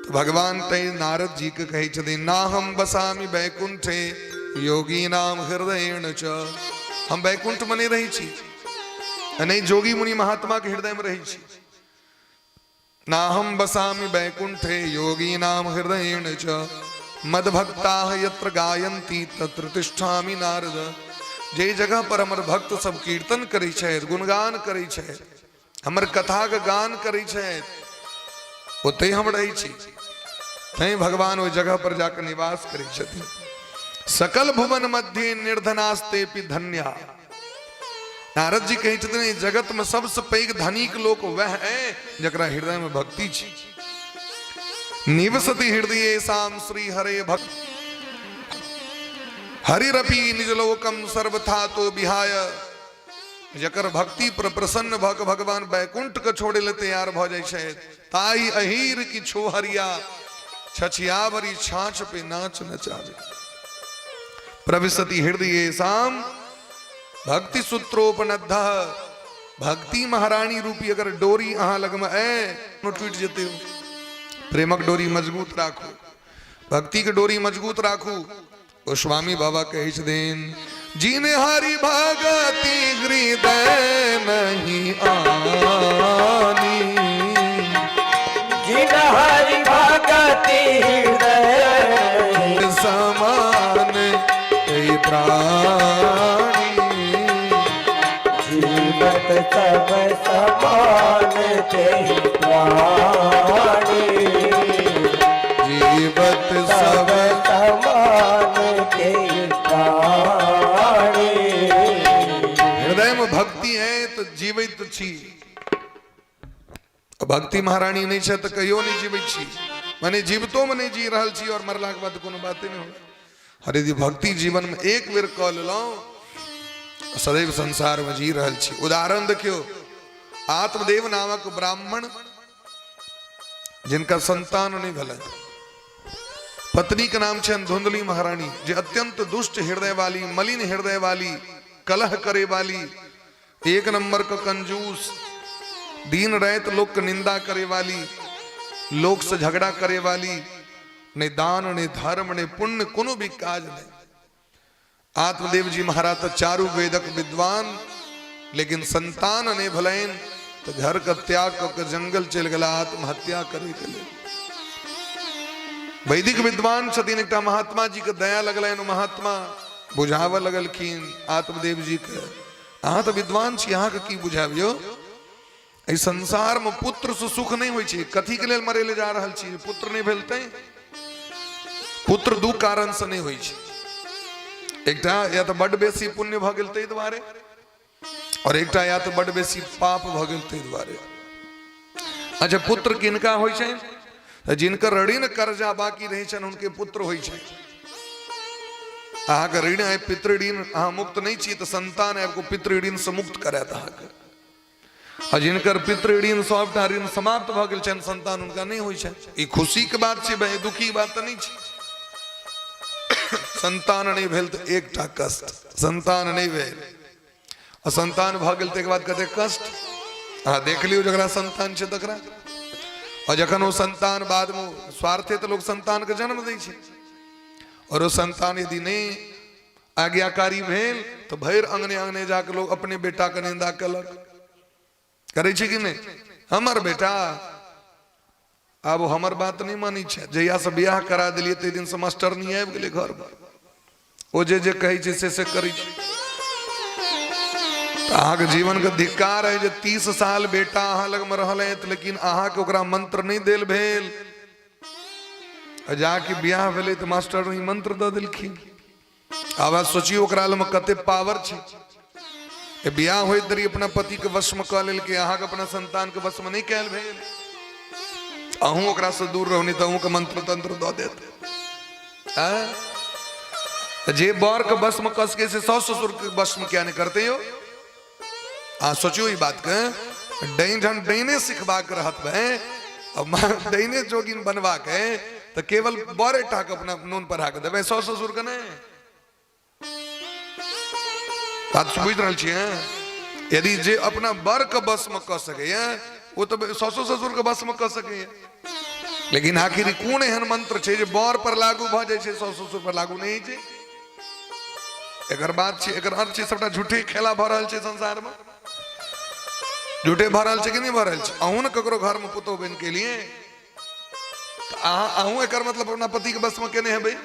तो भगवान तै नारद जी के कहै छथिन, ना हम बसामि वैकुंठे योगी नाम हृदयेण च। हम वैकुंठ में नहीं रही छी, नहीं जोगी मुनि महात्मा के हृदय में रही छी। ना हम बसामि वैकुंठे योगी नाम हृदयेण च मद भक्ता यत्र गायन्ति तत्र तिष्ठामि नारद। जे जगह पर हमर भक्त सब कीर्तन करै छथि, गुणगान करै छथि, हमर कथा के गान करै छथि, ओतै हम रहै छी। तैं भगवान ओहि जगह पर जाकर निवास करै छथिन। सकल भुवन मध्य निर्धनास्तेपि धन्या। नारद जी कहै छथिन जगत में सबसे पैघ धनिक लोक वह है जकरा हृदय में भक्ति छी। निवसति हृदये साम श्री हरे भक्त हरिरपि निज लोकम सर्वथा तो बिहाय। जकर भक्ति पर प्रसन्न भक भगवान बैकुंठ के छोड़े ले तैयार भ जाय छै। ताई अहीर की छोहरिया छछियावरी छाछ पे नाच नचावे। प्रविशति हृदय साम भक्ति सूत्रोपनद्ध। भक्ति महारानी रूपी अगर डोरी अहाँ लग में टूट जेते हो। प्रेमक डोरी मजबूत राखू, भक्ति के डोरी मजबूत राखू। गोस्वामी बाबा कहे छथिन, जिने हरि भगति हृदय नहीं आनी। जिन हरि भगति हृदय समान कई प्राणी। जीवत सब समान तेहि प्राणी। जीवत सब समान तेहि प्राणी। हृदय में भक्ति है तो जीवित छी। भक्ति महारानी नहीं है तो कहियो नहीं जीवित छी, माने जीवतो में नहीं जी रहल छी और मरला के बाद कोनो बातें नहीं हो। हर यदि भक्ति जीवन में एक बेर क लेलहुं सदैव संसार में जी रहल छी। उदाहरण देखियो, आत्मदेव नामक ब्राह्मण जिनका संतान नहीं भले, पत्नी का नाम छे धुंधली महारानी, जो अत्यंत दुष्ट हृदय वाली, मलिन हृदय वाली, कलह करे वाली, एक नंबर का कंजूस, दिन रात लोग की निंदा करे वाली, लोग से झगड़ा करे वाली, ने दान ने धर्म ने पुण्य कोनो भी काज नहीं। आत्मदेव जी महाराज तो चारु वेदक विद्वान, लेकिन संतान ने भलैन तो घर का त्याग कर जंगल चल गला आत्महत्या करे के लिए। वैदिक विद्वान छथिन, एक महात्मा जी के दया लगल, महात्मा बुझाव लगलखिन आत्मदेव जी के, अहाँ तो विद्वान छी, अहाँ के की बुझाबियो। एहि संसार में पुत्र से सुख नहीं होइ छै। कथी के लेल मरे ले जा रहल छी? पुत्र नहीं भेलते। पुत्र दू कारण से नहीं होइ छै। एकटा या तो बड़ बेसी पुण्य भ गेल तै दुआरे, और एकटा या तो बड़ बेसी पाप भ गेल तै दुआरे। अच्छा, पुत्र किनका होइ छै? जिनकर ऋण कर्जा बाकी रहे छन उनके पुत्र होइ छै। अहाँके ऋण है पितृ ऋण अहाँ मुक्त नहीं छी तो संतान आपको पितृ ऋण से मुक्त करत अहाँके। आ जिनकर पितृ ऋण सबटा ऋण समाप्त भ गेल छन संतान उनका नहीं होइ छै। ई खुशी के बात छै भाई, दुखी के बात तो नहीं छै। संतान नहीं भेल तो एकटा कष्ट, संतान नहीं भेल आ संतान भ गेल तक बाद कते कष्ट। अहाँ देख लियो जकरा संतान छै तकरा। और जखन वो संतान बाद में स्वार्थे तो लोग संतान के जन्म दै छै और वो संतान यदि नहीं आज्ञाकारी भेल तो भैर अंगने अंगने जाकर लोग अपने बेटा के निंदा कलक करे छै कि नहीं। हमर बेटा अब वो हमर बात नहीं मानी छै। जहिया से बियाह करा दिलिए ते दिन से मास्टर नहीं आबि गेलै घर पर। ओ जे कहै छै से करै छै। अहाँके जीवन के धिक्कार है जे 30 साल बेटा अहाँ लग में रहल है लेकिन अहाँके ओकरा मंत्र नहीं देल भेल। जाके बियाह भेलै तो मास्टर नहीं मंत्र दे देलखिन। आब सोचियो ओकरा लग में कते पावर छै। बियाह होइत देरी अपना पति के वश में क लेलकै, अहाँके अपना संतान के वश में नहीं कैल भेल। अहूँ ओकरा से दूर रहो नहीं तो अहूँ के मंत्र तंत्र दऽ देत। जे बर के वश में कस के से सास ससुर के वश में क्या नहीं करते हो। सोचो ये बात के डैने सिखबा के रहत है डैने जोगिन बनवा के तो केवल बड़े टाक अपना नून पर हाक देवे सास ससुर के नहीं। बात बुझ रहल छियै। यदि जे अपना बर के बस में क सके वो तो सासो ससुर के बस में क सके। लेकिन आखिर कोन एहन मंत्र छै जे बर पर लागू भ जाय छै सास ससुर पर लागू नहीं छै। एकर बात छै, एकर अर्थ छै सबटा झूठे खेला भ रहल छै संसार में। झूठे भ रहल छै कि नहीं भ रहल छै। अहूँ ने ककरो घर में पुतोह बन के लिए अहूँ एकर मतलब अपना पति के बस में केने हेबै।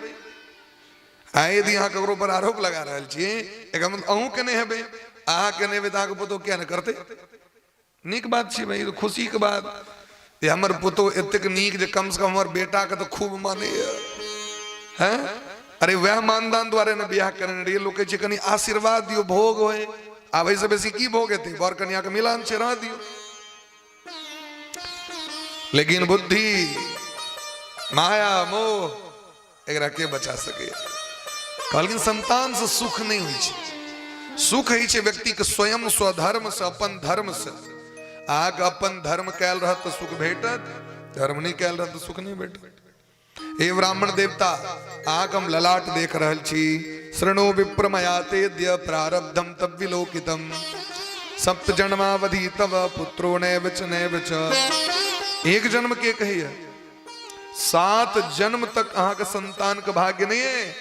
यदि अहाँ ककरो पर आरोप लगा रहल छियै एकर मतलब अहूँ केने हेबै। अहाँ केने हेबै तो अहाँके पुतोह किया नहीं करते। नीक बात छै भाई, खुशी के बात। ये हमर पुतोह एतेक नीक जे कम से कम हमर बेटा के तो खूब माने है। अरे वह मानदान द्वारे ने बियाह करने रही लोग कहे कनी आशीर्वाद दियो भोग होए। आब से बेसी की भोग हेतै, बर कन्या के मिलान छै रह दियो। लेकिन बुद्धि माया मोह एकरा के बचा सके। कहलखिन संतान से सुख नहीं हुई छै। सुख है छै व्यक्ति के स्वयं स्वधर्म से अपन धर्म से। आग अपन धर्म कैल रहत तो सुख भेटत, धर्म नहीं कैल रहत तो सुख नहीं भेटत। हे ब्राह्मण देवता आग हम ललाट देख रहल छी। शृणु विप्रमयाते द्य प्रारब्धम तब विलोकितम सप्त जन्मावधि तव पुत्रो नैव च। एक जन्म के कहिए 7 जन्म तक अहाँ के संतान के भाग्य नहीं है।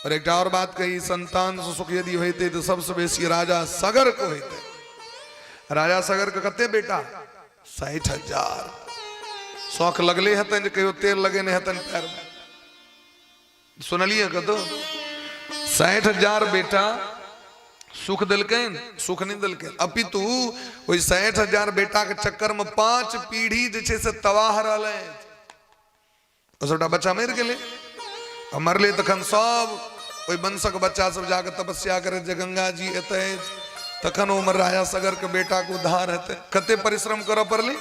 और एक और बात कही, संतान से सुख यदि होते तो सबसे बेसी राजा सगर को होते। राजा सगर के कते बेटा 60,000। शौक लगले हतन कहो तेल लगे नहीं हतन पैर में। सुनलिए कतो 60,000 बेटा सुख दिलकन, सुख नहीं दिलकन। अपितु वही 60,000 बेटा के चक्कर में 5 पीढ़ी जे से तबाह रहे। सबटा बच्चा मर गए। मरले तखन सब वही वंशक बच्चा सब जाकर तपस्या करे जे गंगा जी एते तखन उमर राजा सगर के बेटा को उद्धार हेते। कते परिश्रम कर पड़ले।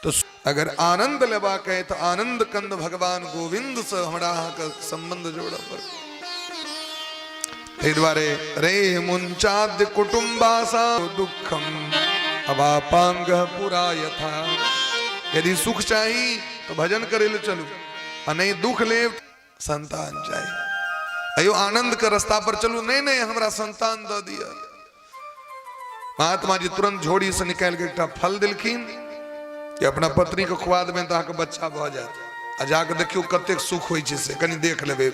तो अगर आनंद लेबा कहे तो आनंद कंद भगवान गोविंद से हमारा का संबंध जोड़ पर। द्वारे रे मुंचाद्य कुटुंबासा दुखम अवापांग पुरा यथा। यदि सुख चाहिए तो भजन करे ले चलो, और नहीं दुख ले संतान चाहिए। अयो आनंद के रास्ता पर चलू, नहीं नहीं हमरा संतान दे दिया। महात्मा जी तुरंत झोड़ी से निकाल के एक फल दिलखिन कि अपना पत्नी को खुआ देवे तो अहाँके बच्चा भ जाए। आ जाके देखियो कतेक सुख होइ छै से कनी देख लेबे।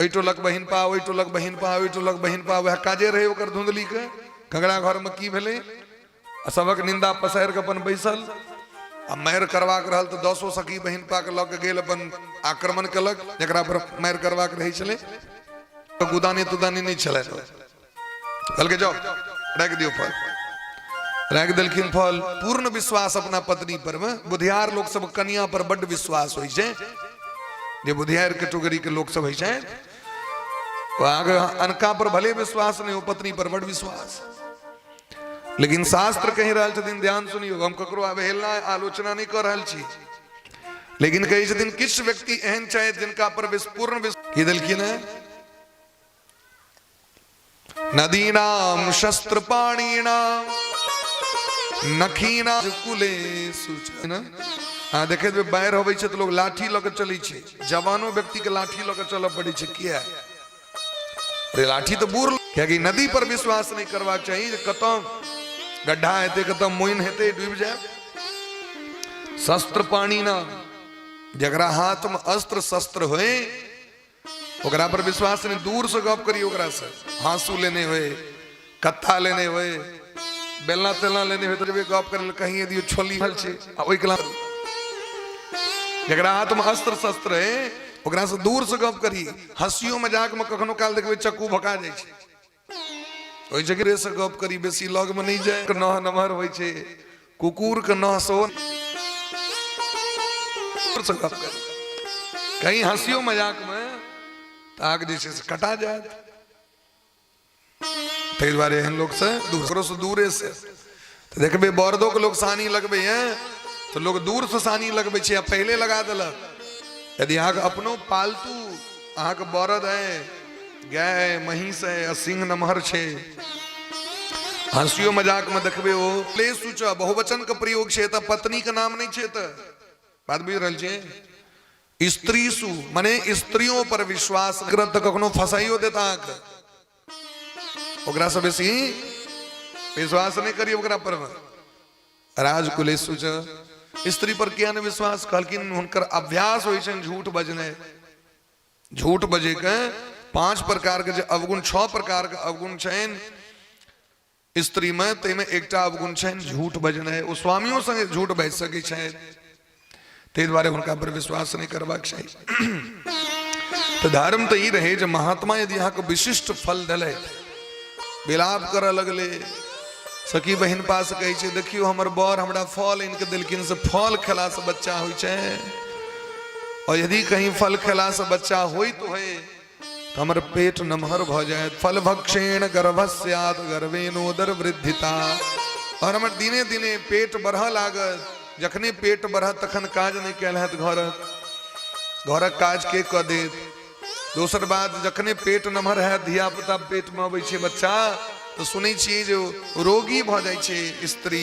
ओइ टोलक बहिन पा, ओइ टोलक बहिन पा, ओइ टोलक बहिन पा, वह काजे रहे ओकर धुंधली के। कंगड़ा घर में की भेले, सबक निंदा पसार के अपन बैसल आ मार करवा के रहल तो 10 सखी बहिन पा के लग गेल अपन आक्रमण कलक जकरा पर मार करवा के रही चले। तो गुदानी तुदानी नहीं चले। कल के जाओ रख दियो फल, रख दिलखिन फल। पूर्ण विश्वास अपना पत्नी पर में। बुधियार लोग सब कन्या पर बड़ विश्वास होइ छै। जे बुधियार कैटेगरी के लोग सब होइ छै आगे अनका पर भले विश्वास नहीं हो, पत्नी पर बड़ विश्वास। लेकिन शास्त्र कही रहल छथिन, ध्यान सुनियो, हम ककरो अवहेलना आलोचना नहीं कर रहल छी। लेकिन कई दिन किस व्यक्ति एहन चाहे जिनका पर पूर्ण की दलखिन है नदीनाम शस्त्र पाणीनाम नखीना कुले सूचना हाँ देखे बाहर होवे छे तो लोग लाठी लग चली छे जवानो व्यक्ति के लाठी लग चल पड़ी छे किया अरे लाठी तो बूर क्या कि नदी पर विश्वास नहीं करवा चाहिए कतो गड्ढा हेते कतो मोइन हेते डूब जाए शस्त्र पानी ना जगरा हाथ में अस्त्र शस्त्र होए ओकरा पर विश्वास नहीं दूर से गप करी ओकरा से हाँसू लेने हुए कत्था लेने हुए बेलना तेलना लेने हुए तो जब गप करे कहीं यदि छोली हल छे ओई कला जगरा हाथ में अस्त्र शस्त्र है ओकरा से दूर से गप करी हंसियो मजाक में कखनो काल देखबे चक्कू भका जाय छे ओई जगह से गप करी बेसी लग में नहीं जाए नह नमहर होय छे कुकुर के नह सो से गप करी कहीं हंसियो मजाक में ताक जैसे से कटा जाए ते द्वारे एहन लोग से दूरे से तो देखबे बरदो के लोग सानी लगबे हैं तो लोग दूर से सानी लगबे छे पहले लगा देलक यदि अहाँ अपनो पालतू अहाँ के बरद है गाय महिष है सिंह नमहर छे हंसियो मजाक में देखबे वो ले सूच बहुवचन का प्रयोग छे त पत्नी का नाम नहीं छे त बात बुझ रहल छे स्त्री सु माने स्त्रियों पर विश्वास करत कखनो फसाइयो देता ओकरा से बेसी विश्वास नहीं करिए ओकरा पर राजकुलेशु स्त्री पर किया ने विश्वास कहलकिन हुनकर अभ्यास होय छन झूठ बजने झूठ बजे के 5 प्रकार के जे अवगुण 6 प्रकार के अवगुण छन स्त्री में ते में एकटा अवगुण छन झूठ बजने ओ स्वामियों संगे झूठ बज सके छै ते द्वारे हुनका पर विश्वास नहीं करबाक चाहिए तो धर्म तो ई रहे जे महात्मा यदि यहाँ को विशिष्ट फल दले विलाप कर लगले सखी बहन पास कहे छे देखियो हमर बर हमरा फल इनके दिलकिन से फल खेला से बच्चा होय छे और यदि कहीं फल खेला से बच्चा होय तो है तो हमर पेट नमहर भ जाए फल भक्षेण गर्भस्यात् गर्भेनोदर वृद्धिता और हमर दिने दिने पेट बढ़ लागत जखने पेट बढ़ तखन काज नहीं कैल है घरक काज के क देत दोसर बात जखने पेट नमहर है धिया पुता पेट में अबै छे बच्चा तो सुनै छियै जो रोगी भ जाय छे स्त्री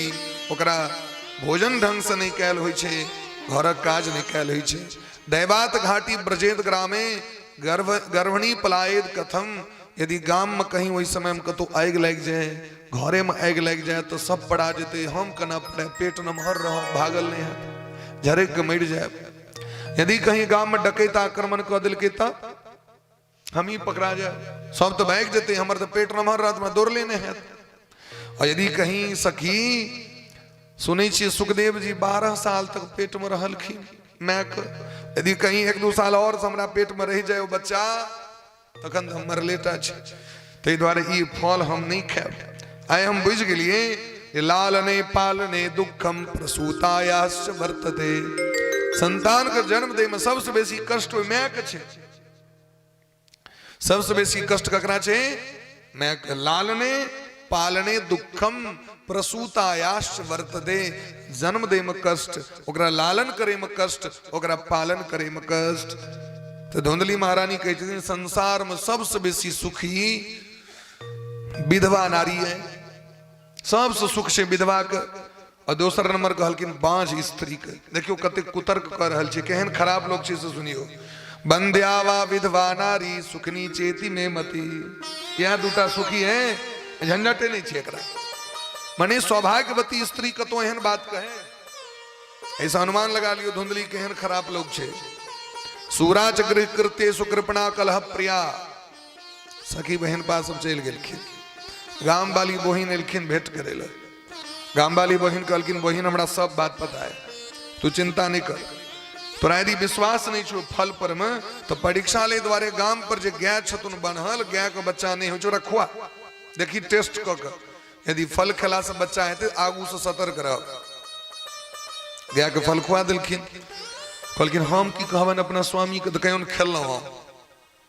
ओकरा भोजन ढंग से नहीं कैल होय छे घरक काज नहीं कैल होय छे दैवात घाटी ब्रजेत ग्रामे गर्भणी पलायत कथम यदि गाम में कहीं वही समय में कतो आग लग जाए घरे में आग लग जाए तो सब पड़ा जेते हम कना पड़े पेट नमहर रह भागल नहीं है झरे के मर जाए यदि कहीं गांव में डकैत आक्रमण कर दिल के तब हम ही पकड़ा जाए सब तो भाग जेते हमर तो पेट नमहर रात में दौड़ लेने हैं और यदि कहीं सखी सुनै छी सुखदेव जी 12 साल तक पेट में रहलखिन मैक यदि कहीं 1-2 साल और हमरा पेट में रह जाए वो बच्चा तखन हम मरलेटा छे ते द्वारे ई फल हम नहीं खाएब आय हम बुझ गेलिए ये लालने पालने दुखम प्रसूतायाश्च वर्तते संतान के जन्म दे में सबसे बेसी कष्ट मैं के छे सबसे बेसी कष्ट ककरा छे मैं लालने पालने दुखम प्रसूतायाश्च वर्तते जन्म दे में कष्ट ओकरा लालन करे में कष्ट ओकरा पालन करे में कष्ट तो धुंधली महारानी कहती संसार में सबसे बेसी सुखी विधवा नारी है सबसे सुख से विधवा के और दोसर नंबर कहलकिन बांझ स्त्री के देखियो कते कुतर्क कर रहल छे केहन खराब लोग छे से सुनियो बंध्यावा विधवा नारी सुखनी चेती में मती यह दूटा सुखी है झंझटे नहीं छे एकरा मने सौभाग्यवती स्त्री कतो एहन बात कहे ऐसा अनुमान लगा लियो धुंधली केहन खराब लोग छे सूराच गृह कृत्य सुकृपणा कलह प्रिया सखी बहन पास सब चल गेलखिन गाम वाली बहिन एलखिन भेंट करे ला गाम वाली बहिन कहलखिन बहिन हमरा सब बात पता है तू चिंता नहीं कर तोरा यदि विश्वास नहीं छो फल पर में तो परीक्षा ले द्वारे गाम पर जे गाय छतुन बनहल गाय के बच्चा नहीं हो छो रखवा देखी टेस्ट क के यदि फल खेला से बच्चा है तो आगू से सतर्क रह गाय के फल खुआ दिलखिन कहलखिन हम की कहबन अपना स्वामी के तो कहीं खेलना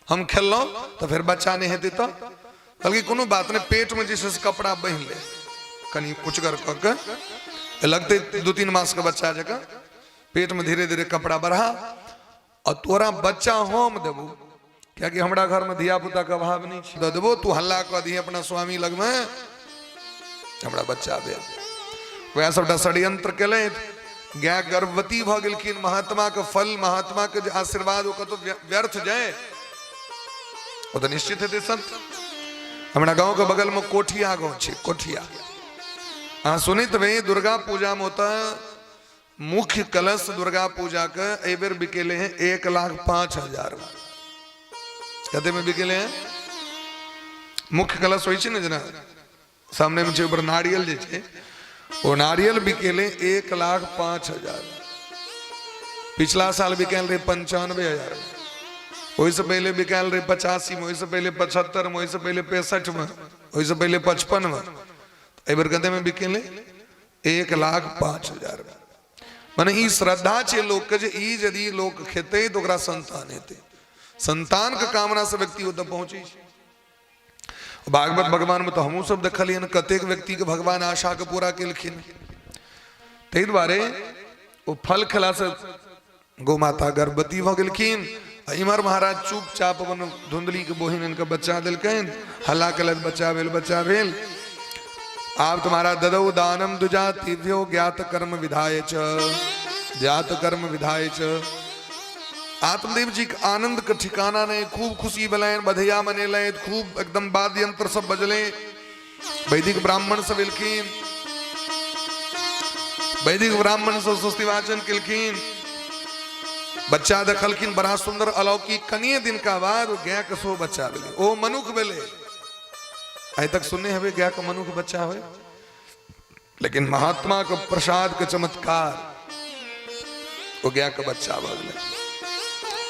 हम खेलना तो फिर बच्चा नहीं हेते तो कहलखिन कोनो बात नहीं पेट में जैसे कपड़ा बहन ले कहीं कुछ कर लगते 2-3 मास का बच्चा जगह पेट में धीरे धीरे कपड़ा बढ़ा और तोरा बच्चा हम देबो क्या कि हमरा घर में धिया पुता का अभाव नहीं छै, देबो तू हल्ला कर दी अपना स्वामी लग में हमरा बच्चा दे। वह सबटा षड्यंत्र केले, गाय गर्भवती भ गेलखिन, महात्मा के फल महात्मा के आशीर्वाद ओ कतो व्यर्थ जाए वो तो निश्चित है संत। हमारा गांव के बगल में कोठिया गांव छे, कोठिया हाँ सुनित भाई दुर्गा पूजा में होता मुख्य कलश दुर्गा पूजा का ए बेर बिकेले हैं 1,05,000 में। कते में बिकेले हैं मुख्य कलश होई छे ने जना सामने में छे ऊपर नारियल जे छे वो नारियल बिकेले 1,05,000। पिछला साल बिकेल रहे 95,000 में, वही से पहले बिकाल रहे 85 में, वही से पहले 75 में, वही से पहले 65 में, वही से पहले 55 में। एबर कदे में बिकेले 1,05,000 में। माने ई श्रद्धा छे लोग के जे ई यदि लोग खेते तो ओकरा संतान हेते, संतान के कामना से व्यक्ति ओतऽ पहुंचे। भागवत भगवान में तो हमहू सब देखलियन कतेक व्यक्ति के भगवान आशा के पूरा केलखिन। तै दुआरे ओ फल खेला से गौ माता गर्भवती भ गेलखिन। इमर महाराज चुपचाप अपन धुंधली के बहिन इनका बच्चा दिलकन, हल्ला कलत बच्चा भेल। आप तुम्हारा ददौ दानम दुजातिभ्यो ज्ञात कर्म विधाय च, ज्ञात कर्म विधाय च। आत्मदेव जी के आनंद का ठिकाना नहीं, खूब खुशी बलायन, बधैया मनेलें, खूब एकदम वाद्य यंत्र सब बजले। वैदिक ब्राह्मण सब एलखिन, वैदिक ब्राह्मण सब स्वस्ति वाचन केलखिन, बच्चा देखलखिन बड़ा सुंदर अलौकिक। कनिए दिन का बाद गाय के सो बच्चा भेले, ओ मनुख भेले। अभी तक सुनने हवे गाय का मनुख बच्चा हो, लेकिन महात्मा के प्रसाद के चमत्कार वो गाय का बच्चा भगले।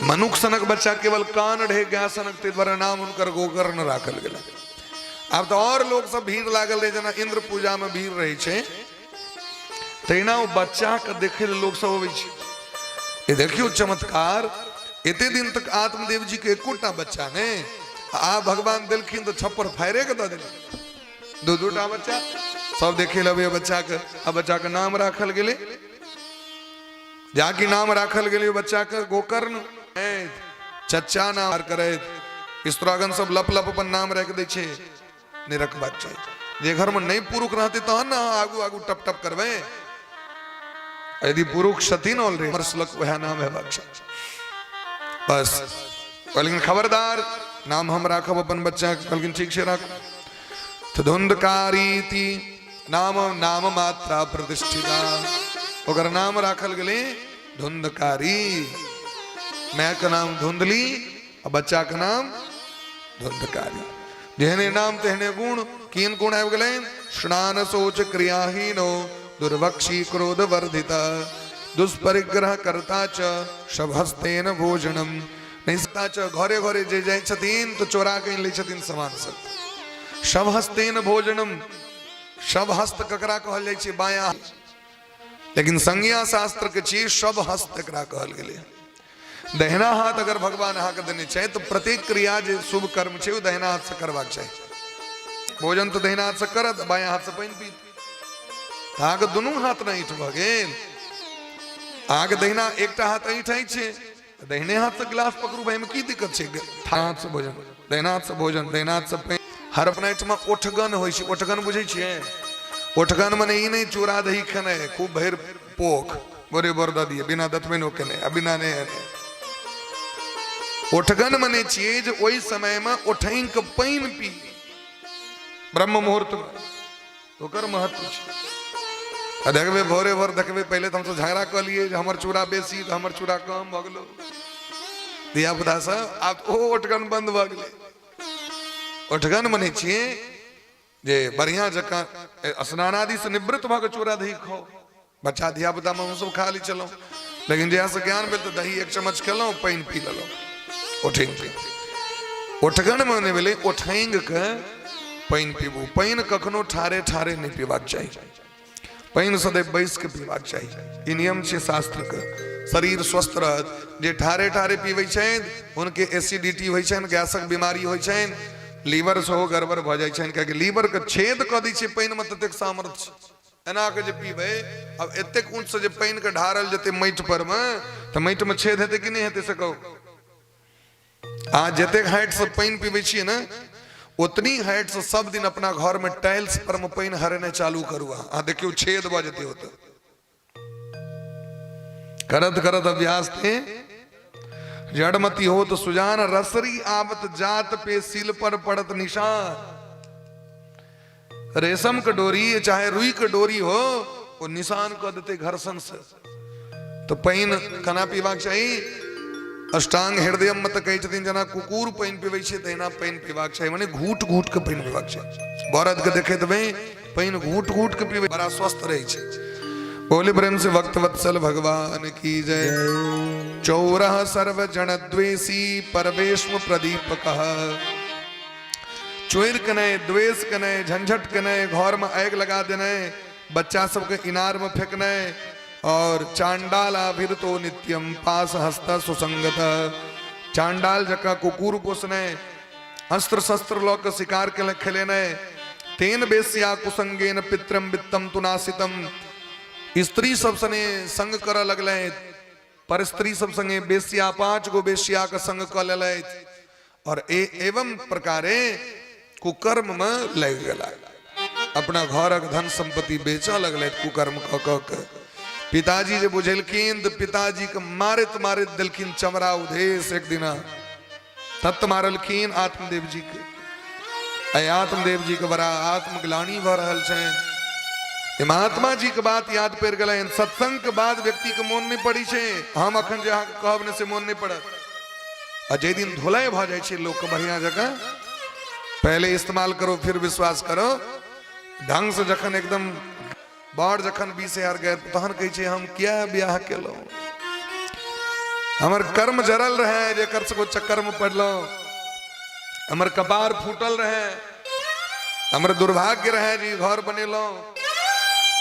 मनुख सनक बच्चा केवल कान ढे, गाय सनक ते द्वारा नाम उनकर गोकर्ण राखल गेल। अब तो और लोग सब भीड़ लागल रहे, जना इंद्र पूजा में भीड़ रहे छे, तहिना वो बच्चा के देखे लोग सब अबै छे। ये देखियो चमत्कार। इतने दिन तक आत्मदेव जी के एकोटा बच्चा ने आ भगवान दिलखिन तो छप्पर फायरे के दिल, दो टा बच्चा सब देखे लबे बच्चा के। अब बच्चा के नाम राखल गेले, जाकी नाम राखल गेले बच्चा के गोकर्ण, चच्चा नाम करे। स्त्रागन सब लप लप अपन नाम रख दे छे, नहीं रखबाक चाहिए। जे घर में नहीं पुरुष रहते तो ना आगू आगू टप टप करवे, यदि पुरुष छथिन ऑलरेडी मरसलक वह नाम है बच्चा बस। लेकिन खबरदार नाम हम राखब अपन बच्चा, लेकिन ठीक से राख। तो धुंधकारी नाम नाम मात्रा प्रतिष्ठिता, ओकर नाम राखल गेले धुंधकारी। मैं का नाम धुंधली और बच्चा का नाम धुंधकारी। जेहने नाम तेहने गुण, किन गुण है गले? स्नान सोच क्रियाहीनो, दुर्भक्षी क्रोध वर्धिता, दुष्परिग्रह करता च, शभहस्तेन भोजनम। नहीं सकता च घरे घरे जे जाय छथिन तो चोरा के ले छथिन सामान सब। शभहस्तेन भोजनम, शभहस्त ककरा कहल जाय छै? बायां। लेकिन संज्ञा शास्त्र के चीज शभहस्त ककरा कहल गेले। दहिना हाथ अगर भगवान अहाँ के देने चाहे तो प्रत्येक क्रिया जे शुभ कर्म छै वो दहिना हाथ से करबाक चाहिए। भोजन तो दहिना हाथ से करत, बायां हाथ से पानि पीत। अहाँ के दुनू हाथ नहीं ईठ भ गेल। अहाँ के दहिना एकटा हाथ ईठ छै, दहिने हाथ से गिलास पकड़ू भाई में की दिक्कत छै? हाथ से भोजन, दहिना हाथ से भोजन, दहिना हाथ से पानि। हर अपना में ओठगन होइ छै, ओठगन बुझे छियै? ओठगन मने ई नहीं चूरा दही खेने खूब भैर पोख बोरे बोरदा दिए बिना दतमैनो केने बिना ने। ओठगन मने छियै जे ओई समय में ओठैन के पानि पी ब्रह्म मुहूर्त में, ओकर महत्व छै। देखबे भोरे भोर देखबे पहले तो हम तो झगड़ा कह लिए हमर चूड़ा बेसी तो हमर चूड़ा कम भ गेलो धिया पुता सब। आब ओ ओठगन बंद भ गेलै। ओठगन मने छियै जे बढ़िया जकाँ स्नान आदि से निवृत्त भ के चूड़ा दही खाओ। बच्चा धिया पुता में हम सब खा ली चलो, लेकिन जहाँ से ज्ञान भेल तो दही 1 चम्मच खेलो, पानि पी लेलो। ओठगन मने भेलै ओठैंग के पानि पीबू। पानि कखनो ठारे ठारे नहीं पीबाक चाही, पानि सदैव बैस के पीबाक चाही। ई नियम छै शास्त्र के। शरीर स्वस्थ रहत। जे ठारे ठारे पीबै छथि उनके एसिडिटी होइ छनि, गैसक बीमारी होइ छनि, लीवर सेहो गड़बड़ भ जाइ छनि, कियाकि लीवर के छेद क दै छै पानि में ततेक सामर्थ्य छै। एना के जे पीबे अब एतेक ऊंच से जे पानी के ढारल जते माटि पर में तो माटि में छेद हेते कि नहीं हेते से कहू आ जते हाइट से पानी पीबे छिए ना उतनी हाइट से सब दिन अपना घर में टाइल्स पर में पानी हरेने चालू करू आ देखियो छेद भ जते होते करत करत अभ्यास थे जड़मती हो तो सुजान रसरी आवत जात पे सील पर पड़त निशान रेशम का डोरी चाहे रुई का डोरी हो वो निशान कर देते घर्षण से तो पैन कना पीवाक चाहिए अष्टांग हृदय मत कही छथिन जना कुकुर पैन पीबै छै तहिना पैन पीवाक चाहिए माने घूट घूट के पैन पीवाक चाहिए बरद के देखे देबै पैन घूट घूट के पीबै बड़ा स्वस्थ रहे छै बोले प्रेम से भक्त वत्सल भगवान की जय चौरह सर्व जन द्वेषी परवेश्म प्रदीपक चोर कने द्वेष कने झंझट कने घर में आग लगा देने बच्चा सबके इनार में फेंकने और चांडाल आभिरतो नित्यम पास हस्त सुसंगत चांडाल जका कुकुर पोसने अस्त्र शस्त्र लोक शिकार के खेलेने तेन बेस्या कुसंगेन पित्रम वित्तम तुनासितम स्त्री सब सने संग कर लगले पर स्त्री सब संगे बेस्या 5 गो बेस्या का संग कर ले और एवं प्रकारे कुकर्म में लग गला अपना घरक धन संपत्ति बेचा लगले कुकर्म क पिताजी जे बुझेलखिन तो पिताजी के मारित दिलखिन चमड़ा उधेश एक दिना तत् मारलखिन आत्मदेव जी के आत्मदेव जी के बड़ा आत्मग्लानी भ रहल छे महात्मा जी के बात याद पड़ गए सत्संग के बाद व्यक्ति के मन नहीं पड़ी छे हम अखन जहाँ कहब से मन नहीं पड़त और जे दिन धुलाई भ जाए छे लोग के बढ़िया जगह पहले इस्तेमाल करो फिर विश्वास करो ढंग से जखन एकदम बाढ़ जखन 20,000 गए तहन कहे छे हम क्या ब्याह केलो हमर कर्म जरल रहे जे कर सको चक्कर में पड़लो हमर कपार फूटल रहे हमर दुर्भाग्य रहे जी घर बनेलो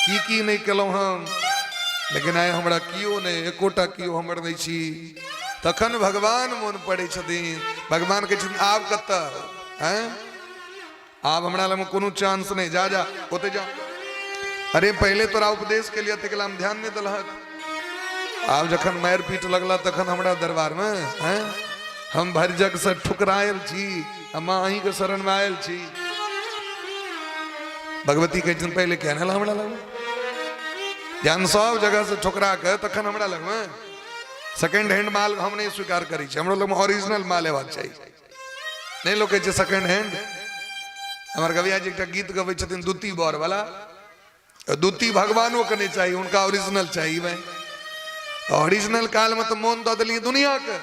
की नहीं केलो हम लेकिन आय हमरा कियो नहीं एकोटा कियो हमर नहीं छी तखन भगवान मन पड़े छथिन भगवान के छथिन आब कत हैं आब हमरा लग में कोनो चांस नहीं जा ओते जा अरे पहले तोरा उपदेश के लिए तेकला हम ध्यान नहीं दलहक आब जखन मार पीट लगला तखन हमरा दरबार में हैं हम भर जग से ठुकरायल छी हम अहीं के शरण में आयल छी भगवती के दिन पहले कहने ला हमरा लग ध्यान सब जगह से ठुकरा के तखन हमरा लग में सेकंड हैंड माल हम नहीं स्वीकार करी छी हमरा लग में ओरिजिनल माल हेबाक चाहिए नहीं लोग कहे सेकंड हैंड हमार कविया जी एक गीत गवे छथिन दूती बर वाला दूती भगवानों के नहीं चाहिए उनका ओरिजिनल चाहिए भाई ओरिजिनल काल में तो मोन दे दिलिए दुनिया के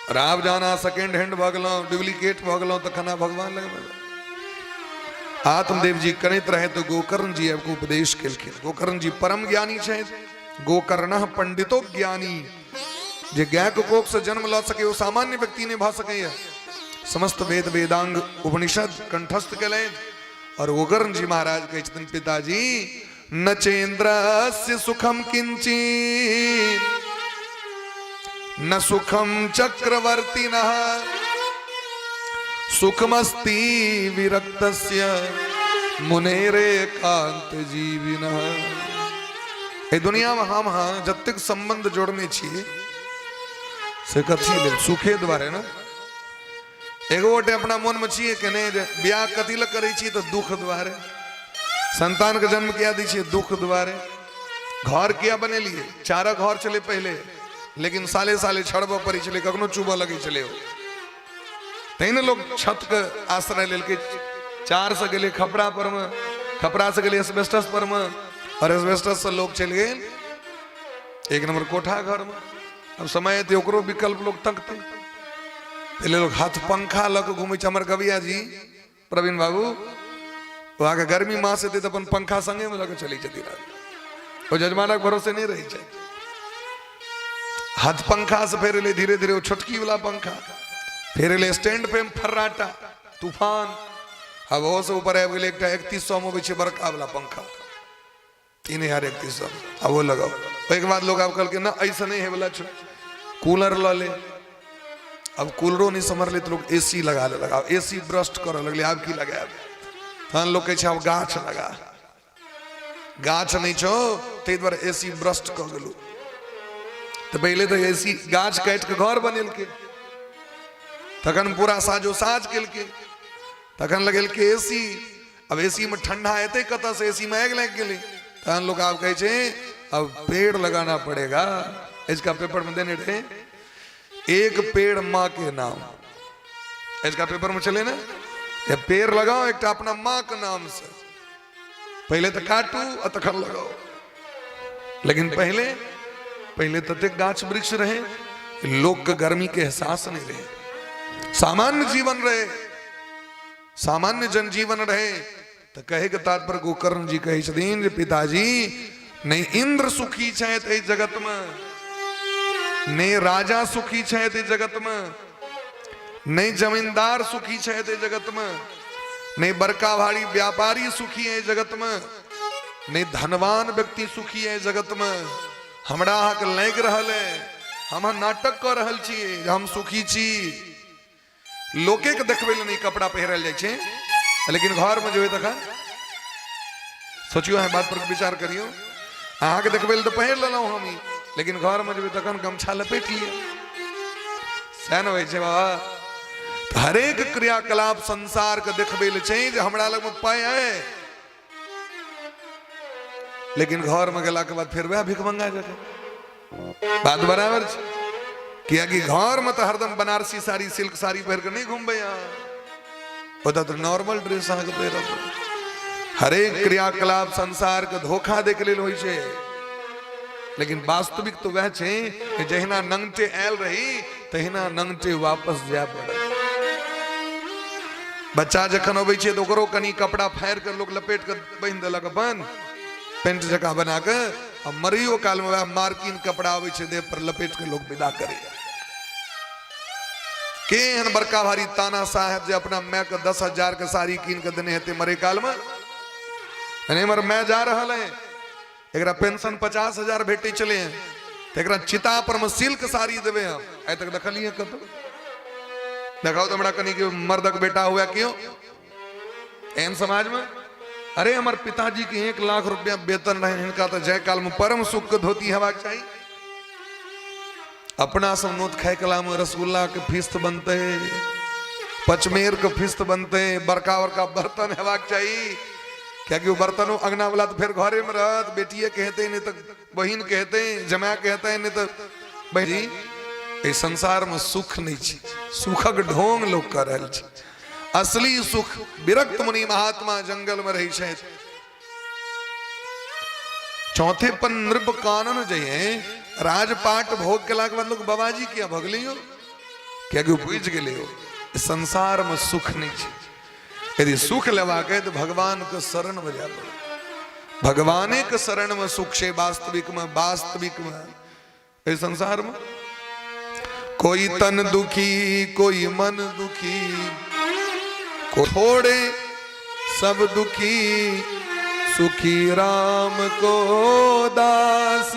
और आप जाना सेकंड हैंड भगलो डुप्लीकेट भगलो तो खाना भगवान लगे आत्मदेव जी करत रहे तो गोकर्ण जी आपको उपदेश केलखिन गोकर्ण जी परम ज्ञानी छे गोकर्ण पंडितो ज्ञानी जे गाय के कोख से जन्म ला सके वो सामान्य व्यक्ति नहीं भा सके समस्त वेद वेदांग उपनिषद कंठस्थ कले और गोकर्ण जी महाराज कहते पिताजी न चेन्द्रस्य सुखम किंचिन न सुखम चक्रवर्तिनः सुखमस्ति विरक्तस्य मुनेरे कांत जीविनः ए दुनिया में हम हाँ जब संबंध जोड़ने छी से कथी लेल सुखे द्वारे ना एगो गोटे अपना मन में छिए कि नहीं ब्याह कथी ल करे छी तो दुख द्वारे संतान के जन्म किया दी छी दुख द्वारे घर किया बने लिए चारा घर चले पहले लेकिन साले साले छड़ब पड़ी चले कखनो चुबह लगे चले हो तही लोग छत के आश्रय लेल के चार से गए खपड़ा पर में खपड़ा से गए एस्बेस्टस पर में और एस्बेस्टस से लोग चल गए एक नंबर कोठा घर में अब समय थे ओकरो विकल्प लोग तकते पहले लोग हाथ पंखा लग घूमे हमर कविया जी प्रवीण बाबू वहां के गर्मी मास तो अपन पंखा संगे में लगे चली जाती वो जजमानक भरोसे नहीं रही चाहिए हाथ पंखा से फेर ले धीरे धीरे वो छोटकी वाला पंखा फेर ले स्टैंड पे फर्राटा तूफान अब वो से ऊपर आबि गेल एकटा 3100 में बेचे बड़का वाला पंखा 3100 अब वो लगाओ एक बाद लोग अब कल के ना ऐसा नहीं है वाला कूलर ला ले अब कूलरो नहीं समझ ले तो लोग एसी लगा ले लगाओ एसी ब्रस्ट कर लगले अब की लगाए तहन लोग कहे अब गाछ लगा गाछ नहीं छो ते द्वारा एसी भ्रष्ट क गेलू। तो पहले तो एसी गाछ काट के घर बनेल के, तखन पूरा साजो साज केल के, तखन लगेल के एसी। अब एसी में ठंडा एते कत से एसी में आग लग गेली। तहन लोग आप कहे छे अब पेड़ लगाना पड़ेगा। इसका पेपर में देने रहे एक पेड़ माँ के नाम, इसका पेपर में चले ना, ये पेड़ लगाओ एक अपना माँ के नाम से। पहले तो काटू और तखन लगाओ। लेकिन पहले तते गाछ वृक्ष रहे, लोग के गर्मी के एहसास नहीं रहे, सामान्य जीवन रहे, सामान्य जनजीवन रहे। तो कहे के तात्पर्य गोकर्ण जी कहे छथिन जे पिताजी नहीं इंद्र सुखी छथि एहि जगत में, नहीं राजा सुखी छथि एहि जगत में, नहीं जमींदार सुखी छथि एहि जगत में, नहीं बड़का भारी व्यापारी सुखी है जगत में, नहीं धनवान व्यक्ति सुखी है जगत में। हमरा अहाँके लागि रहल है, हम नाटक कर रहल छी हम सुखी छी। लोके के देखबे ले नहीं कपड़ा पहिरल जाय छे, लेकिन घर में जो तखन सोचियो है बात पर विचार करियो। अहाँके देखबे ले तो पहिर लेलहुँ हम, लेकिन घर में जो तखन गमछा लपेट लिया। सैन होइ छै बाबा। तो हरेक क्रियाकलाप संसार के देखबे ले छै जे हमरा लग में पाय है, लेकिन घर में गेला के बाद फिर वह भिख मंगा जगह बात बराबर छै। कियाकि घर में तो हरदम बनारसी साड़ी सिल्क साड़ी पहन के नहीं घूमबे, यहाँ तो नॉर्मल ड्रेस अहाँ के पहिरब। हरेक क्रियाकलाप संसार के धोखा देख लेल होइ छै, लेकिन वास्तविक तो वह छै कि जहिना नंगटे आयल रही तहिना नंगटे वापस जाय पड़त। बच्चा जखन अबै छै तो ओकरो कनी कपड़ा फाड़ के लोग लपेट के बांध देलक अपन पेंट जका बना के, और मरियो काल में वह मार्किन कपड़ा आबै छै देह पर लपेट के लोग विदा करे। केहन बड़का भारी ताना साहब जे अपना माय के 10,000 के साड़ी कीन के देने हेते मरे काल में, हमर माय जा रहल है, एकरा पेंशन 50,000 भेटे चले हैं, तो एकरा चिता पर में सिल्क साड़ी देवे हम। आइ तक देखलिए कतो? देखाओ तो हमरा कनी के मर्दक बेटा हुआ क्यों एन समाज में? अरे हमारे पिताजी के 1 लाख रुपया वेतन रहे, इनका तो जय काल में परम सुख के धोती हेबाक चाहिए। अपना सब नोत खाए कला में रसगुल्ला के फिस्त बनते, पचमेर के फिस्त बनते, बड़का बड़का बर्तन हेबाक चाहिए। क्योंकि वो बर्तनों अंगना वाला तो फिर घरे में रहत, बेटिए कहते नहीं तो बहन कहते, जमा कहते नहीं तो बहन। इस संसार में सुख नहीं छी, सुखक ढोंग लोग कर रहल छी। असली सुख विरक्त मुनि महात्मा जंगल में रही छे। चौथे पर नृप कानन जये राजपाट भोग के बाद लोग बाबाजी किया भगलियो, क्या बुझ गए हो इस संसार में सुख नहीं छे। यदि सुख लेवा के तो भगवान के शरण में जा पड़ो। भगवाने के शरण में सुख से वास्तविक में इस संसार में कोई तन दुखी, कोई मन दुखी, को थोड़े सब दुखी, सुखी राम को दास।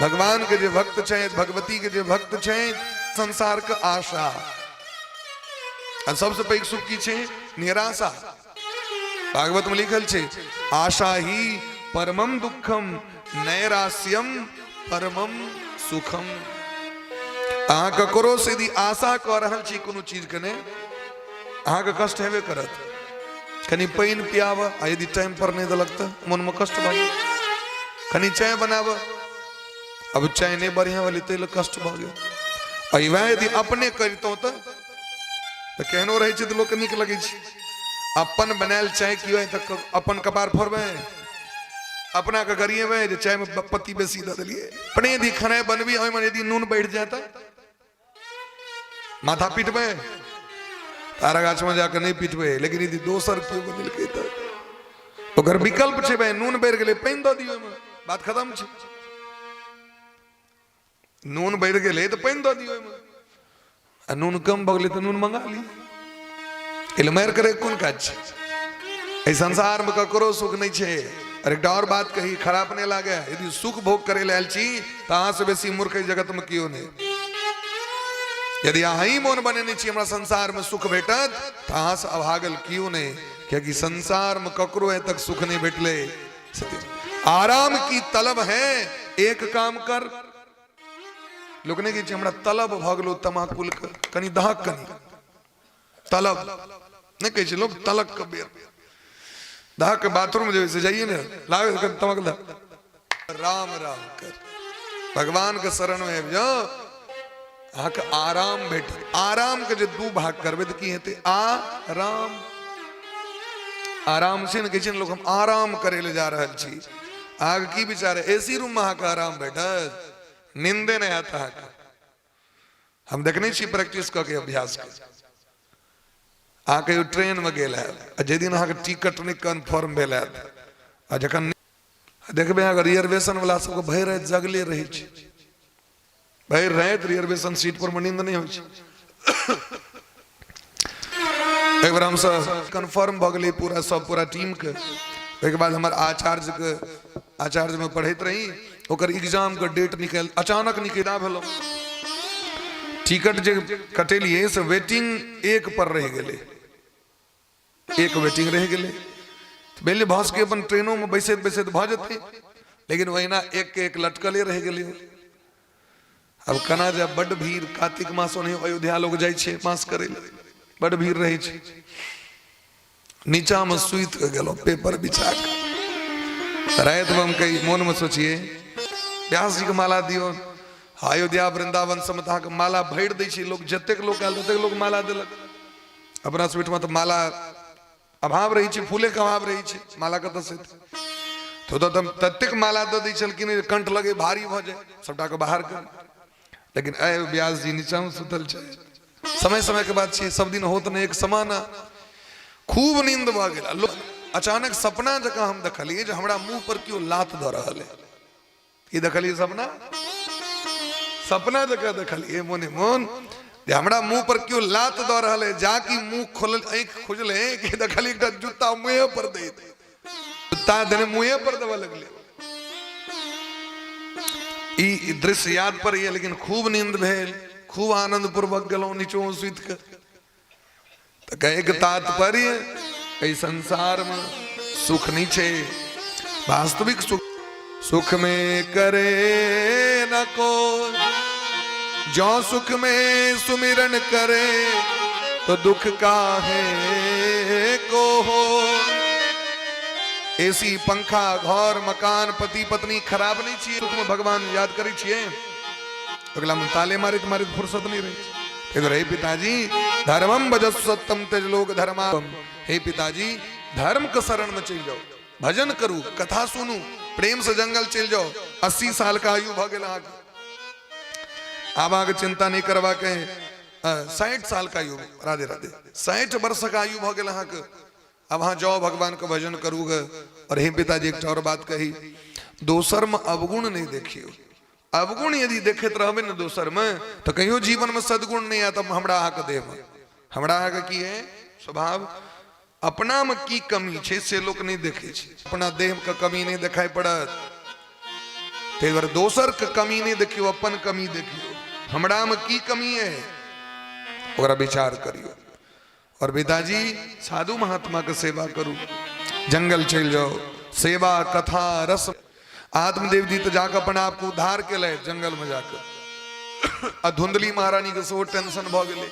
भगवान के जो भक्त छे, भगवती के जो भक्त छे, संसार का आशा और सबसे पैघ सुख की छे निराशा। भागवत में लिखल छे आशा ही परमम दुखम, नैरास्यम परमम सुखम। अहाँ ककरो से यदि आशा कर रहल छी कोनो चीज के ने, अहाँ के कष्ट हेबे करत। कनी पानी पियाब आ यदि टाइम पर नहीं देलक तो मन में कष्ट भ गेल। कनी चाय बनाब, अब चाय नहीं बढ़िया वाली तेल कष्ट भ गेल। और वह यदि अपने करितों तो केहनो रहे छै तो लोग के नीक लगे छै। अपन बनायल चाय की है तो अपन कपार फोड़बे, अपना के गरिएबे जे चाय में पत्ती बेसी द देलिए। अपने यदि खाना बनबी ओय में यदि नून बढ़ जाता माथा पीटबे, तारा गाछ में जाकर नहीं पीटबे। लेकिन यदि दोसर केओ बनेलकै तो ओकर विकल्प छै, भाई नून बढ़ गेलै पानी द दियो, में बात खत्म छै। नून बढ़ गेलै तो पानी द दियो, में आ नून कम भ गेलै तो नून मंगा ली। इल मार करे कोन काज छै? एहि संसार में ककरो सुख नहीं छै। और एक और बात कही खराब नहीं लागे, यदि सुख भोग करे लेल छी तो अहाँ से बेसी मूर्ख जगत में क्यों नहीं। यदि अहाँ ही मोन बने छी हमरा संसार में सुख भेटत तो अहाँ से अभागल क्यों नहीं। क्योंकि संसार में ककरो तक सुख नहीं भेटले। आराम की तलब है एक काम कर लोग ने कि हमरा तलब भ गेलो तमाकुल के कनी दहक कनी तलब नहीं कहे छै लोग तलक के बेर दहक के बाथरूम जे से जाइए ने लागे तमक राम राम कर भगवान के शरण में जो आके आराम भेटे आराम के जो दू भाग करबे तो की हेते आराम आराम से न कहै लोग हम आराम करे ले जा रहल छी आग की विचार है एसी रूम में आके आराम बैठत नींदे नहीं आता है हम देखने छी प्रैक्टिस करके अभ्यास कर आके ट्रेन में गेल है जे दिन अहाँ टिकट नहीं कन्फर्म भेल है आ जखन देखबे अगर रिजर्वेशन वाला सबके भरि राति जगले रहे छै भरि राति रिजर्वेशन सीट पर नींद नहीं होइ छै एक बार हम सब कन्फर्म भ गेलै पूरा सब पूरा टीम के एक बाद हमार आचार्य में पढ़ैत रही ओकर एग्जाम के डेट निकल अचानक निकला भेलो टिकट जे कटेलिए से वेटिंग एक पर रह गेले एक वेटिंग रह गेले पहले भास के अपन ट्रेनों में बैसत बैसत भ जते लेकिन वहीना एक के एक लटकले रह गेले अब कना जब बड़ भीड़ कार्तिक मास में अयोध्या लोग जाय छे मास करे बड़ भीड़ रहे छे नीचा में सुइत के गेलो पेपर बिछा के रात में हम कई मन में सोचिए व्यास जी के माला दियो अयोध्या वृंदावन समता के माला भर दै छै लोग जतेक लोग आयल ततेक लोग माला देलक अपना स्वीट में तो माला अभाव रही छै फूले के अभाव रही छै माला कत से तो ततेक माला दे दै छलखिन कंठ लगे भारी भ जाए सबटा के बाहर कर लेकिन आय व्यास जी नीचा में सुतल छै समय समय के बाद छै सब दिन होत नहीं एक समान खूब नींद भ गेल अचानक सपना जका हम देखलिए जो हमरा मुंह पर क्यों लात द रहल है ये देखलिए सपना सपना जका देखलिए मोने मोन जे हमरा मुंह पर क्यों लात द रहल है जाकी मुंह खोल आंख खुजले कि देखलिए एकटा जूता मुंह पर दे जूता देने मुंह पर देवा लगले ई दृश्य याद पर ये लेकिन खूब नींद भेल खूब आनंद पूर्वक गेलो नीचो सुइत के तो कहे के तात्पर्य कई संसार में सुख नहीं छे वास्तविक सुख में करे न को जो सुख में सुमिरन करे तो दुख का है को हो एसी पंखा घर मकान पति पत्नी खराब नहीं चाहिए सुख में भगवान याद करे छिए अगला मन ताले मारे तुम्हारी फुर्सत नहीं रही हे पिताजी धर्मम भजस सत्यम तेज लोक धर्मा हे पिताजी धर्म के शरण में चल जाओ भजन करू कथा सुनू प्रेम से जंगल चल जाओ 80 साल का आयु भ गेल आगे चिंता नहीं करवा के 60 साल का आयु राधे राधे 60 वर्ष का आयु भ गेल अब वहां जाओ भगवान का भजन करूगे और हे पिताजी एक और बात कही दोसर में अवगुण नहीं देखियो अवगुण यदि देखते रहबे न दोसर में तो कहियो जीवन में सदगुण नहीं आता हमरा अहाँ के देह में हमरा अहाँ के की है स्वभाव अपना में की कमी छे से लोग नहीं देखे छे अपना देह के कमी नहीं दिखाई पड़त ते अगर दोसर के कमी नहीं देखियो अपन कमी देखियो हमरा में की कमी है ओकरा विचार करियो और पिताजी साधु महात्मा के सेवा करू जंगल चल जाओ सेवा कथा रस आत्मदेव जी तो जाकर अपने आप को उद्धार के लिए जंगल में जाकर धुंधली महारानी के सो टेंशन भ गेले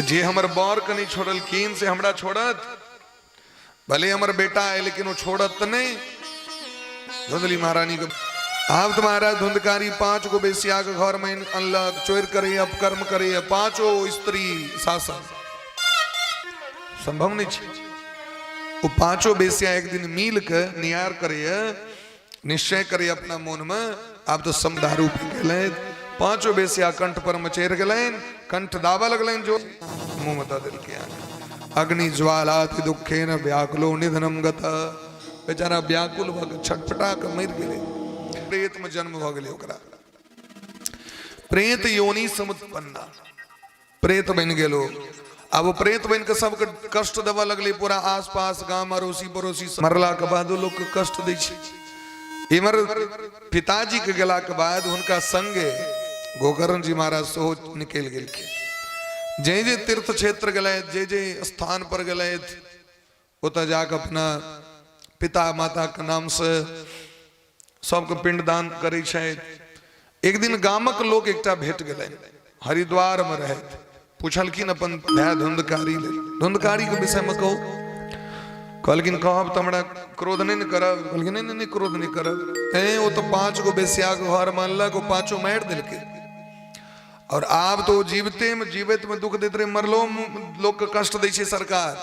जे हमर बर के नहीं छोड़ल कीन से हमरा छोड़त भले हमर बेटा है लेकिन वो छोड़त नहीं धुंधली महारानी के आप तुम्हारा धुंधकारी 5 गो बेसिया के घर में अनलक चोर करे अपकर्म करे 5 स्त्री शासन संभव नहीं छे वो 5 बेसिया एक दिन मिल के नियार करे निश्चय करे अपना मन में आप तो समदारू पी गए 5 बेसिया कंठ पर मचेर गए कंठ दावा लगल जो मुंह में दिल के अग्नि ज्वाला दुखे न व्याकुलो निधनम गता बेचारा व्याकुल भ छटपटा के मर गए प्रेत में जन्म भ गेले ओकरा प्रेत योनि समुत्पन्ना प्रेत बन गेलो अब प्रेत बन के सबके कष्ट देवा लगले पूरा आसपास गांव अड़ोसी पड़ोसी मरला के बाद लोग के कष्ट दै छै इमर पिताजी के गेला के बाद उनका संगे गोकर्ण जी महाराज सो निकल गेल जे जे तीर्थ क्षेत्र गए जे जे स्थान पर गए ओत जाके अपना पिता माता के नाम से सबके पिंडदान करे छै। एक दिन गामक लोग एकटा भेट गेलै, हरिद्वार में रहे, पूछलखिन अपन भाई धुंधकारी ले, धुंधकारी के विषय में कहू। कहलखिन कहब तो हमरा क्रोध नहीं करब। कहलखिन नहीं नहीं क्रोध नहीं करब। वो तो 5 गो बेसिया के घर में अनलक, 5 मारि दिलके, और आब तो जीवते में जीवित में दुख देते रहे, मरलो लोग के कष्ट दै छै सरकार।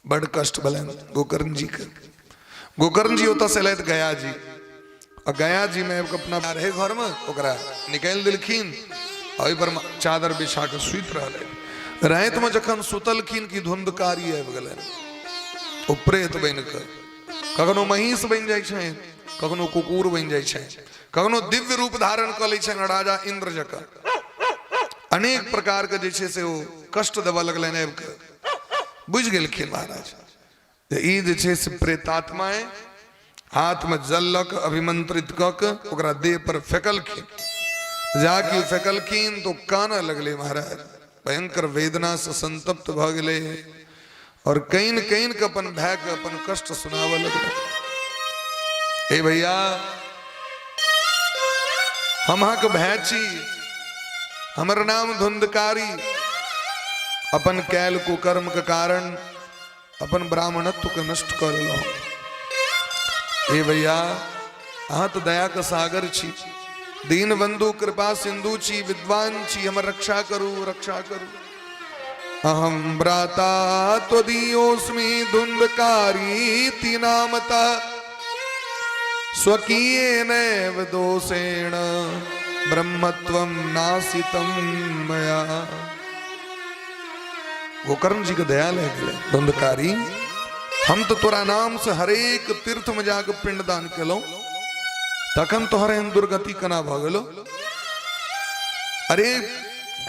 बड़ कष्ट भलन गोकर्ण जी के। गोकर्ण जी ओतऽ से लैत गया जी, और गया जी में अपना रहे घर में ओकरा निकाल दिलखिन, और पर चादर बिछा के सुत रहे। रात में जखन सुतलखिन कि धुंधकारी आबि गेलनि, ओ प्रेत बन के कखनो महिष बन जाइ छै, कखनो कुकुर बन जाइ छै, कखनो दिव्य रूप धारण कर लै छनि राजा इंद्र जकाँ। अनेक प्रकार के जे छै से ओ कष्ट देबऽ लगलनि। आबि के बुझि गेलखिन महाराज जे ई जे छै से प्रेतात्मा है। हाथ में जल लक अभिमंत्रित क के ओकरा देह पर फेंकलखिन। जाके फेंकलखिन तो काना लगले महाराज, भयंकर वेदना से संतप्त भ गेले, और कहीं कहीं के अपन भाई के अपन कष्ट सुनावे लगले। ए भैया हम अहाँ के भाई छी, हमर नाम धुंधकारी, अपन कैल कुकर्म के कारण अपन ब्राह्मणत्व के नष्ट कर लो। ए भैया अहाँ तो दया के सागर छी, दीन बंधु कृपा सिंधु छी, विद्वान छी, हमर रक्षा करू रक्षा करू। अहम भ्राता त्वदीयोऽस्मि धुंधकारी नामता, स्वकीयेनैव दोषेण ब्रह्मत्वं नासितं मया। गोकर्ण जी के दया लग गए, धुंधकारी हम तो तोरा नाम से हरेक तीर्थ में जाकर पिंडदान केलो, तखन तोहरे हम दुर्गति कना भ गेलो। अरे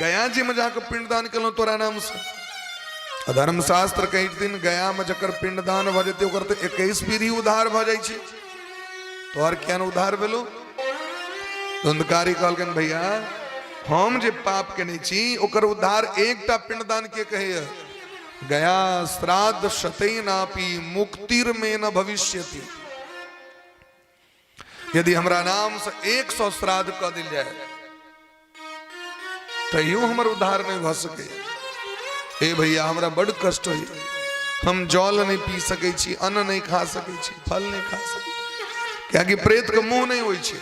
गया जी में जाकर पिंडदान केलो तोरा नाम से। धर्मशास्त्र कई दिन गया में जकर पिंडदान भ जेते ओकर तो 21 पीढ़ी उद्धार भ जाय छै, तोहर क्या उद्धार भेलो। धुंधकारी कहलकन भैया हम जे पाप केने छी ओकर उद्धार एकटा पिंडदान के कहे, गया श्राद्ध शतैनापि मुक्तिर्मे न भविष्यति। यदि हमरा नाम से 100 श्राद्ध क दिल जाए तैयो हमर उद्धार नहीं भ सके। ए भैया हमरा बड़ कष्ट है, हम जल नहीं पी सके छी, अन्न नहीं खा सके छी, फल नहीं खा सके, क्या कि प्रेत के मुंह नहीं होई छै।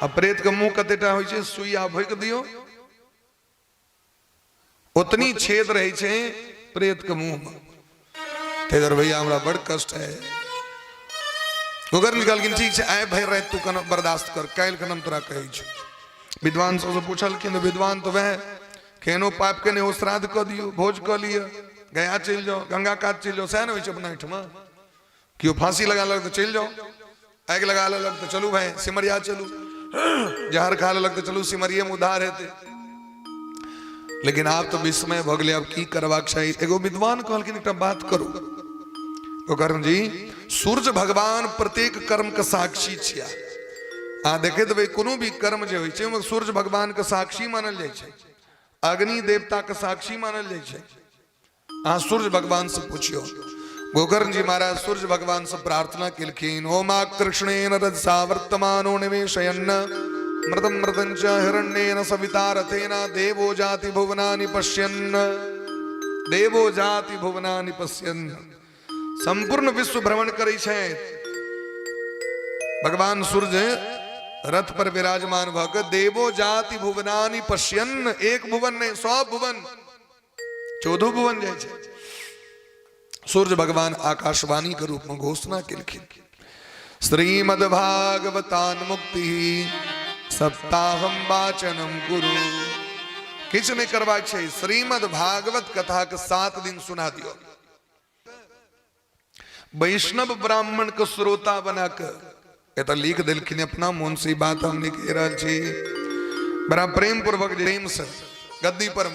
अब प्रेत के मुंह कतेटा होई छै, सुइया भोक दियो उतनी छेद रहे छै प्रेत के मुंह में। तेदर भैया हमरा बड़ कष्ट है। गोकर्ण निकालकिन ठीक छै, आए भर रात तू कन बर्दाश्त कर, काल्हि कन हम तोरा कहै छी। विद्वान सबसे पूछलखिन, विद्वान तो वह केनो पाप के ने श्राद्ध क दियो, भोज क लियो, गया चल जाओ, गंगा कात चल जाओ, सह न होइ छै अपना एहिठमा। केओ फांसी लगा लग तो चल जाओ, आग लगा लग तो चलू भाई सिमरिया चलू, जहर खा लग तो चलू सिमरिये में उद्धार हेते। लेकिन आप तो विस्मय भ गेलै, अब की करबाक चाही। एगो विद्वान कहलखिन एकटा बात करू गोकर्ण जी, सूर्य भगवान प्रत्येक कर्म के साक्षी छिया। अहाँ देखे देबै कोनो भी कर्म जे होइ छै ओहिमे सूर्य भगवान के साक्षी मानल जाइ छै, अग्नि देवता के साक्षी मानल जाइ छै। अहाँ सूर्य भगवान से पूछियो। गोकर्ण जी महाराज सूर्य भगवान से प्रार्थना केलखिन, ओमाकृष्णेन रजसा वर्तमानो निवेशयन् मृतं मृतं च हिरण्येन सविता रथेन देवो जाति भुवनानि पश्यन्, देवो जाति भुवनानि पश्यन्। संपूर्ण विश्व भ्रमण करै छै भगवान सूर्य, रथ पर विराजमान भ के देवो जाति भुवनानि पश्यन्। एक भुवन नहीं 100 भुवन 14 भुवन जाय छै। सूर्य भगवान आकाशवाणी के रूप में घोषणा केलखिन, श्रीमद्भागवतान् मुक्ति सप्ताहम वाचनम गुरु। किछ नहीं करबाक छै, श्रीमद् भागवत कथा के 7 दिन सुना दियो। वैष्णव ब्राह्मण के श्रोता बना के एत लिख दिलखिन, अपना मन से बात हमने कह रहा छी, बड़ा प्रेम पूर्वक प्रेम से गद्दी पर